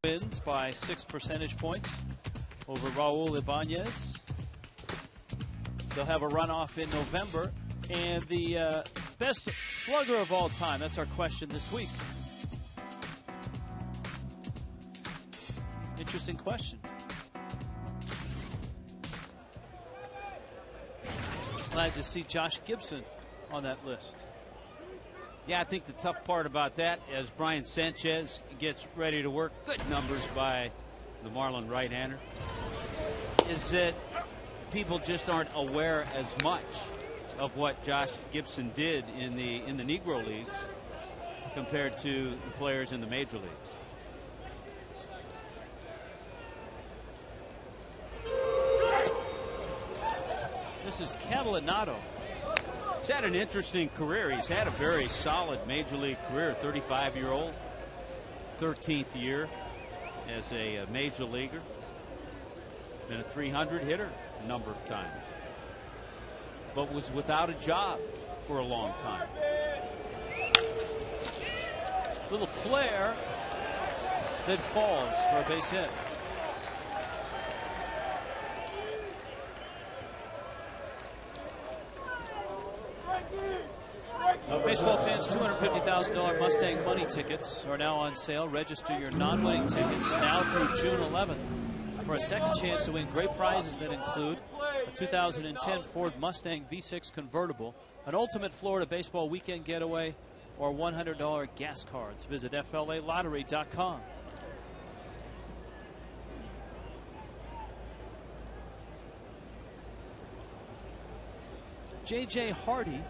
Wins by 6 percentage points over Raul Ibanez. They'll have a runoff in November. And the best slugger of all time, that's our question this week. Interesting question. Glad to see Josh Gibson on that list. Yeah, I think the tough part about that, as Brian Sanchez gets ready to work, good numbers by the Marlin right-hander, is that people just aren't aware as much of what Josh Gibson did in the Negro Leagues compared to the players in the major leagues. This is Catalinato. He's had an interesting career. He's had a very solid major league career. 35-year-old, 13th year as a major leaguer. Been a 300 hitter a number of times, but was without a job for a long time. Little flare that falls for a base hit. Baseball fans, $250,000 Mustang money tickets are now on sale. Register your non-winning tickets now through June 11th for a second chance to win great prizes that include a 2010 Ford Mustang V6 convertible, an ultimate Florida baseball weekend getaway, or $100 gas cards. Visit FLAlottery.com. J.J. Hardy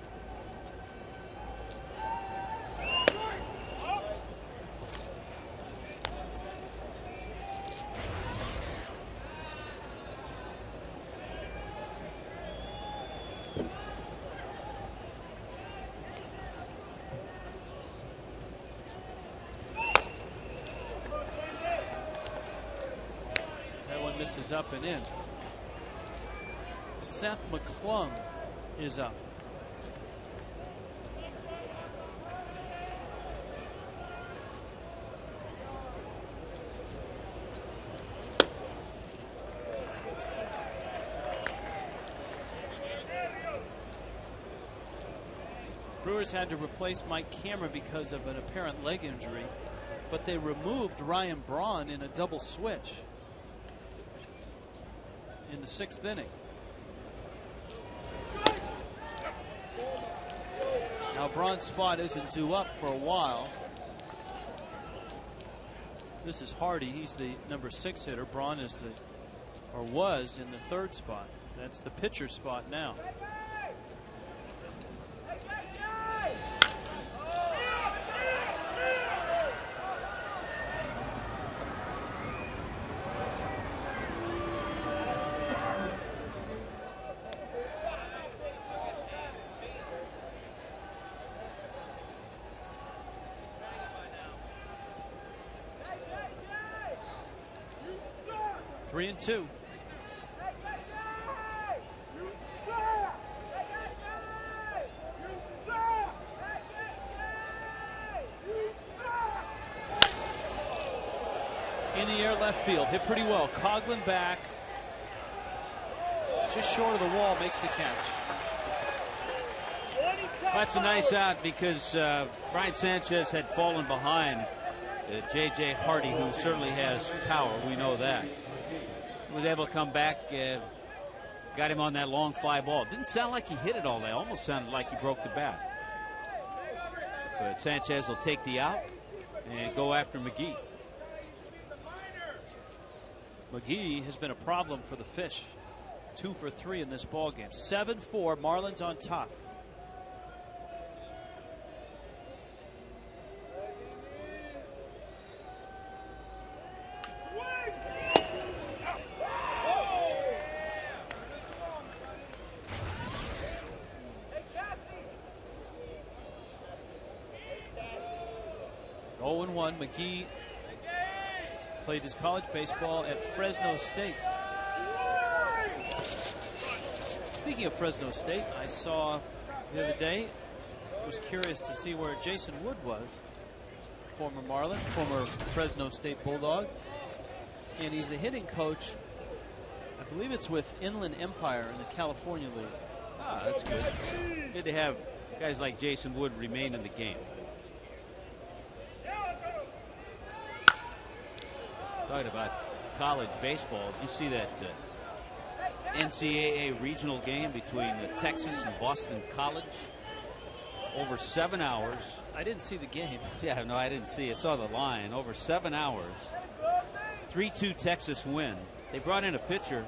is up and in. Seth McClung is up. Brewers had to replace Mike Cameron because of an apparent leg injury, but they removed Ryan Braun in a double switch in the 6th inning. Now Braun's spot isn't due up for a while. This is Hardy. He's the number 6 hitter. Braun is was in the 3rd spot. That's the pitcher spot now. Three and two. In the air left field, hit pretty well. Coughlin back, just short of the wall, makes the catch. That's a nice out because Brian Sanchez had fallen behind J.J. Hardy, who certainly has power. We know that. Was able to come back, got him on that long fly ball. Didn't sound like he hit it all day. Almost sounded like he broke the bat. But Sanchez will take the out and go after McGee. McGee has been a problem for the Fish. 2 for 3 in this ball game. 7-4, Marlins on top. McGee played his college baseball at Fresno State. Speaking of Fresno State, I saw the other day, was curious to see where Jason Wood was, former Marlin, former Fresno State Bulldog, and he's the hitting coach, I believe it's with Inland Empire in the California League. Ah, that's good. Good to have guys like Jason Wood remain in the game. Talking about college baseball, did you see that NCAA regional game between Texas and Boston College? over 7 hours. I didn't see the game. Yeah, no, I didn't see. I saw the line. Over 7 hours. 3-2 Texas win. They brought in a pitcher,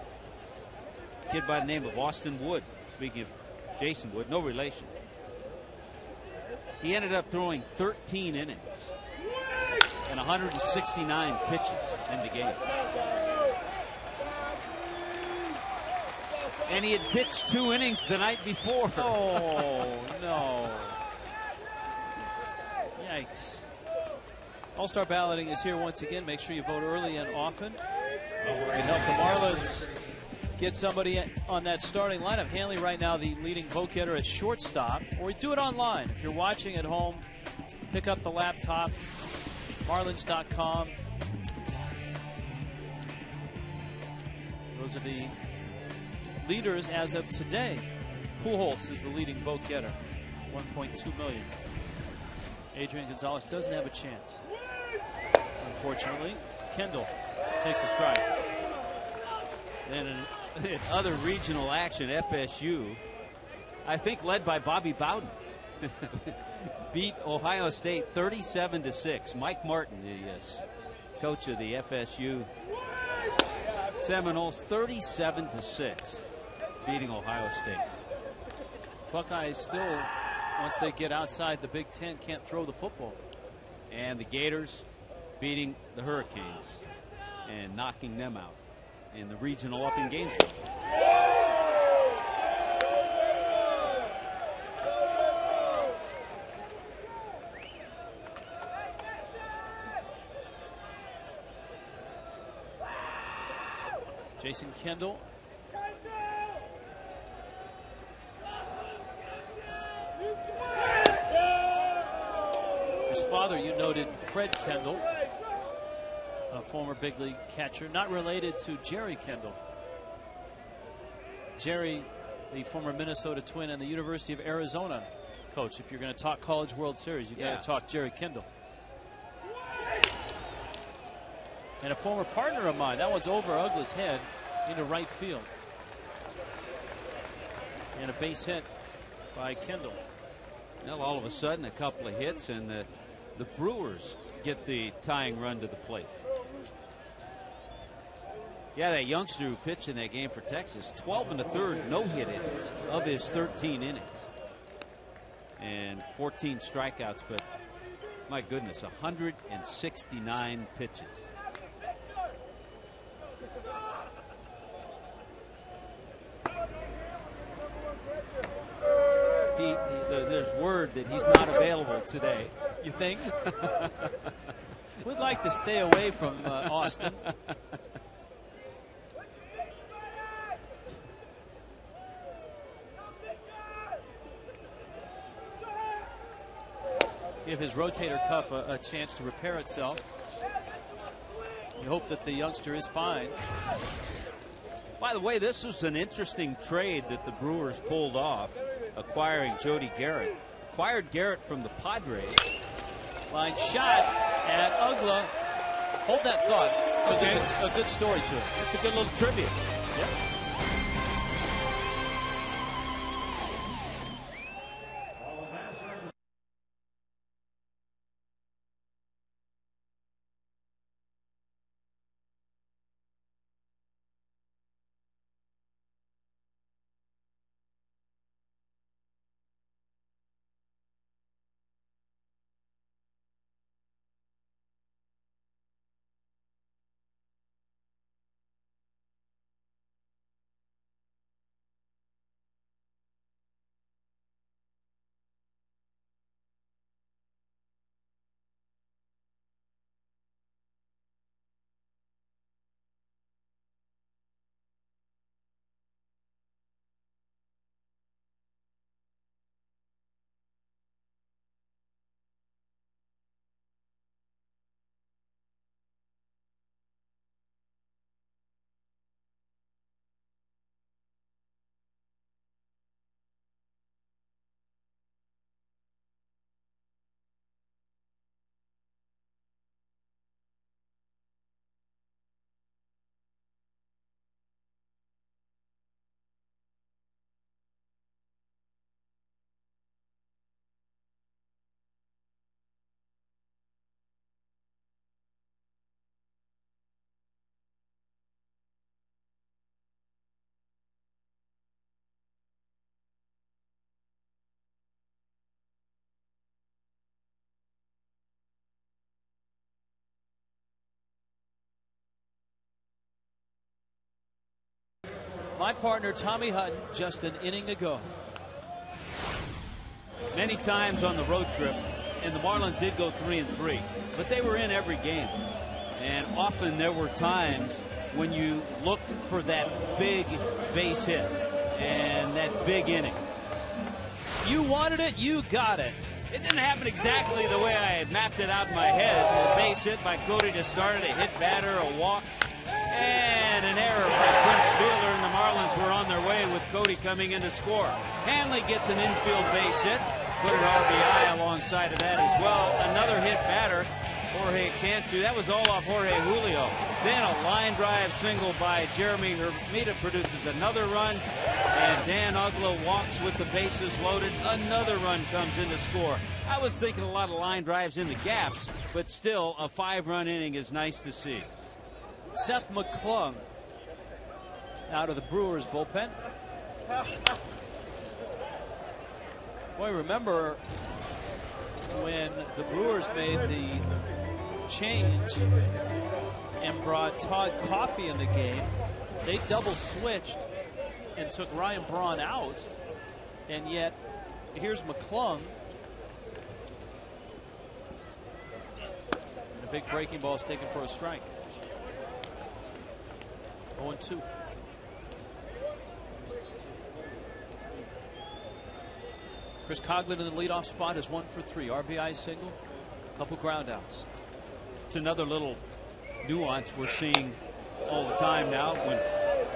a kid by the name of Austin Wood. Speaking of Jason Wood, no relation. He ended up throwing 13 innings and 169 pitches in the game. And he had pitched 2 innings the night before. Oh, no. Yikes. All-Star balloting is here once again. Make sure you vote early and often. You can help the Marlins get somebody on that starting lineup. Hanley right now the leading vote getter at shortstop. Or do it online. If you're watching at home, pick up the laptop, marlins.com. Those are the leaders as of today. Pujols is the leading vote getter, 1.2 million. Adrian Gonzalez doesn't have a chance. Unfortunately, Kendall takes a strike. Then in other regional action, FSU, I think led by Bobby Bowden, beat Ohio State 37-6. Mike Martin, the coach of the FSU Seminoles, 37-6, beating Ohio State. Buckeyes still, once they get outside the Big Ten, can't throw the football. And the Gators beating the Hurricanes and knocking them out in the regional up in Gainesville. Jason Kendall. His father, you noted, Fred Kendall, a former big league catcher, not related to Jerry Kendall. Jerry, the former Minnesota Twin and the University of Arizona coach. If you're going to talk College World Series, you got to talk Jerry Kendall. And a former partner of mine. That one's over Uggla's head into right field. And a base hit by Kendall. Well, all of a sudden, a couple of hits, and the Brewers get the tying run to the plate. Yeah, that youngster who pitched in that game for Texas, 12 1/3 no-hit innings of his 13 innings. And 14 strikeouts, but my goodness, 169 pitches. There's word that he's not available today. You think? We'd like to stay away from Austin. Give his rotator cuff a chance to repair itself. You hope that the youngster is fine. By the way, this was an interesting trade that the Brewers pulled off, acquiring Jody Garrett. Acquired Garrett from the Padres. Line shot at Uggla. Hold that thought. There's a good story to it. It's a good little tribute. Yep. my partner Tommy Hutton just an inning ago. Many times on the road trip, and the Marlins did go 3-3, but they were in every game. And often there were times when you looked for that big base hit and that big inning. You wanted it, you got it. It didn't happen exactly the way I had mapped it out in my head. It was a base hit by Cody to start it, a hit batter, a walk, and an error by Prince Fielder, and the Marlins were on their way with Cody coming in to score. Hanley gets an infield base hit, put an RBI alongside of that as well. Another hit batter, Jorge Cantu. That was all off Jorge Julio. Then a line drive single by Jeremy Hermida produces another run, and Dan Uggla walks with the bases loaded. Another run comes in to score. I was thinking a lot of line drives in the gaps, but still a 5-run inning is nice to see. Seth McClung out of the Brewers bullpen. Boy, remember when the Brewers made the change and brought Todd Coffey in the game, they double switched and took Ryan Braun out, and yet here's McClung, and a big breaking ball is taken for a strike. 0-2. Chris Coghlan in the leadoff spot is 1 for 3. RBI single, a couple ground outs. It's another little nuance we're seeing all the time now when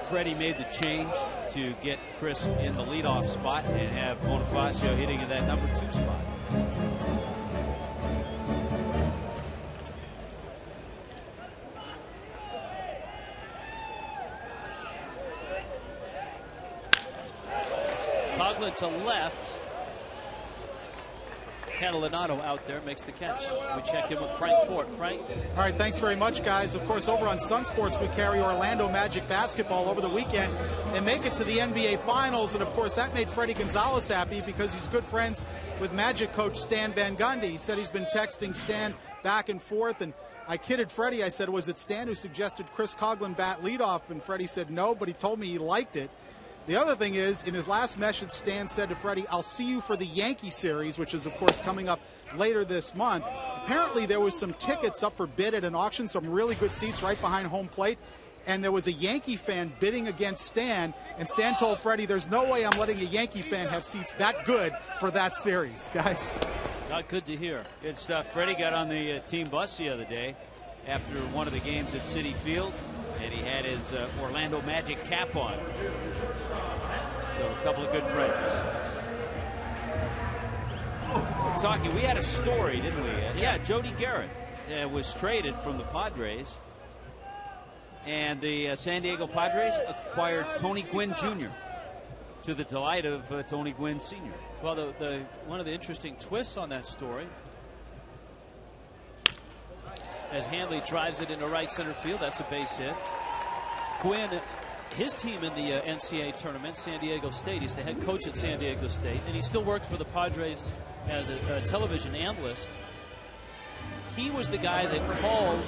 Freddie made the change to get Chris in the leadoff spot and have Bonifacio hitting in that number 2 spot. Coghlan to left. Catalinato out there makes the catch. We check in with Frank Fort. Frank? All right, thanks very much, guys. Of course, over on Sun Sports, we carry Orlando Magic basketball over the weekend and make it to the NBA Finals. And, of course, that made Freddie Gonzalez happy because he's good friends with Magic coach Stan Van Gundy. He said he's been texting Stan back and forth. And I kidded Freddie. I said, was it Stan who suggested Chris Coghlan bat leadoff? And Freddie said no, but he told me he liked it. The other thing is, in his last message, Stan said to Freddie, I'll see you for the Yankee series, which is, of course, coming up later this month. Apparently, there was some tickets up for bid at an auction, some really good seats right behind home plate, and there was a Yankee fan bidding against Stan, and Stan told Freddie, there's no way I'm letting a Yankee fan have seats that good for that series, guys. Not good to hear. Good stuff. Freddie got on the team bus the other day after one of the games at Citi Field, and he had his Orlando Magic cap on. So a couple of good friends. We had a story, didn't we? Yeah, Jody Garrett was traded from the Padres, and the San Diego Padres acquired Tony Gwynn Jr. to the delight of Tony Gwynn Sr. Well, one of the interesting twists on that story, as Hanley drives it into right center field, that's a base hit. Gwynn, his team in the NCAA tournament, San Diego State, he's the head coach at San Diego State, and he still works for the Padres as a television analyst. He was the guy that called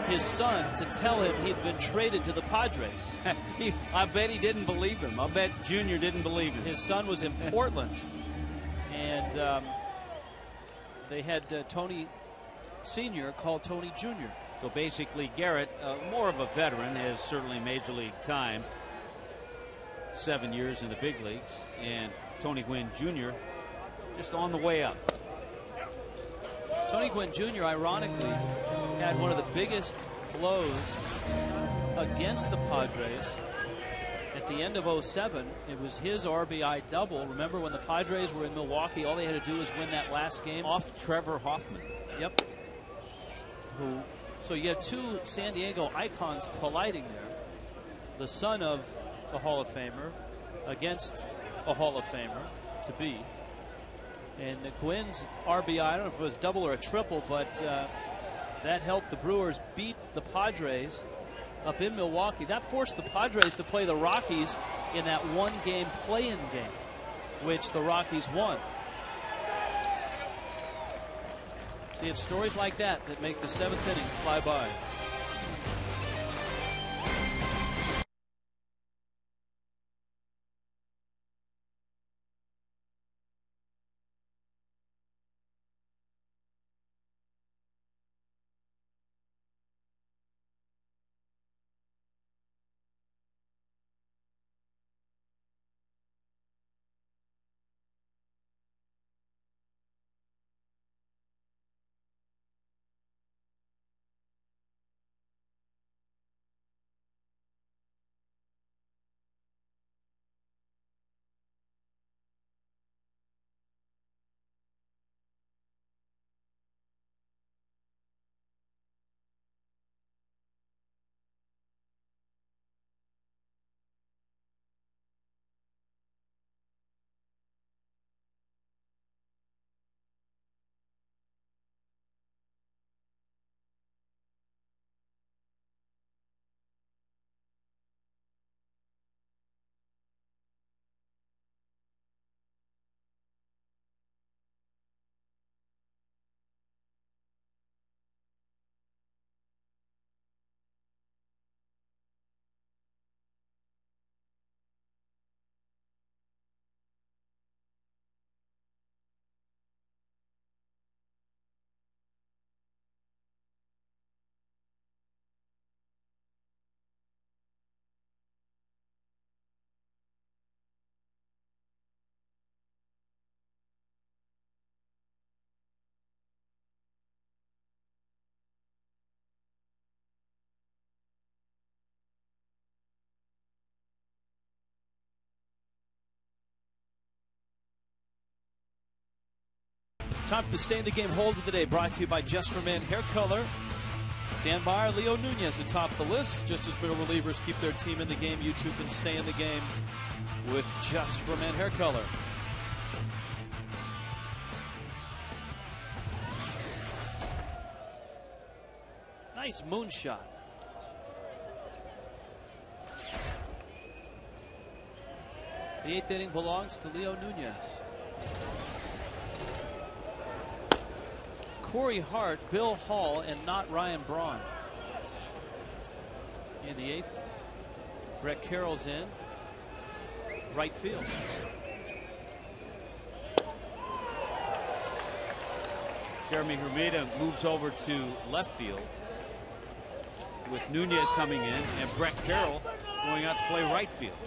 his son to tell him he'd been traded to the Padres. I bet he didn't believe him. I bet Junior didn't believe him. His son was in Portland, and they had Tony Sr. call Tony Jr. So basically, Garrett, more of a veteran, has certainly Major League time, 7 years in the big leagues, and Tony Gwynn Jr. just on the way up. Tony Gwynn Jr., ironically, had one of the biggest blows against the Padres at the end of 07. It was his RBI double. Remember when the Padres were in Milwaukee, all they had to do was win that last game? Off Trevor Hoffman. Yep. So you had two San Diego icons colliding there. The son of a Hall of Famer against a Hall of Famer to be. And Gwynn's RBI, I don't know if it was double or a triple, but that helped the Brewers beat the Padres up in Milwaukee. That forced the Padres to play the Rockies in that one-game play-in game, which the Rockies won. See, it's stories like that that make the seventh inning fly by. Time for the Stay in the Game hold of the day, brought to you by Just for Men Hair Color. Dan Byer, Leo Nunez atop the list. Just as middle relievers keep their team in the game, you too can stay in the game with Just for Men Hair Color. Nice moonshot. The 8th inning belongs to Leo Nunez. Corey Hart, Bill Hall, and not Ryan Braun. In the 8th, Brett Carroll's in right field. Jeremy Hermida moves over to left field with Nunez coming in and Brett Carroll going out to play right field.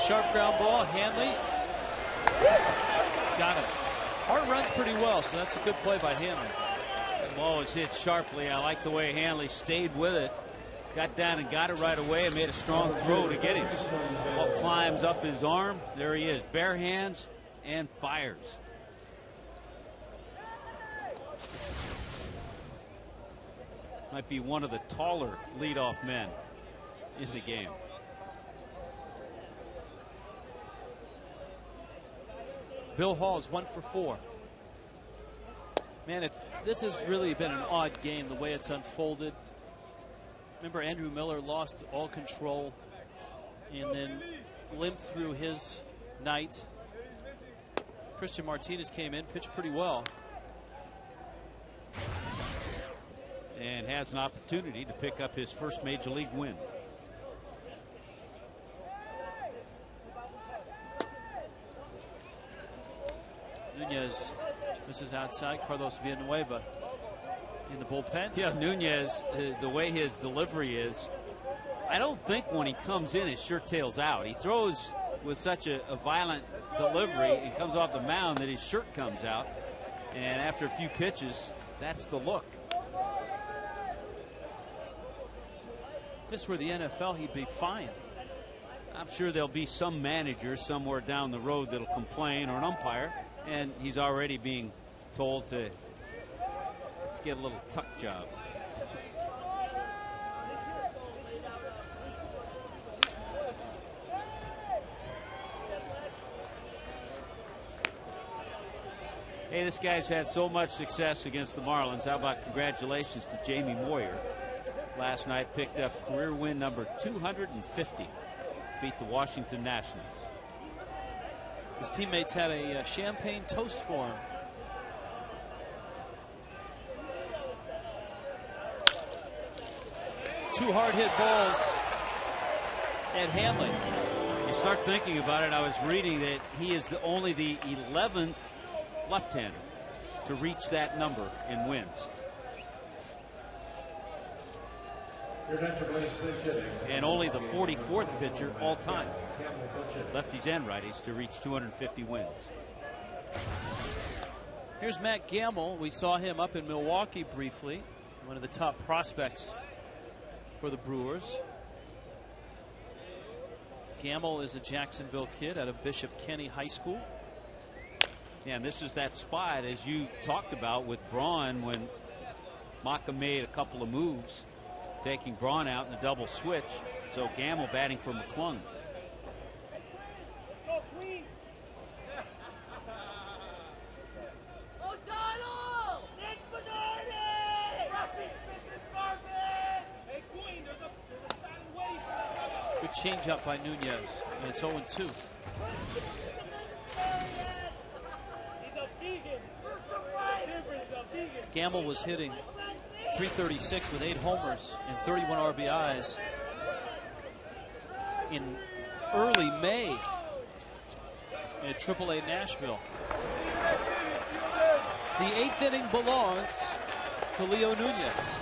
Sharp ground ball, Hanley. Got it. Hart runs pretty well, so that's a good play by Hanley. The ball was hit sharply. I like the way Hanley stayed with it. Got down and got it right away and made a strong throw to get him. Ball climbs up his arm. There he is, bare hands, and fires. Might be one of the taller leadoff men in the game. Bill Hall's 1 for 4. Man, this has really been an odd game the way it's unfolded. Remember, Andrew Miller lost all control and then limped through his night. Christian Martinez came in, pitched pretty well. And has an opportunity to pick up his first major league win. Nunez misses outside. Carlos Villanueva in the bullpen. Yeah, Nunez, the way his delivery is, I don't think when he comes in his shirt tails out. He throws with such a violent delivery and comes off the mound that his shirt comes out. And after a few pitches, that's the look. If this were the NFL, he'd be fine. I'm sure there'll be some manager somewhere down the road that'll complain, or an umpire, and he's already being told to let's get a little tuck job. Hey, this guy's had so much success against the Marlins. How about congratulations to Jamie Moyer? Last night picked up career win number 250. Beat the Washington Nationals. His teammates had a champagne toast for him. Two hard hit balls at Hanley. You start thinking about it. I was reading that he is only the 11th left-hander to reach that number in wins. And only the 44th pitcher all time, lefties and righties, to reach 250 wins. Here's Matt Gamble. We saw him up in Milwaukee briefly, one of the top prospects for the Brewers. Gamble is a Jacksonville kid out of Bishop Kenny High School. Yeah, and this is that spot, as you talked about with Braun, when Maka made a couple of moves, taking Braun out in a double switch. So Gamble batting for McClung. Good changeup by Nunez, and it's 0-2. Gamble was hitting .336 with 8 homers and 31 RBIs in early May at AAA Nashville. The 8th inning belongs to Leo Nunez.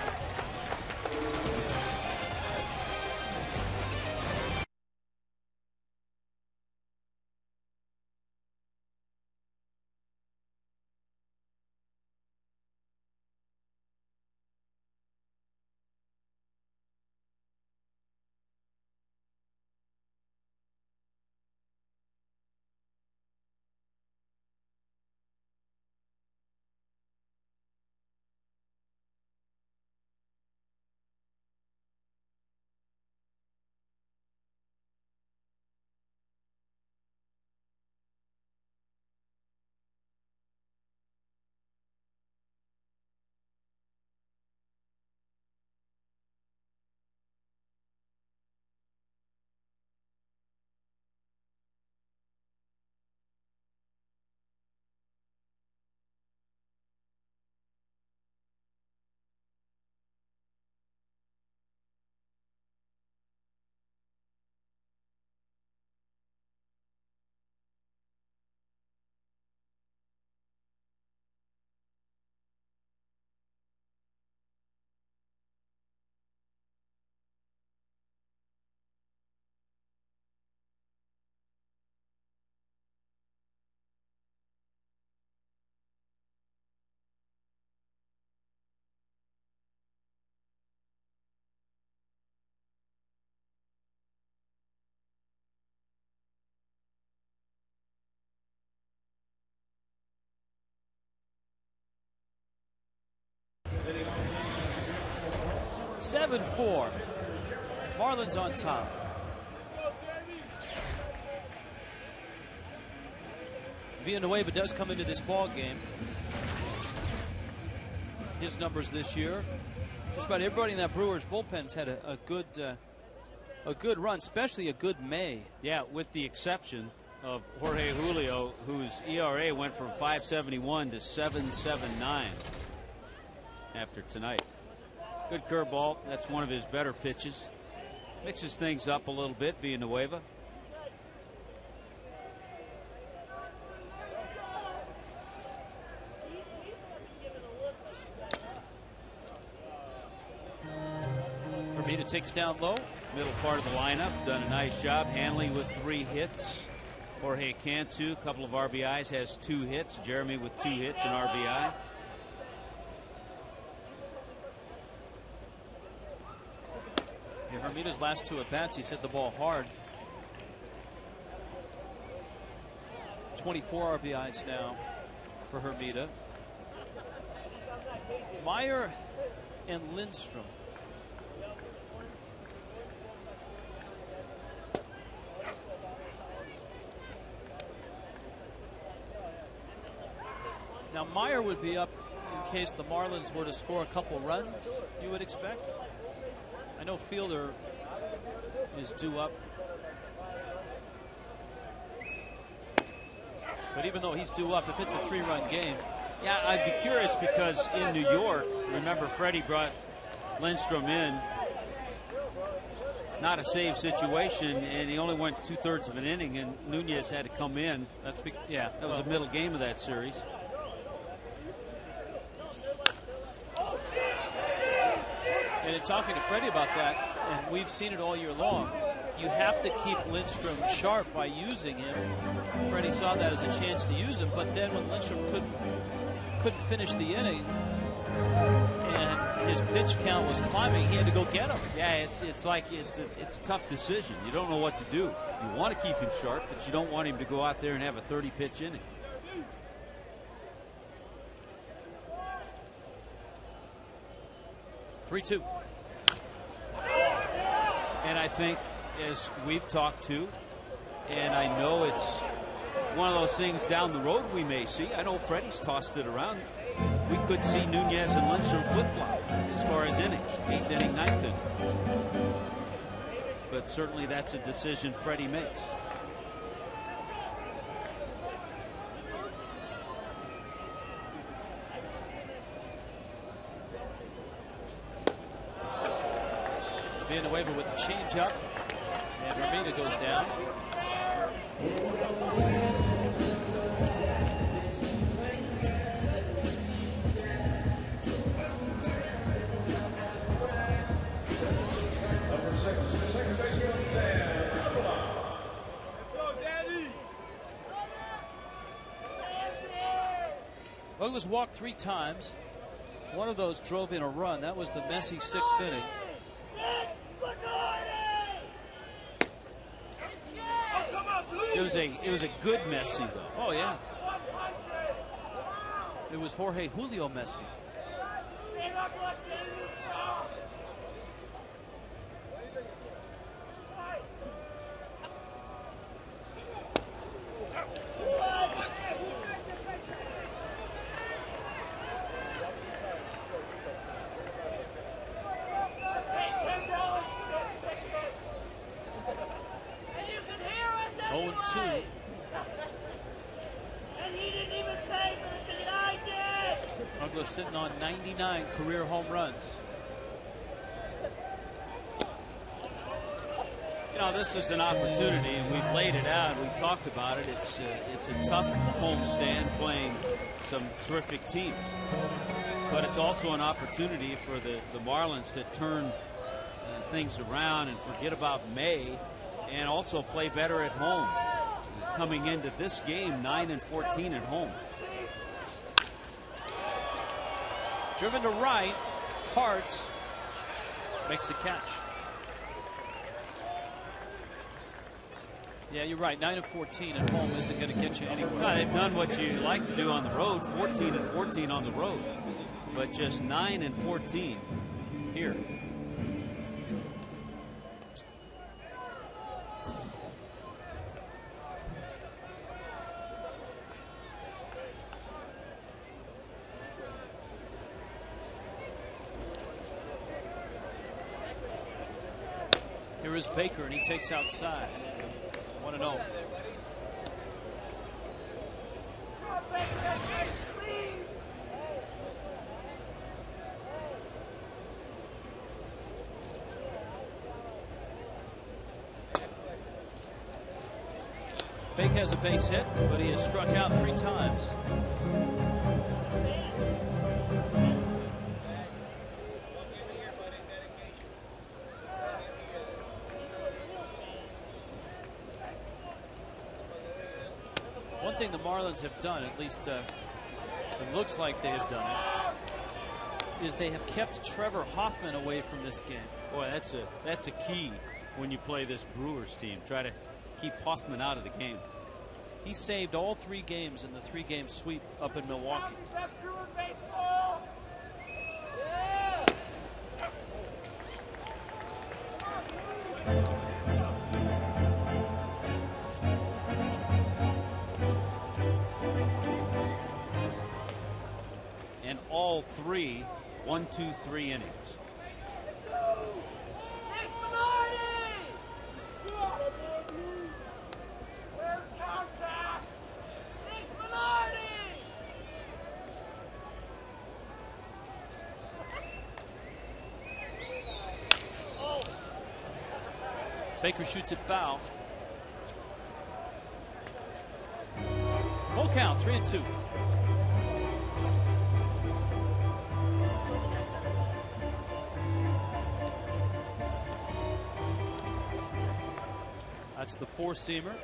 7-4. Marlins on top. Villanueva does come into this ball game. His numbers this year, just about everybody in that Brewers bullpen's had a good run, especially a good May. Yeah, with the exception of Jorge Julio, whose ERA went from 5.71 to 7.79 after tonight. Good curveball. That's one of his better pitches. Mixes things up a little bit, Villanueva. Hermida takes down low. Middle part of the lineup's done a nice job. Hanley with 3 hits. Jorge Cantu, a couple of RBIs, has 2 hits. Jeremy with 2 hits and RBI. Yeah, Hermida's last 2 at-bats, he's hit the ball hard. 24 RBIs now for Hermida. Meyer and Lindstrom. Now Meyer would be up in case the Marlins were to score a couple runs, you would expect. I know Fielder is due up. But even though he's due up, if it's a 3-run game. Yeah, I'd be curious because in New York, remember Freddie brought Lindstrom in. Not a save situation, and he only went 2/3 of an inning, and Nunez had to come in. Yeah, that was the middle game of that series. And in talking to Freddie about that, and we've seen it all year long, you have to keep Lindstrom sharp by using him. Freddie saw that as a chance to use him, but then when Lindstrom couldn't finish the inning and his pitch count was climbing, he had to go get him. Yeah, it's like it's a tough decision. You don't know what to do. You want to keep him sharp, but you don't want him to go out there and have a 30-pitch inning. (3-2). And I think, as we've talked to, and I know it's one of those things down the road we may see. I know Freddie's tossed it around. We could see Nunez and Lindstrom flip-flop as far as innings, 8th inning, 9th inning. But certainly that's a decision Freddie makes. Villanueva with the changeup, and Hermida goes down. Douglas walked 3 times. One of those drove in a run. That was the messy 6th inning. It was a good Messi, though. Oh, yeah. It was Jorge Julio Messi. Sitting on 99 career home runs. You know, this is an opportunity, and we've laid it out. We've talked about it. It's a tough homestand playing some terrific teams, but it's also an opportunity for the Marlins to turn things around and forget about May, and also play better at home. Coming into this game, 9-14 at home. Driven to right, Hart makes the catch. Yeah, you're right. 9-14 at home isn't going to get you anywhere. No, they've done what you like to do on the road, 14-14 on the road, but just 9-14 here. Here is Baker, and he takes outside. 1-0. Bake has a base hit, but he has struck out 3 times. One thing the Marlins have done, at least it looks like they have done it, is they have kept Trevor Hoffman away from this game. Boy, that's a key when you play this Brewers team. Try to keep Hoffman out of the game. He saved all 3 games in the 3-game sweep up in Milwaukee. And all 3 1-2-3 innings. Baker shoots it foul. Full count, 3-2. That's the 4-seamer.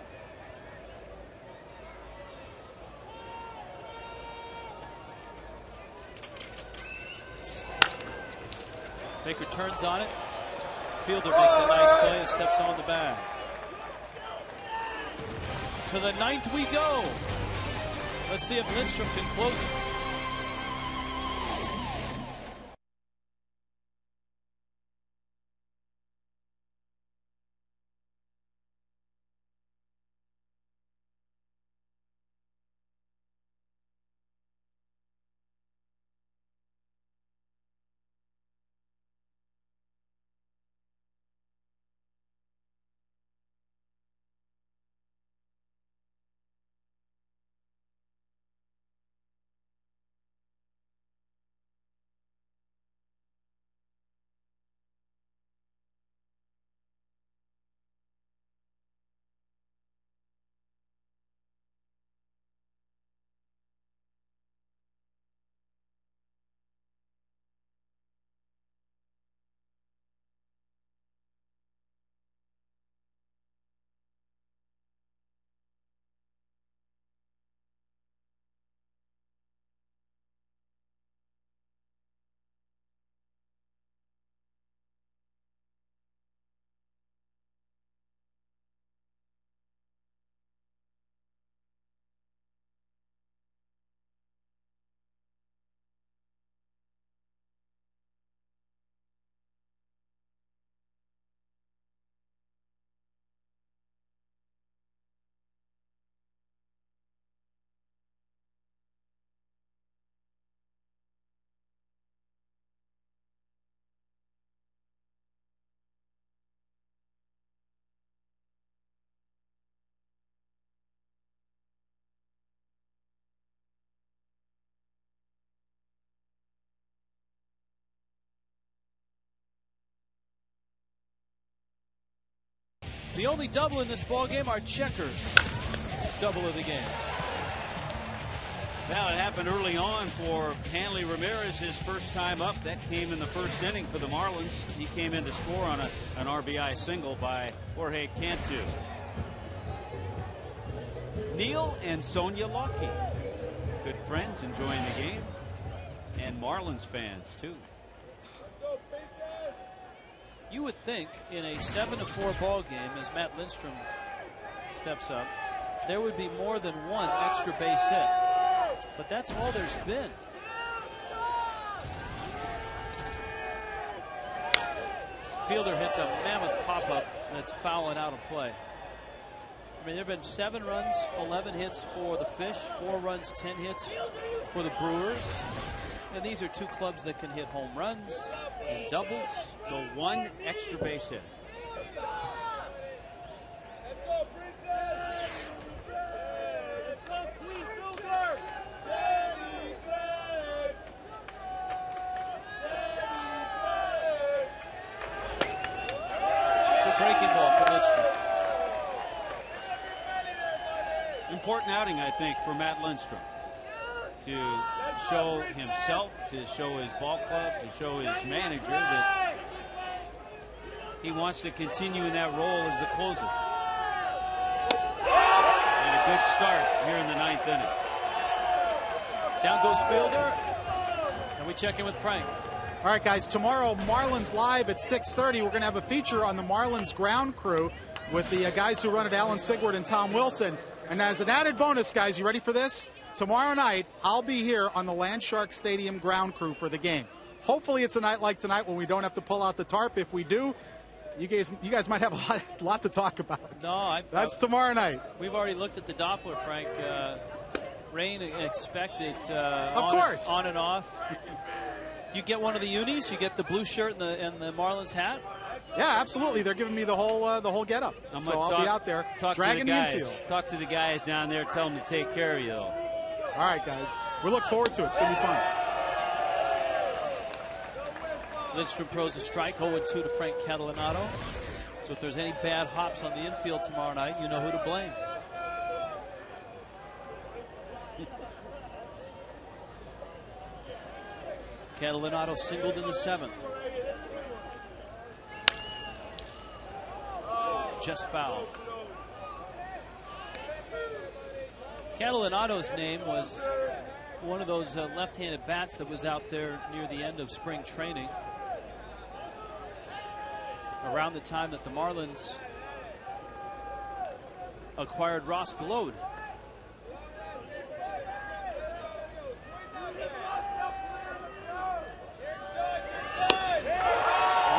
Baker turns on it. Fielder makes a nice play and steps on the bag. To the 9th we go. Let's see if Lindstrom can close it. The only double in this ball game are checkers. Double of the game. Well, it happened early on for Hanley Ramirez, his first time up. That came in the first inning for the Marlins. He came in to score on an RBI single by Jorge Cantu. Neil and Sonia Lockie, good friends, enjoying the game, and Marlins fans too. You would think in a 7-4 ball game, as Matt Lindstrom steps up, there would be more than one extra base hit. But that's all there's been. Fielder hits a mammoth pop-up that's fouling out of play. I mean, there have been 7 runs, 11 hits for the Fish, 4 runs, 10 hits for the Brewers. And these are 2 clubs that can hit home runs and doubles. So 1 extra base hit. important outing, I think, for Matt Lindstrom. To show himself, to show his ball club, to show his manager that he wants to continue in that role as the closer. And a good start here in the 9th inning. Down goes Fielder. And we check in with Frank. All right, guys, tomorrow Marlins Live at 6:30. We're going to have a feature on the Marlins ground crew with the guys who run it, Alan Sigward and Tom Wilson. And as an added bonus, guys, you ready for this? Tomorrow night, I'll be here on the Landshark Stadium ground crew for the game. Hopefully it's a night like tonight when we don't have to pull out the tarp. If we do, you guys might have a lot to talk about. No, that's tomorrow night. We've already looked at the Doppler, Frank. Rain expected. Of course. On and off. You get one of the unis. You get the blue shirt and the Marlins hat. Yeah, absolutely. They're giving me the whole getup. So I'll be out there dragging the infield. Talk to the guys down there. Tell them to take care of you, though. All right, guys. We look forward to it. It's going to be fun. Lindstrom throws a strike, 0-2 to Frank Catalanato. So if there's any bad hops on the infield tomorrow night, you know who to blame. Catalanato singled in the 7th. Just foul. Catalanato's name was one of those left-handed bats that was out there near the end of spring training. Around the time that the Marlins acquired Ross Glode.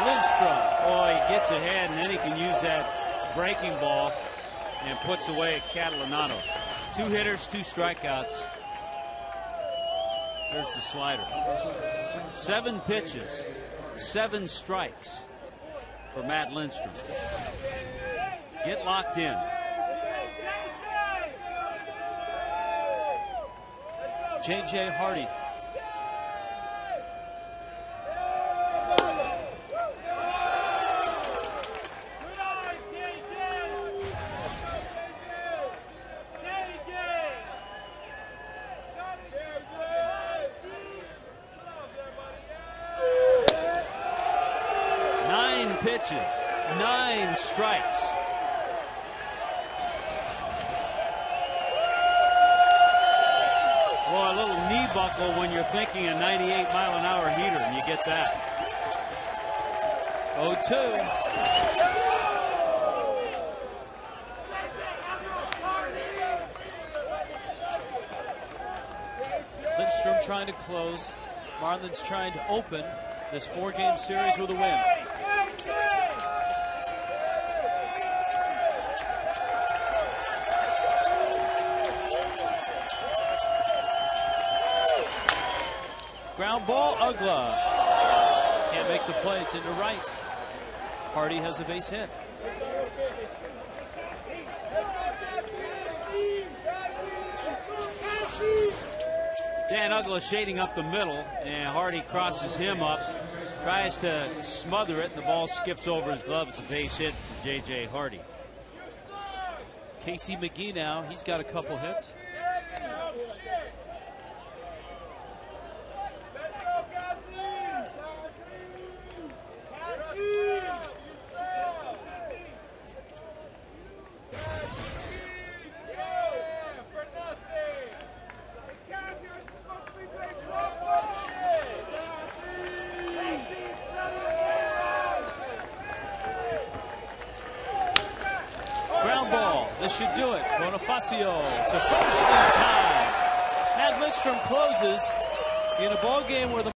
Lindstrom. Oh, he gets ahead, and then he can use that breaking ball and puts away Catalanato. 2 hitters, 2 strikeouts. There's the slider. 7 pitches, 7 strikes for Matt Lindstrom. Get locked in. J.J. Hardy. Pitches, 9 strikes. Well, a little knee buckle when you're thinking a 98-mile-an-hour heater, and you get that. 0-2. Lindstrom trying to close. Marlins trying to open this 4-game series with a win. Ground ball, Ugla. Can't make the play, it's into right. Hardy has a base hit. Dan Ugla shading up the middle, and Hardy crosses him up, tries to smother it, and the ball skips over his glove. It's a base hit for J.J. Hardy. Casey McGee now, he's got a couple hits. This should do it. Bonifacio to first in time. Matt Lindstrom closes in a ball game where the